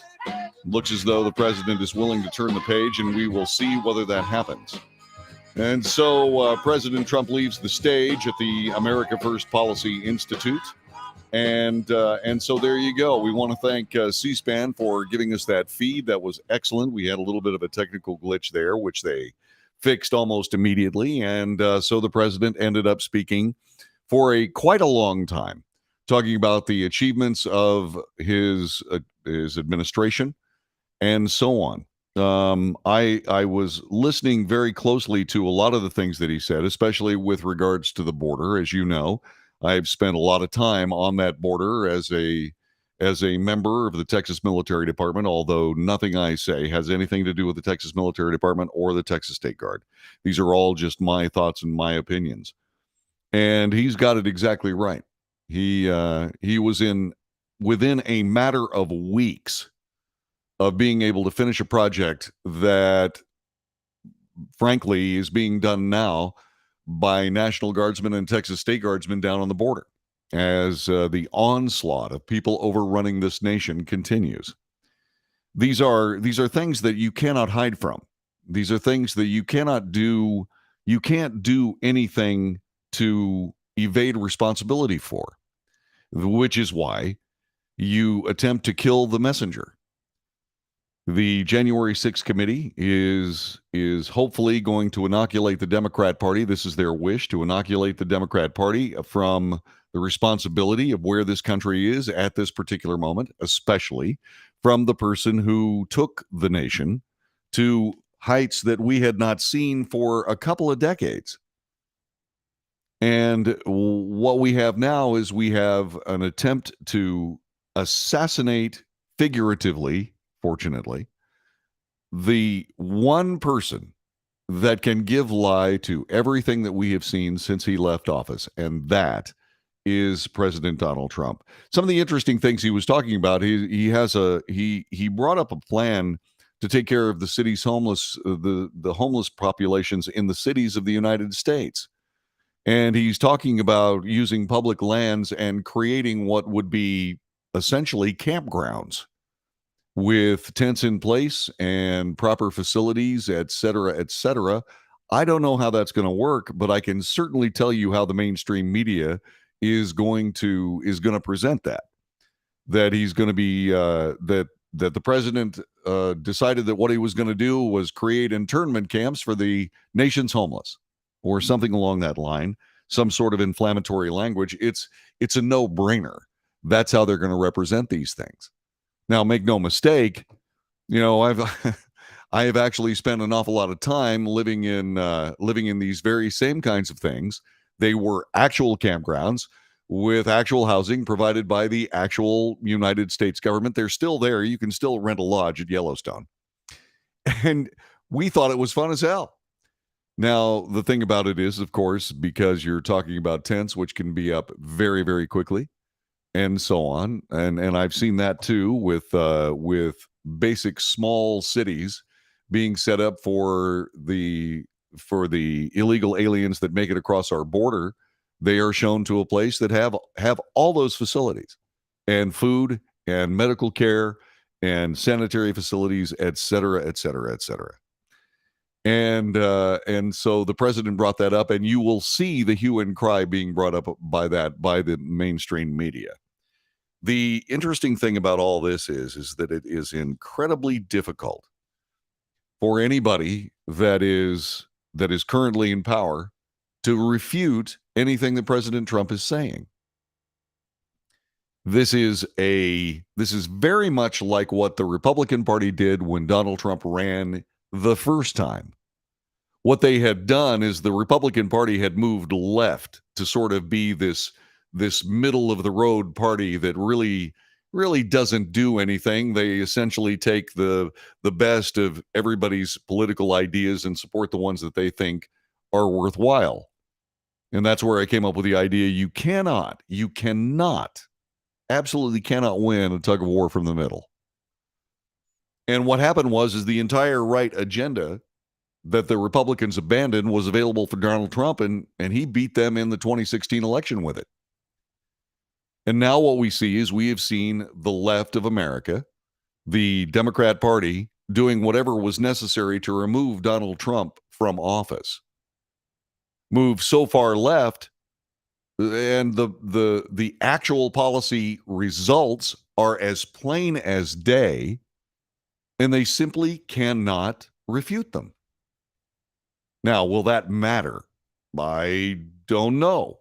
Looks as though the president is willing to turn the page, and we will see whether that happens. And so President Trump leaves the stage at the America First Policy Institute. And so there you go. We want to thank C-SPAN for giving us that feed. That was excellent. We had a little bit of a technical glitch there, which they fixed almost immediately. And so the president ended up speaking for quite a long time, talking about the achievements of his administration and so on. I was listening very closely to a lot of the things that he said, especially with regards to the border. As you know, I've spent a lot of time on that border as a member of the Texas Military Department, although nothing I say has anything to do with the Texas Military Department or the Texas State Guard. These are all just my thoughts and my opinions. And he's got it exactly right. He was within a matter of weeks of being able to finish a project that, frankly, is being done now by National Guardsmen and Texas State Guardsmen down on the border as the onslaught of people overrunning this nation continues. These are things that you cannot hide from. These are things that you cannot do. You can't do anything to evade responsibility for, which is why you attempt to kill the messenger. The January 6th committee is hopefully going to inoculate the Democrat Party. This is their wish, to inoculate the Democrat Party from the responsibility of where this country is at this particular moment, especially from the person who took the nation to heights that we had not seen for a couple of decades. And what we have now is we have an attempt to assassinate, figuratively, fortunately, the one person that can give lie to everything that we have seen since he left office, and that is President Donald Trump. Some of the interesting things he was talking about, he brought up a plan to take care of the city's homeless, the homeless populations in the cities of the United States. And he's talking about using public lands and creating what would be essentially campgrounds with tents in place and proper facilities, et cetera, et cetera. I don't know how that's going to work, but I can certainly tell you how the mainstream media is going to present that he's going to be that the president decided that what he was going to do was create internment camps for the nation's homeless or something along that line, some sort of inflammatory language. It's a no-brainer. That's how they're going to represent these things. Now, make no mistake, I've I have actually spent an awful lot of time living in these very same kinds of things. They were actual campgrounds with actual housing provided by the actual United States government. They're still there. You can still rent a lodge at Yellowstone. And we thought it was fun as hell. Now, the thing about it is, of course, because you're talking about tents, which can be up very, very quickly, and so on. And I've seen that too with basic small cities being set up for the illegal aliens that make it across our border. They are shown to a place that have all those facilities and food and medical care and sanitary facilities, et cetera, et cetera, et cetera. And so the president brought that up, and you will see the hue and cry being brought up by the mainstream media. The interesting thing about all this is that it is incredibly difficult for anybody that is currently in power to refute anything that President Trump is saying. This is very much like what the Republican Party did when Donald Trump ran the first time. What they had done is the Republican Party had moved left to sort of be this middle of the road party that really doesn't do anything. They essentially take the best of everybody's political ideas and support the ones that they think are worthwhile. And that's where I came up with the idea you absolutely cannot win a tug of war from the middle. And what happened is the entire right agenda that the Republicans abandoned was available for Donald Trump, and he beat them in the 2016 election with it. And now what we see is we have seen the left of America, the Democrat Party, doing whatever was necessary to remove Donald Trump from office. Move so far left, and the actual policy results are as plain as day, and they simply cannot refute them. Now, will that matter? I don't know.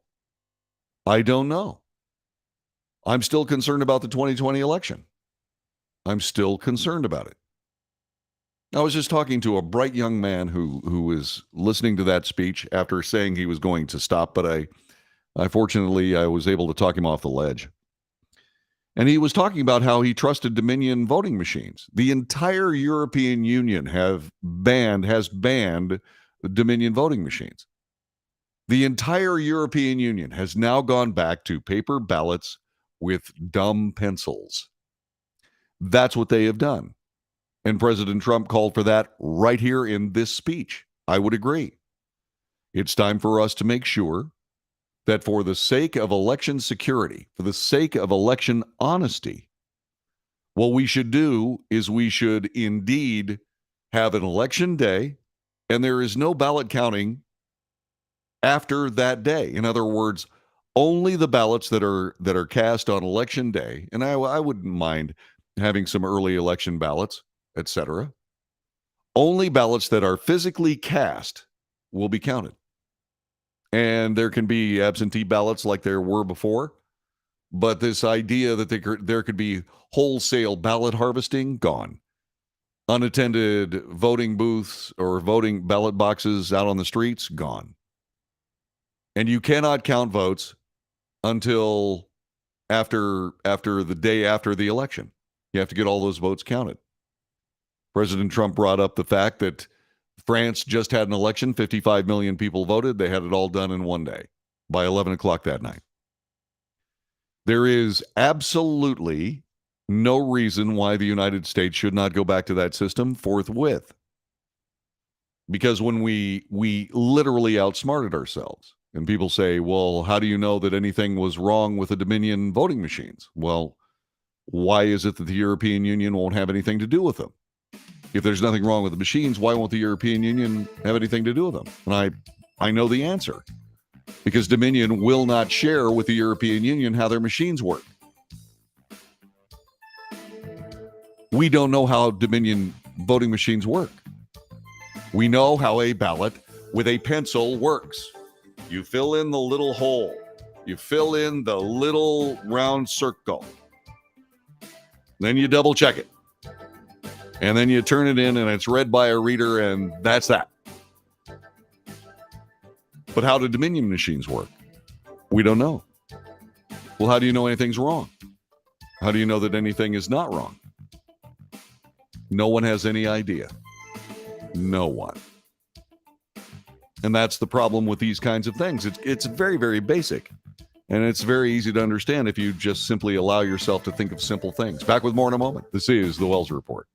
I'm still concerned about the 2020 election. I'm still concerned about it. I was just talking to a bright young man who was listening to that speech after saying he was going to stop, but I fortunately was able to talk him off the ledge. And he was talking about how he trusted Dominion voting machines. The entire European Union has banned Dominion voting machines. The entire European Union has now gone back to paper ballots with dumb pencils. That's what they have done. And President Trump called for that right here in this speech. I would agree. It's time for us to make sure that for the sake of election security, for the sake of election honesty, what we should do is we should indeed have an election day, and there is no ballot counting after that day. In other words, only the ballots that are cast on election day, and I wouldn't mind having some early election ballots, etc. Only ballots that are physically cast will be counted. And there can be absentee ballots like there were before, but this idea that there could be wholesale ballot harvesting, gone. Unattended voting booths or voting ballot boxes out on the streets, gone. And you cannot count votes until after the day after the election. You have to get all those votes counted. President Trump brought up the fact that France just had an election. 55 million people voted. They had it all done in one day by 11 o'clock that night. There is absolutely no reason why the United States should not go back to that system forthwith. Because when we literally outsmarted ourselves. And people say, well, how do you know that anything was wrong with the Dominion voting machines? Well, Why is it that the European Union won't have anything to do with them? If there's nothing wrong with the machines, why won't the European Union have anything to do with them? And I know the answer. Because Dominion will not share with the European Union how their machines work. We don't know how Dominion voting machines work. We know how a ballot with a pencil works. You fill in the little hole. You fill in the little round circle. Then you double check it. And then you turn it in and it's read by a reader, and that's that. But how do Dominion machines work? We don't know. Well, how do you know anything's wrong? How do you know that anything is not wrong? No one has any idea. No one. And that's the problem with these kinds of things. It's very, very basic. And it's very easy to understand if you just simply allow yourself to think of simple things. Back with more in a moment. This is the Wells Report.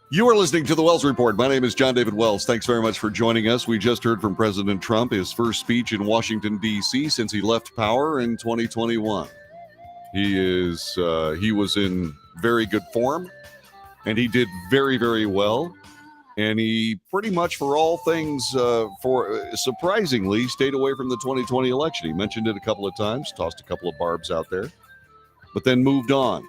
You are listening to the Wells Report. My name is John David Wells. Thanks very much for joining us. We just heard from President Trump, his first speech in Washington, D.C. since he left power in 2021. He was in very good form, and he did very, very well. And he pretty much, for all things, surprisingly, stayed away from the 2020 election. He mentioned it a couple of times, tossed a couple of barbs out there, but then moved on.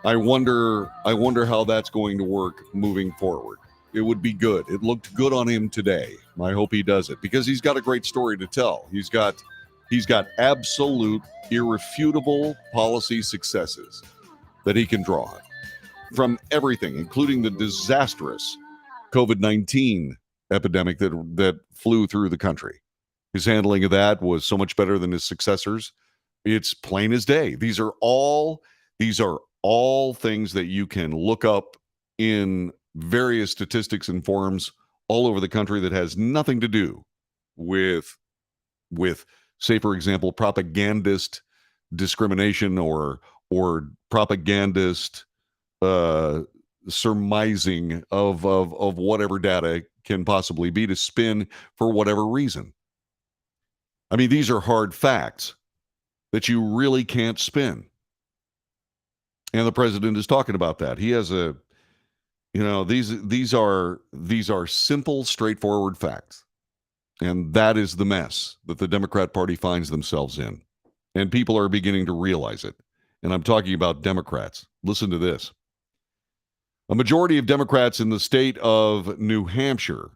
I wonder how that's going to work moving forward. It would be good. It looked good on him today. I hope he does it because he's got a great story to tell. He's got absolute, irrefutable policy successes that he can draw on from everything, including the disastrous COVID-19 epidemic that flew through the country. His handling of that was so much better than his successors. It's plain as day. These are all things that you can look up in various statistics and forums all over the country that has nothing to do with say, for example, propagandist discrimination or propagandist surmising of whatever data can possibly be to spin for whatever reason. I mean, these are hard facts that you really can't spin. And the president is talking about that. He has these are simple, straightforward facts. And that is the mess that the Democrat Party finds themselves in. And people are beginning to realize it. And I'm talking about Democrats. Listen to this. A majority of Democrats in the state of New Hampshire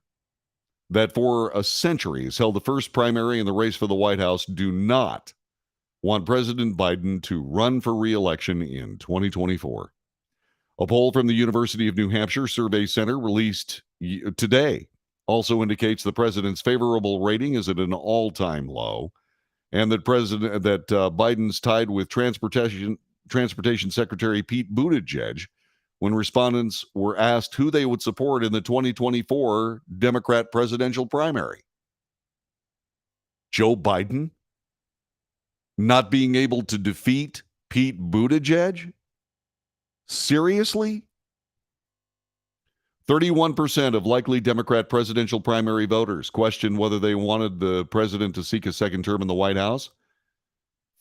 that for a century has held the first primary in the race for the White House do not want President Biden to run for re-election in 2024. A poll from the University of New Hampshire Survey Center released today also indicates the president's favorable rating is at an all-time low, and that Biden's tied with Transportation Secretary Pete Buttigieg when respondents were asked who they would support in the 2024 Democrat presidential primary. Joe Biden not being able to defeat Pete Buttigieg? Seriously? 31% of likely Democrat presidential primary voters questioned whether they wanted the president to seek a second term in the White House.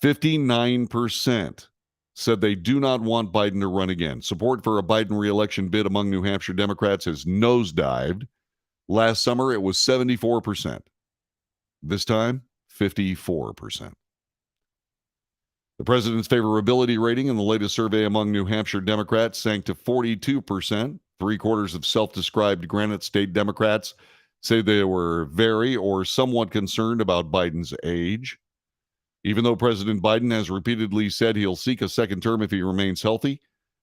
59% said they do not want Biden to run again. Support for a Biden re-election bid among New Hampshire Democrats has nosedived. Last summer, it was 74%. This time, 54%. The president's favorability rating in the latest survey among New Hampshire Democrats sank to 42%. Three-quarters of self-described Granite State Democrats say they were very or somewhat concerned about Biden's age. Even though President Biden has repeatedly said he'll seek a second term if he remains healthy,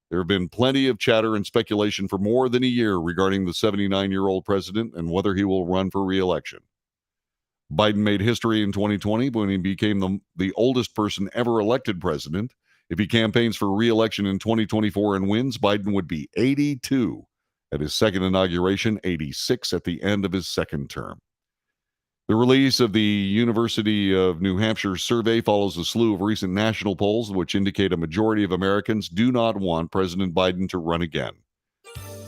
there have been plenty of chatter and speculation for more than a year regarding the 79-year-old president and whether he will run for re-election. Biden made history in 2020 when he became the oldest person ever elected president. If he campaigns for re-election in 2024 and wins, Biden would be 82 at his second inauguration, 86 at the end of his second term. The release of the University of New Hampshire survey follows a slew of recent national polls which indicate a majority of Americans do not want President Biden to run again.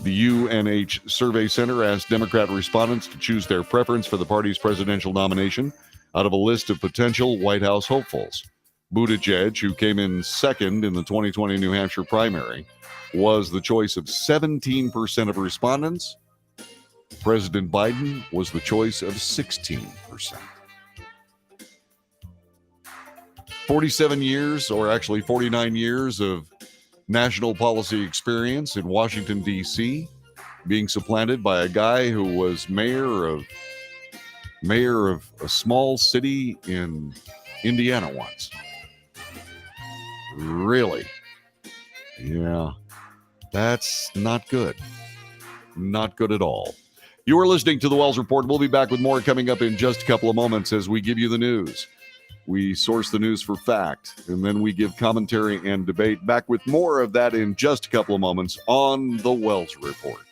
The UNH Survey Center asked Democrat respondents to choose their preference for the party's presidential nomination out of a list of potential White House hopefuls. Buttigieg, who came in second in the 2020 New Hampshire primary, was the choice of 17% of respondents. President Biden was the choice of 16%. 47 years, or actually 49 years of national policy experience in Washington, D.C., being supplanted by a guy who was mayor of a small city in Indiana once. Really? Yeah, that's not good. Not good at all. You are listening to the Wells Report. We'll be back with more coming up in just a couple of moments as we give you the news. We source the news for fact, and then we give commentary and debate. Back with more of that in just a couple of moments on the Wells Report.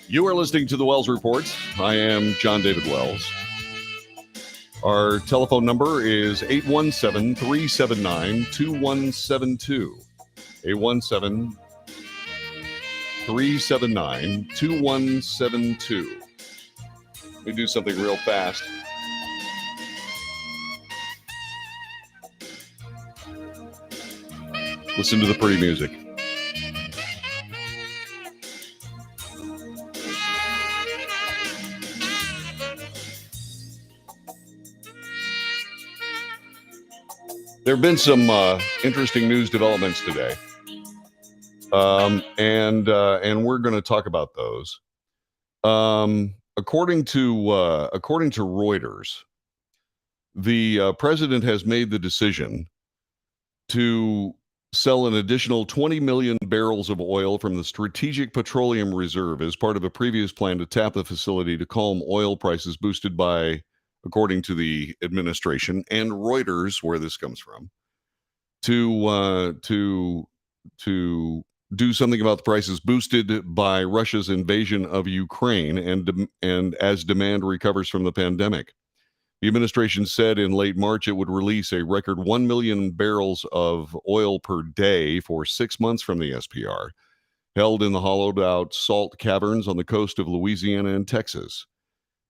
You are listening to the Wells Report. I am John David Wells. Our telephone number is 817-379-2172. 817-379-2172. Let me do something real fast. Listen to the pretty music. There have been some interesting news developments today, and we're going to talk about those. According to Reuters, the president has made the decision to sell an additional 20 million barrels of oil from the Strategic Petroleum Reserve as part of a previous plan to tap the facility to calm oil prices boosted by, according to the administration and Reuters, where this comes from, to do something about the prices boosted by Russia's invasion of Ukraine and as demand recovers from the pandemic. The administration said in late March it would release a record 1 million barrels of oil per day for 6 months from the SPR, held in the hollowed-out salt caverns on the coast of Louisiana and Texas.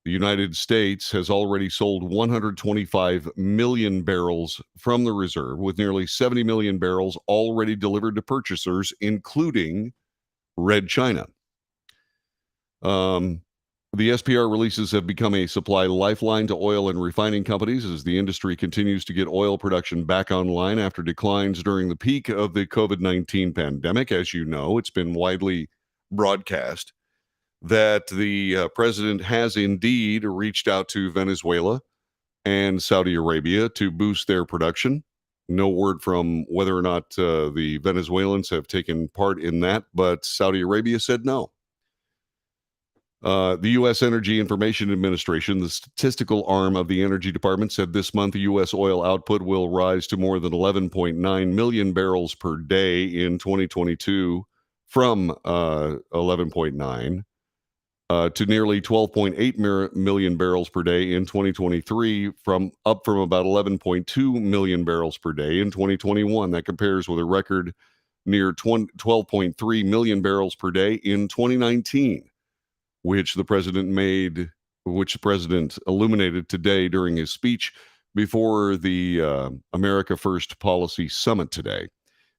The United States has already sold 125 million barrels from the reserve, with nearly 70 million barrels already delivered to purchasers, including Red China. The SPR releases have become a supply lifeline to oil and refining companies as the industry continues to get oil production back online after declines during the peak of the COVID-19 pandemic. As you know, it's been widely broadcast that the president has indeed reached out to Venezuela and Saudi Arabia to boost their production. No word from whether or not the Venezuelans have taken part in that, but Saudi Arabia said no. The U.S. Energy Information Administration, the statistical arm of the Energy Department, said this month U.S. oil output will rise to more than 11.9 million barrels per day in 2022 from 11.9 to nearly 12.8 million barrels per day in 2023, up from about 11.2 million barrels per day in 2021. That compares with a record near 12.3 million barrels per day in 2019. Which the president illuminated today during his speech before the America First Policy Summit today.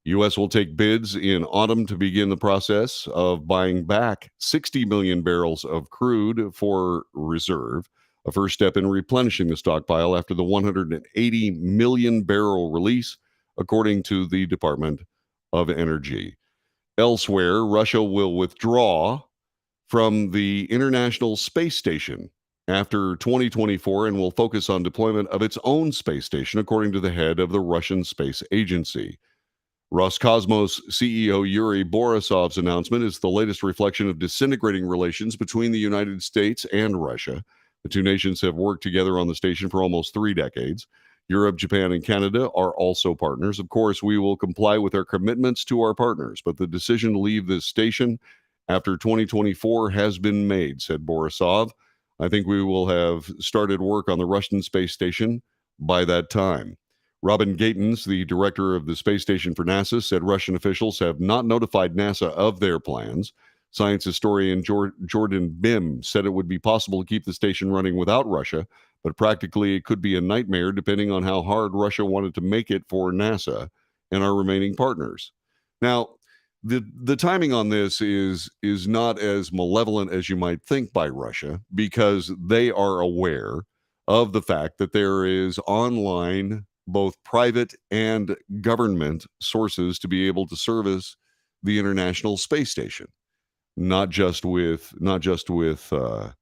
U.S. will take bids in autumn to begin the process of buying back 60 million barrels of crude for reserve, a first step in replenishing the stockpile after the 180 million barrel release, according to the Department of Energy. Elsewhere, Russia will withdraw from the International Space Station after 2024 and will focus on deployment of its own space station, according to the head of the Russian Space Agency. Roscosmos CEO Yuri Borisov's announcement is the latest reflection of disintegrating relations between the United States and Russia. The two nations have worked together on the station for almost 3 decades. Europe, Japan, and Canada are also partners. Of course, we will comply with our commitments to our partners, but the decision to leave this station after 2024 has been made, said Borisov. I think we will have started work on the Russian space station by that time. Robin Gatens, the director of the space station for NASA, said Russian officials have not notified NASA of their plans. Science historian Jordan Bim said it would be possible to keep the station running without Russia, but practically it could be a nightmare depending on how hard Russia wanted to make it for NASA and our remaining partners. Now, the timing on this is not as malevolent as you might think by Russia, because they are aware of the fact that there is online both private and government sources to be able to service the International Space Station, not just with Elon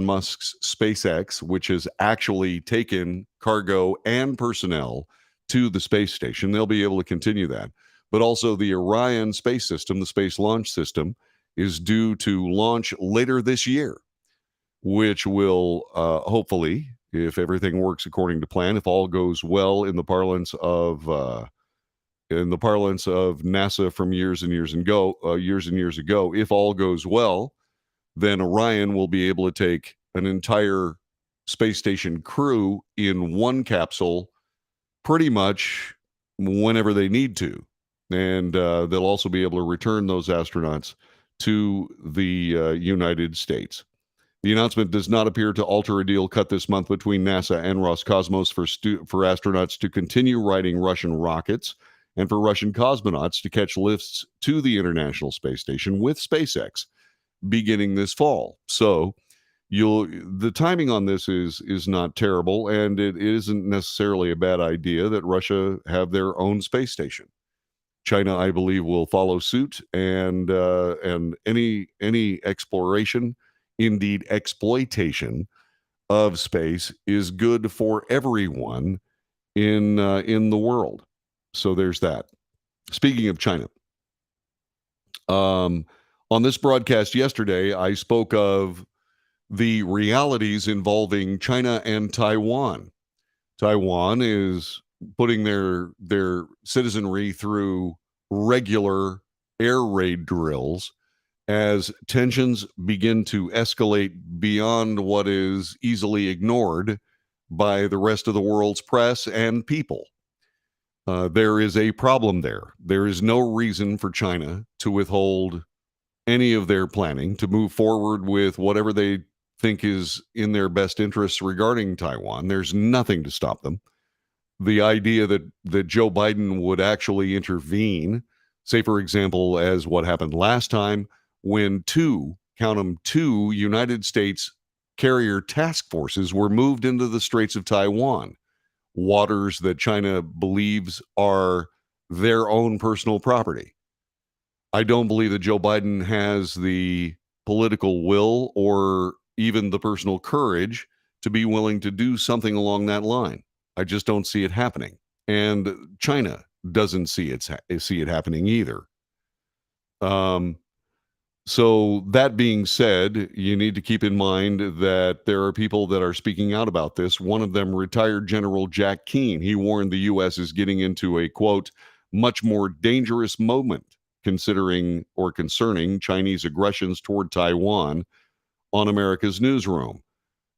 Musk's SpaceX, which has actually taken cargo and personnel to the space station. They'll be able to continue that. But also the Orion space system, the space launch system, is due to launch later this year, which will hopefully, if everything works according to plan, if all goes well in the parlance of in the parlance of NASA from years and years ago, if all goes well, then Orion will be able to take an entire space station crew in one capsule pretty much whenever they need to. And they'll also be able to return those astronauts to the United States. The announcement does not appear to alter a deal cut this month between NASA and Roscosmos for astronauts to continue riding Russian rockets and for Russian cosmonauts to catch lifts to the International Space Station with SpaceX beginning this fall. So the timing on this is not terrible, and it isn't necessarily a bad idea that Russia have their own space station. China, I believe, will follow suit, and any exploration, indeed exploitation of space, is good for everyone in the world. So there's that. Speaking of China, on this broadcast yesterday, I spoke of the realities involving China and Taiwan. Taiwan is putting their citizenry through regular air raid drills as tensions begin to escalate beyond what is easily ignored by the rest of the world's press and people. There is a problem there. There is no reason for China to withhold any of their planning, to move forward with whatever they think is in their best interests regarding Taiwan. There's nothing to stop them. The idea that Joe Biden would actually intervene, say, for example, as what happened last time when two United States carrier task forces were moved into the Straits of Taiwan, waters that China believes are their own personal property. I don't believe that Joe Biden has the political will or even the personal courage to be willing to do something along that line. I just don't see it happening. And China doesn't see it happening either. So that being said, you need to keep in mind that there are people that are speaking out about this. One of them, retired General Jack Keane. He warned the U.S. is getting into a, quote, much more dangerous moment concerning Chinese aggressions toward Taiwan on America's newsroom.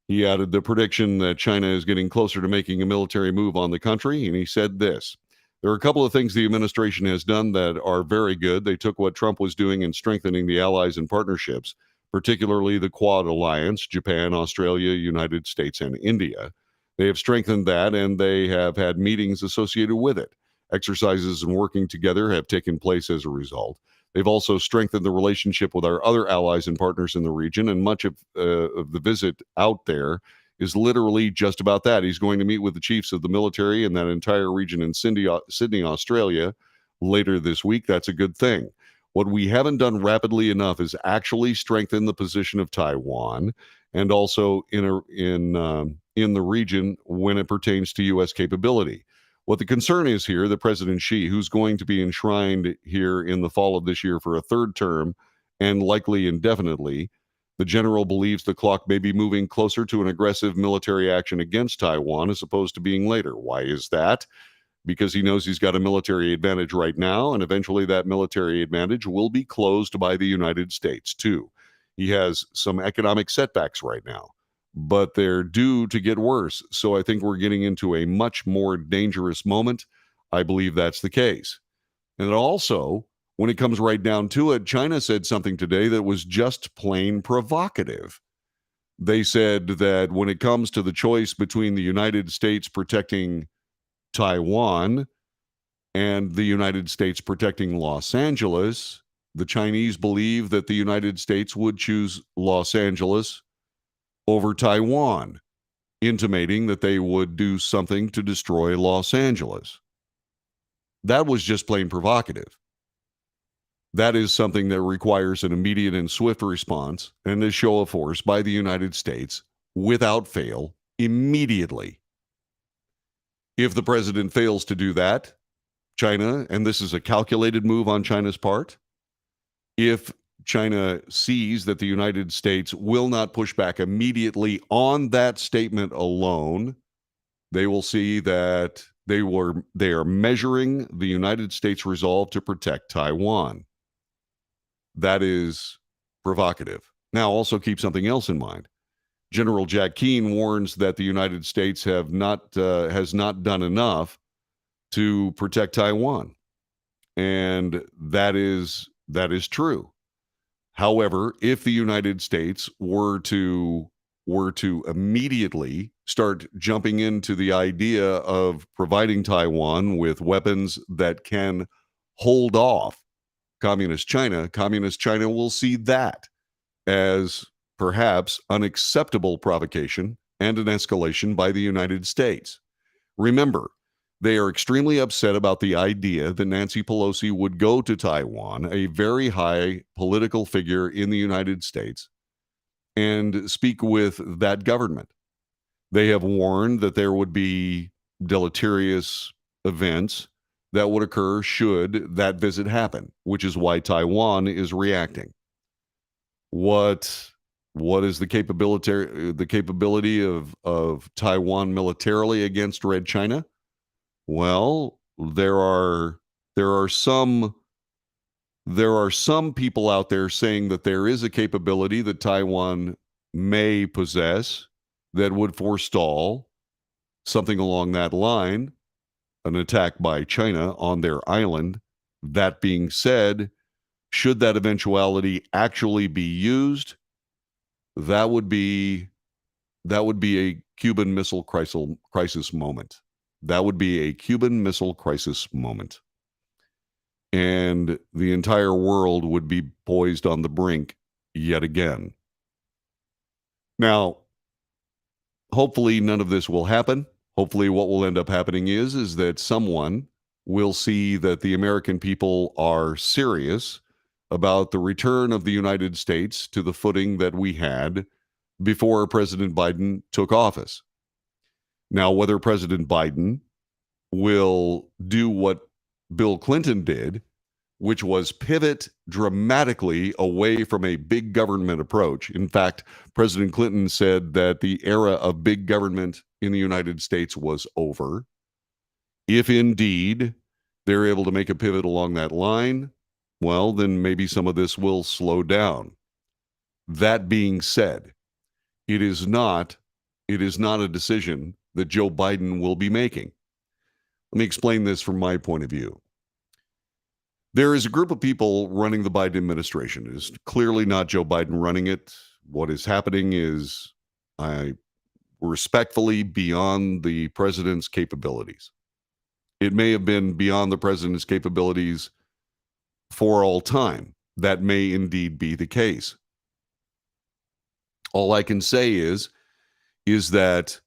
He added the prediction that China is getting closer to making a military move on the country, and he said this: there are a couple of things the administration has done that are very good. They took what Trump was doing in strengthening the allies and partnerships, particularly the Quad Alliance, Japan, Australia, United States, and India. They have strengthened that, and they have had meetings associated with it. Exercises and working together have taken place as a result. They've also strengthened the relationship with our other allies and partners in the region, and much of the visit out there is literally just about that. He's going to meet with the chiefs of the military in that entire region in Sydney, Australia, later this week. That's a good thing. What we haven't done rapidly enough is actually strengthen the position of Taiwan and also in the region when it pertains to U.S. capability. What the concern is here, that President Xi, who's going to be enshrined here in the fall of this year for a third term and likely indefinitely, the general believes the clock may be moving closer to an aggressive military action against Taiwan as opposed to being later. Why is that? Because he knows he's got a military advantage right now, and eventually that military advantage will be closed by the United States, too. He has some economic setbacks right now, but they're due to get worse. So I think we're getting into a much more dangerous moment. I believe that's the case. And also, when it comes right down to it, China said something today that was just plain provocative. They said that when it comes to the choice between the United States protecting Taiwan and the United States protecting Los Angeles, the Chinese believe that the United States would choose Los Angeles over Taiwan, intimating that they would do something to destroy Los Angeles. That was just plain provocative. That is something that requires an immediate and swift response and a show of force by the United States without fail immediately. If the president fails to do that, China, and this is a calculated move on China's part, if China sees that the United States will not push back immediately on that statement alone, they will see that They are measuring the United States' resolve to protect Taiwan. That is provocative. Now, also keep something else in mind. General Jack Keane warns that the United States has not done enough to protect Taiwan, and that is true. However, if the United States were to immediately start jumping into the idea of providing Taiwan with weapons that can hold off communist China will see that as perhaps unacceptable provocation and an escalation by the United States. Remember, they are extremely upset about the idea that Nancy Pelosi would go to Taiwan, a very high political figure in the United States, and speak with that government. They have warned that there would be deleterious events that would occur should that visit happen, which is why Taiwan is reacting. What is the capability of Taiwan militarily against Red China? Well, there are some people out there saying that there is a capability that Taiwan may possess that would forestall something along that line, an attack by China on their island. That being said, should that eventuality actually be used, that would be a Cuban Missile Crisis moment. That would be a Cuban Missile Crisis moment. And the entire world would be poised on the brink yet again. Now, hopefully none of this will happen. Hopefully what will end up happening is that someone will see that the American people are serious about the return of the United States to the footing that we had before President Biden took office. Now, whether President Biden will do what Bill Clinton did, which was pivot dramatically away from a big government approach. In fact, President Clinton said that the era of big government in the United States was over. If indeed they're able to make a pivot along that line, well, then maybe some of this will slow down. That being said, it is not a decision that Joe Biden will be making. Let me explain this from my point of view. There is a group of people running the Biden administration. It is clearly not Joe Biden running it. What is happening is respectfully beyond the president's capabilities. It may have been beyond the president's capabilities for all time. That may indeed be the case. All I can say is that,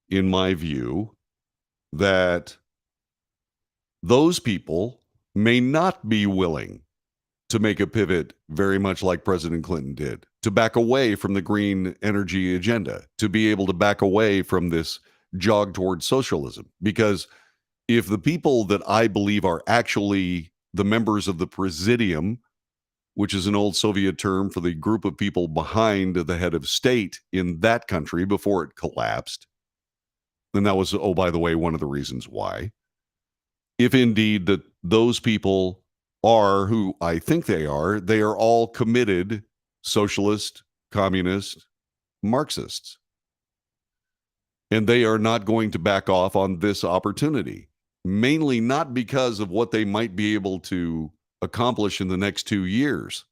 in my view, that those people may not be willing to make a pivot very much like President Clinton did, to back away from the green energy agenda, to be able to back away from this jog towards socialism. Because if the people that I believe are actually the members of the Presidium, which is an old Soviet term for the group of people behind the head of state in that country before it collapsed, and that was, oh, by the way, one of the reasons why. If indeed that those people are who I think they are all committed socialist, communist, Marxists. And they are not going to back off on this opportunity, mainly not because of what they might be able to accomplish in the next 2 years,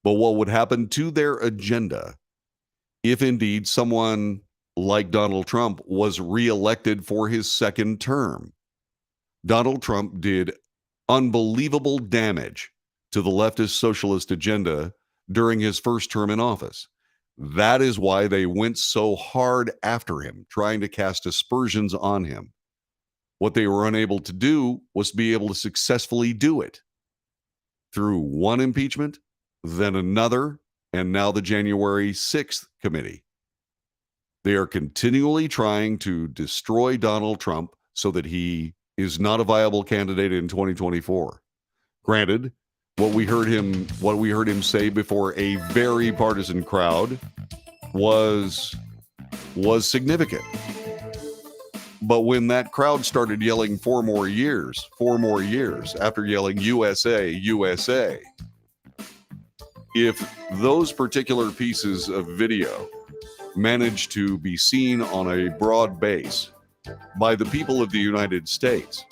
but what would happen to their agenda if indeed someone like Donald Trump was reelected for his second term. Donald Trump did unbelievable damage to the leftist socialist agenda during his first term in office. That is why they went so hard after him, trying to cast aspersions on him. What they were unable to do was be able to successfully do it through one impeachment, then another, and now the January 6th committee. They are continually trying to destroy Donald Trump so that he is not a viable candidate in 2024. Granted, what we heard him say before a very partisan crowd was significant. But when that crowd started yelling 4 more years after yelling USA, USA, if those particular pieces of video manage to be seen on a broad base by the people of the United States,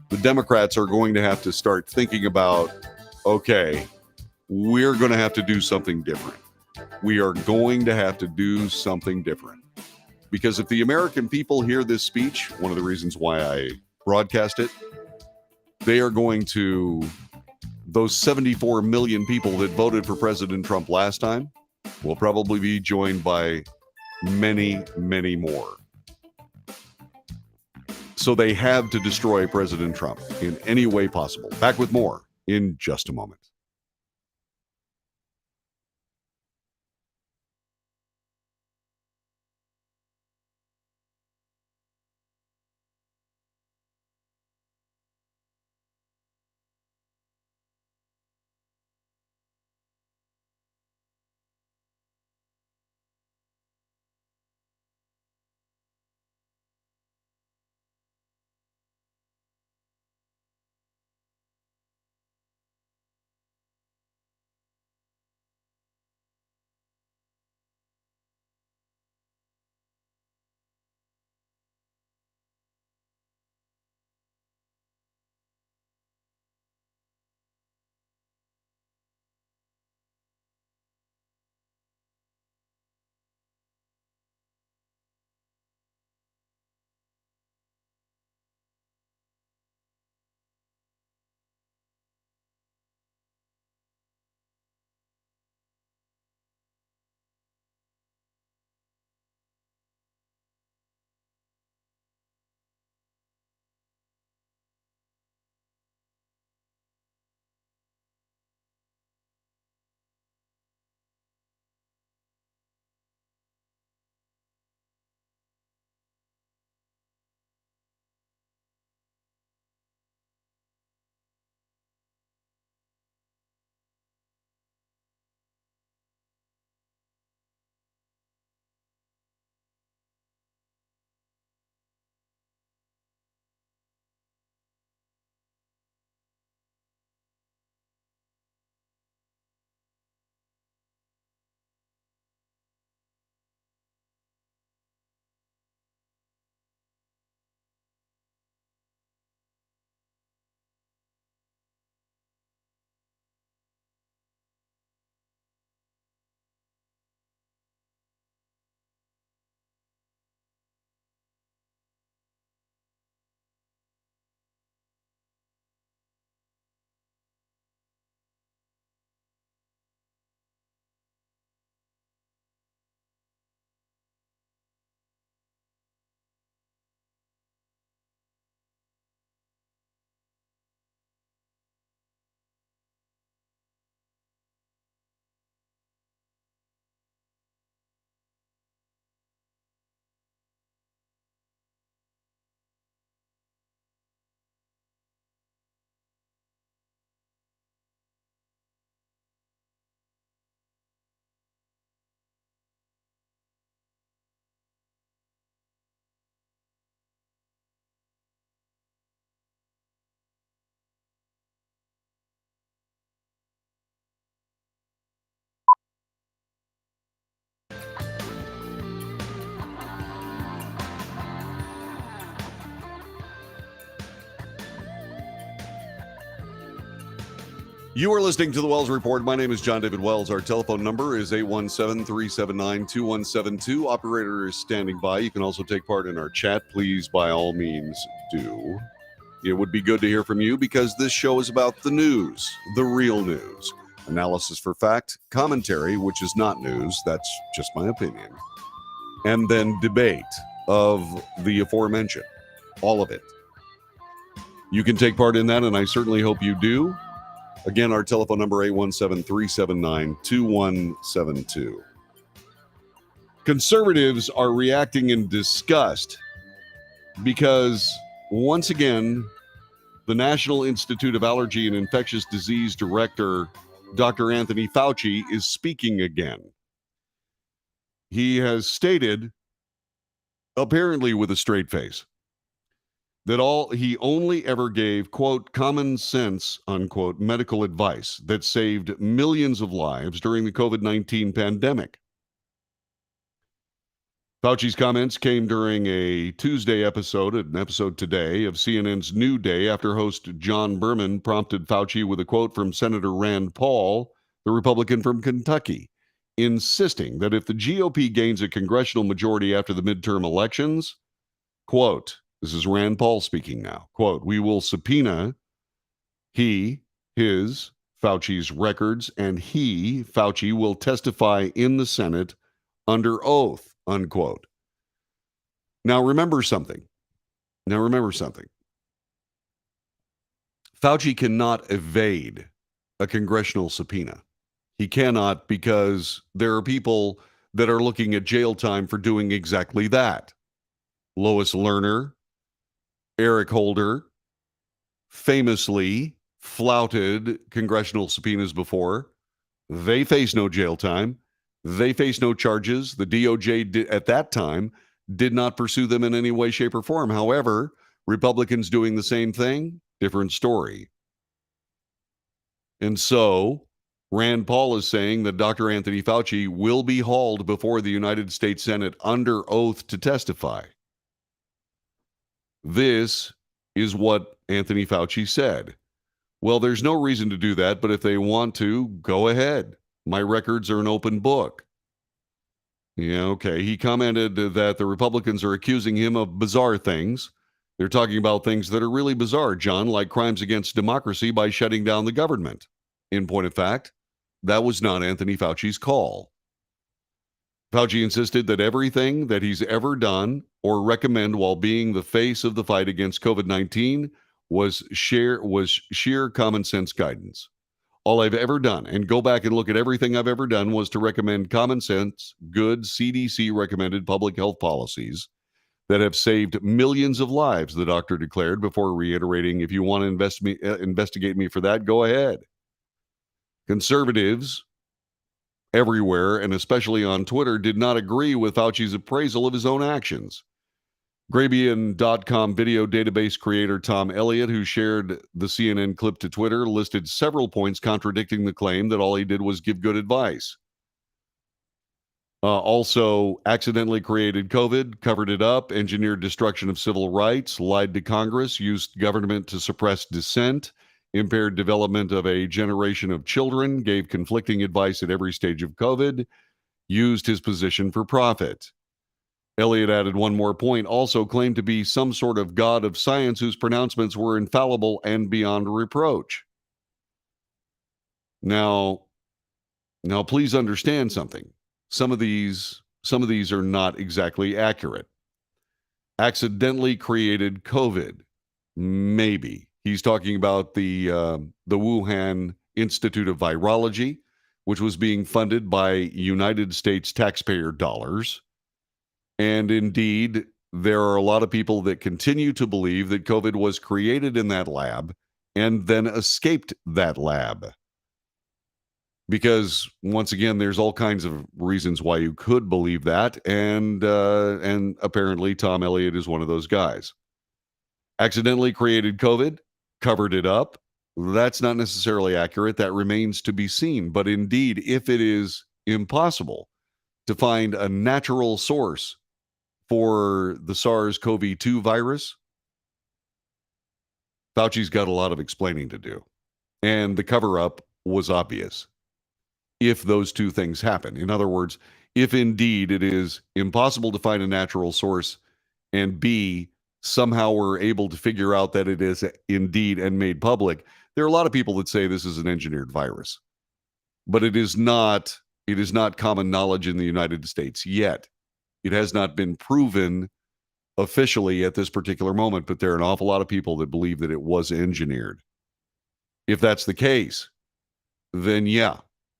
the Democrats are going to have to start thinking about, okay, we're going to have to do something different. We are going to have to do something different. Because if the American people hear this speech, one of the reasons why I broadcast it, they are going to, those 74 million people that voted for President Trump last time will probably be joined by many, many more. So they have to destroy President Trump in any way possible. Back with more in just a moment. You are listening to the Wells Report. My name is John David Wells. Our telephone number is 817-379-2172. Operator is standing by. You can also take part in our chat. Please, by all means, do. It would be good to hear from you because this show is about the news, the real news. Analysis for fact, commentary, which is not news, that's just my opinion. And then debate of the aforementioned. All of it. You can take part in that, and I certainly hope you do. Again, our telephone number, 817-379-2172. Conservatives are reacting in disgust because, once again, the National Institute of Allergy and Infectious Disease Director, Dr. Anthony Fauci, is speaking again. He has stated, apparently with a straight face, that he only ever gave, quote, common sense, unquote, medical advice that saved millions of lives during the COVID-19 pandemic. Fauci's comments came during a Tuesday episode, an episode today of CNN's New Day, after host John Berman prompted Fauci with a quote from Senator Rand Paul, the Republican from Kentucky, insisting that if the GOP gains a congressional majority after the midterm elections, quote, this is Rand Paul speaking now, quote, we will subpoena Fauci's records, and Fauci, will testify in the Senate under oath, unquote. Now remember something. Fauci cannot evade a congressional subpoena. He cannot, because there are people that are looking at jail time for doing exactly that. Lois Lerner, Eric Holder, famously flouted congressional subpoenas before. They face no jail time. They face no charges. The DOJ at that time did not pursue them in any way, shape, or form. However, Republicans doing the same thing, different story. And so Rand Paul is saying that Dr. Anthony Fauci will be hauled before the United States Senate under oath to testify. This is what Anthony Fauci said. Well, there's no reason to do that, but if they want to, go ahead. My records are an open book. Yeah, okay. He commented that the Republicans are accusing him of bizarre things. They're talking about things that are really bizarre, John, like crimes against democracy by shutting down the government. In point of fact, that was not Anthony Fauci's call. Fauci insisted that everything that he's ever done or recommend while being the face of the fight against COVID-19 was sheer common sense guidance. All I've ever done, and go back and look at everything I've ever done, was to recommend common sense, good CDC-recommended public health policies that have saved millions of lives, the doctor declared, before reiterating, if you want to investigate me for that, go ahead. Conservatives everywhere, and especially on Twitter, did not agree with Fauci's appraisal of his own actions. Grabien.com video database creator Tom Elliott, who shared the CNN clip to Twitter, listed several points contradicting the claim that all he did was give good advice. Also, accidentally created COVID, covered it up, engineered destruction of civil rights, lied to Congress, used government to suppress dissent, impaired development of a generation of children, gave conflicting advice at every stage of COVID, used his position for profit. Elliott added one more point, also claimed to be some sort of god of science whose pronouncements were infallible and beyond reproach. Now please understand something. Some of these are not exactly accurate. Accidentally created COVID, maybe. He's talking about the Wuhan Institute of Virology, which was being funded by United States taxpayer dollars. And indeed, there are a lot of people that continue to believe that COVID was created in that lab and then escaped that lab. Because, once again, there's all kinds of reasons why you could believe that, and apparently Tom Elliott is one of those guys. Accidentally created COVID, covered it up. That's not necessarily accurate. That remains to be seen. But indeed, if it is impossible to find a natural source for the SARS-CoV-2 virus, Fauci's got a lot of explaining to do. And the cover-up was obvious if those two things happen. In other words, if indeed it is impossible to find a natural source, and B, somehow we're able to figure out that it is indeed and made public, there are a lot of people that say this is an engineered virus. But it is not common knowledge in the United States yet. It has not been proven officially at this particular moment, but there are an awful lot of people that believe that it was engineered. If that's the case, then yeah,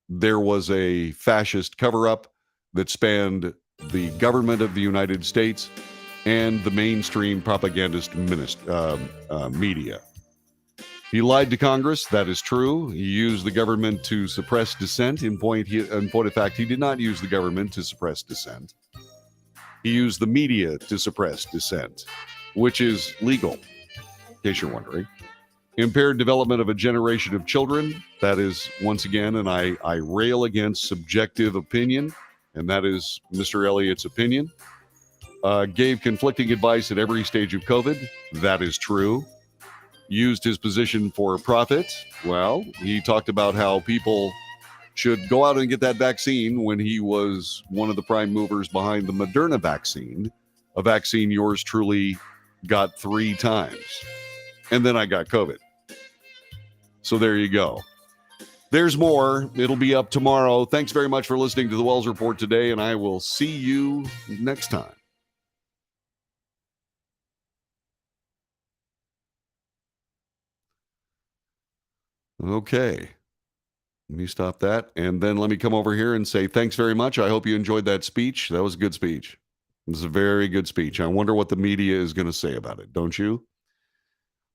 there was a fascist cover-up that spanned the government of the United States and the mainstream propagandist media. He lied to Congress. That is true. He used the government to suppress dissent. In point of fact, he did not use the government to suppress dissent. He used the media to suppress dissent, which is legal. case you're wondering. Impaired development of a generation of children. That is, once again, and I rail against subjective opinion, and that is Mr. Elliott's opinion. Gave conflicting advice at every stage of COVID. That is true. Used his position for profit. Well, he talked about how people should go out and get that vaccine when he was one of the prime movers behind the Moderna vaccine, a vaccine yours truly got 3 times. And then I got COVID. So there you go. There's more. It'll be up tomorrow. Thanks very much for listening to the Wells Report today, and I will see you next time. Okay. Let me stop that. And then let me come over here and say thanks very much. I hope you enjoyed that speech. That was a good speech. It was a very good speech. I wonder what the media is going to say about it, don't you?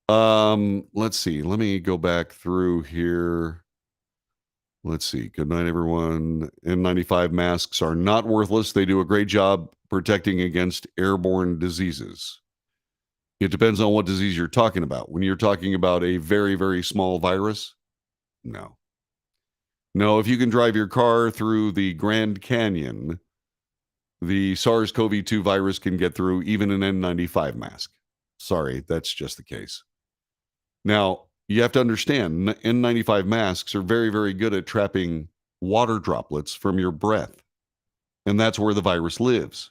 Let's see. Let me go back through here. Let's see. Good night, everyone. N95 masks are not worthless. They do a great job protecting against airborne diseases. It depends on what disease you're talking about. When you're talking about a very, very small virus, no. No, if you can drive your car through the Grand Canyon, the SARS-CoV-2 virus can get through even an N95 mask. Sorry, that's just the case. Now, you have to understand, N95 masks are very, very good at trapping water droplets from your breath. And that's where the virus lives.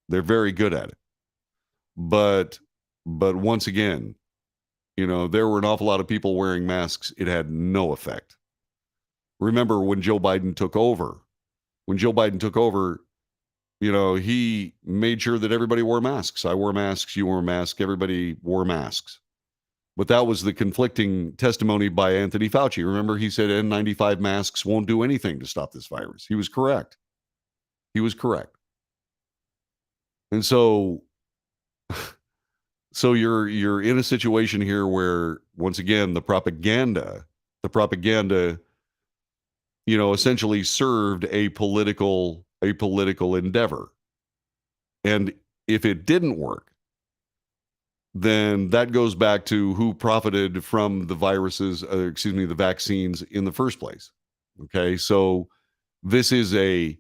They're very good at it. But once again, there were an awful lot of people wearing masks. It had no effect. Remember when Joe Biden took over? He made sure that everybody wore masks. I wore masks, you wore masks, everybody wore masks. But that was the conflicting testimony by Anthony Fauci. Remember, he said N95 masks won't do anything to stop this virus. He was correct. And so you're in a situation here where, once again, the propaganda, essentially served a political endeavor. And if it didn't work, then that goes back to who profited from the the vaccines in the first place. Okay, so this is a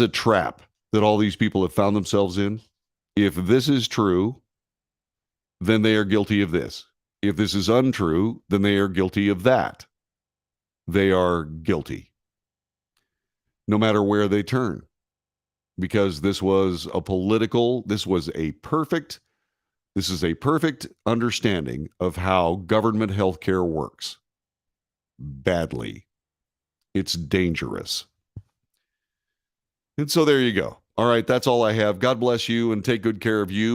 trap that all these people have found themselves in. If this is true, then they are guilty of this. If this is untrue, then they are guilty of that. They are guilty, no matter where they turn, because this is a perfect understanding of how government healthcare works. Badly. It's dangerous. And so there you go. All right, that's all I have. God bless you and take good care of you.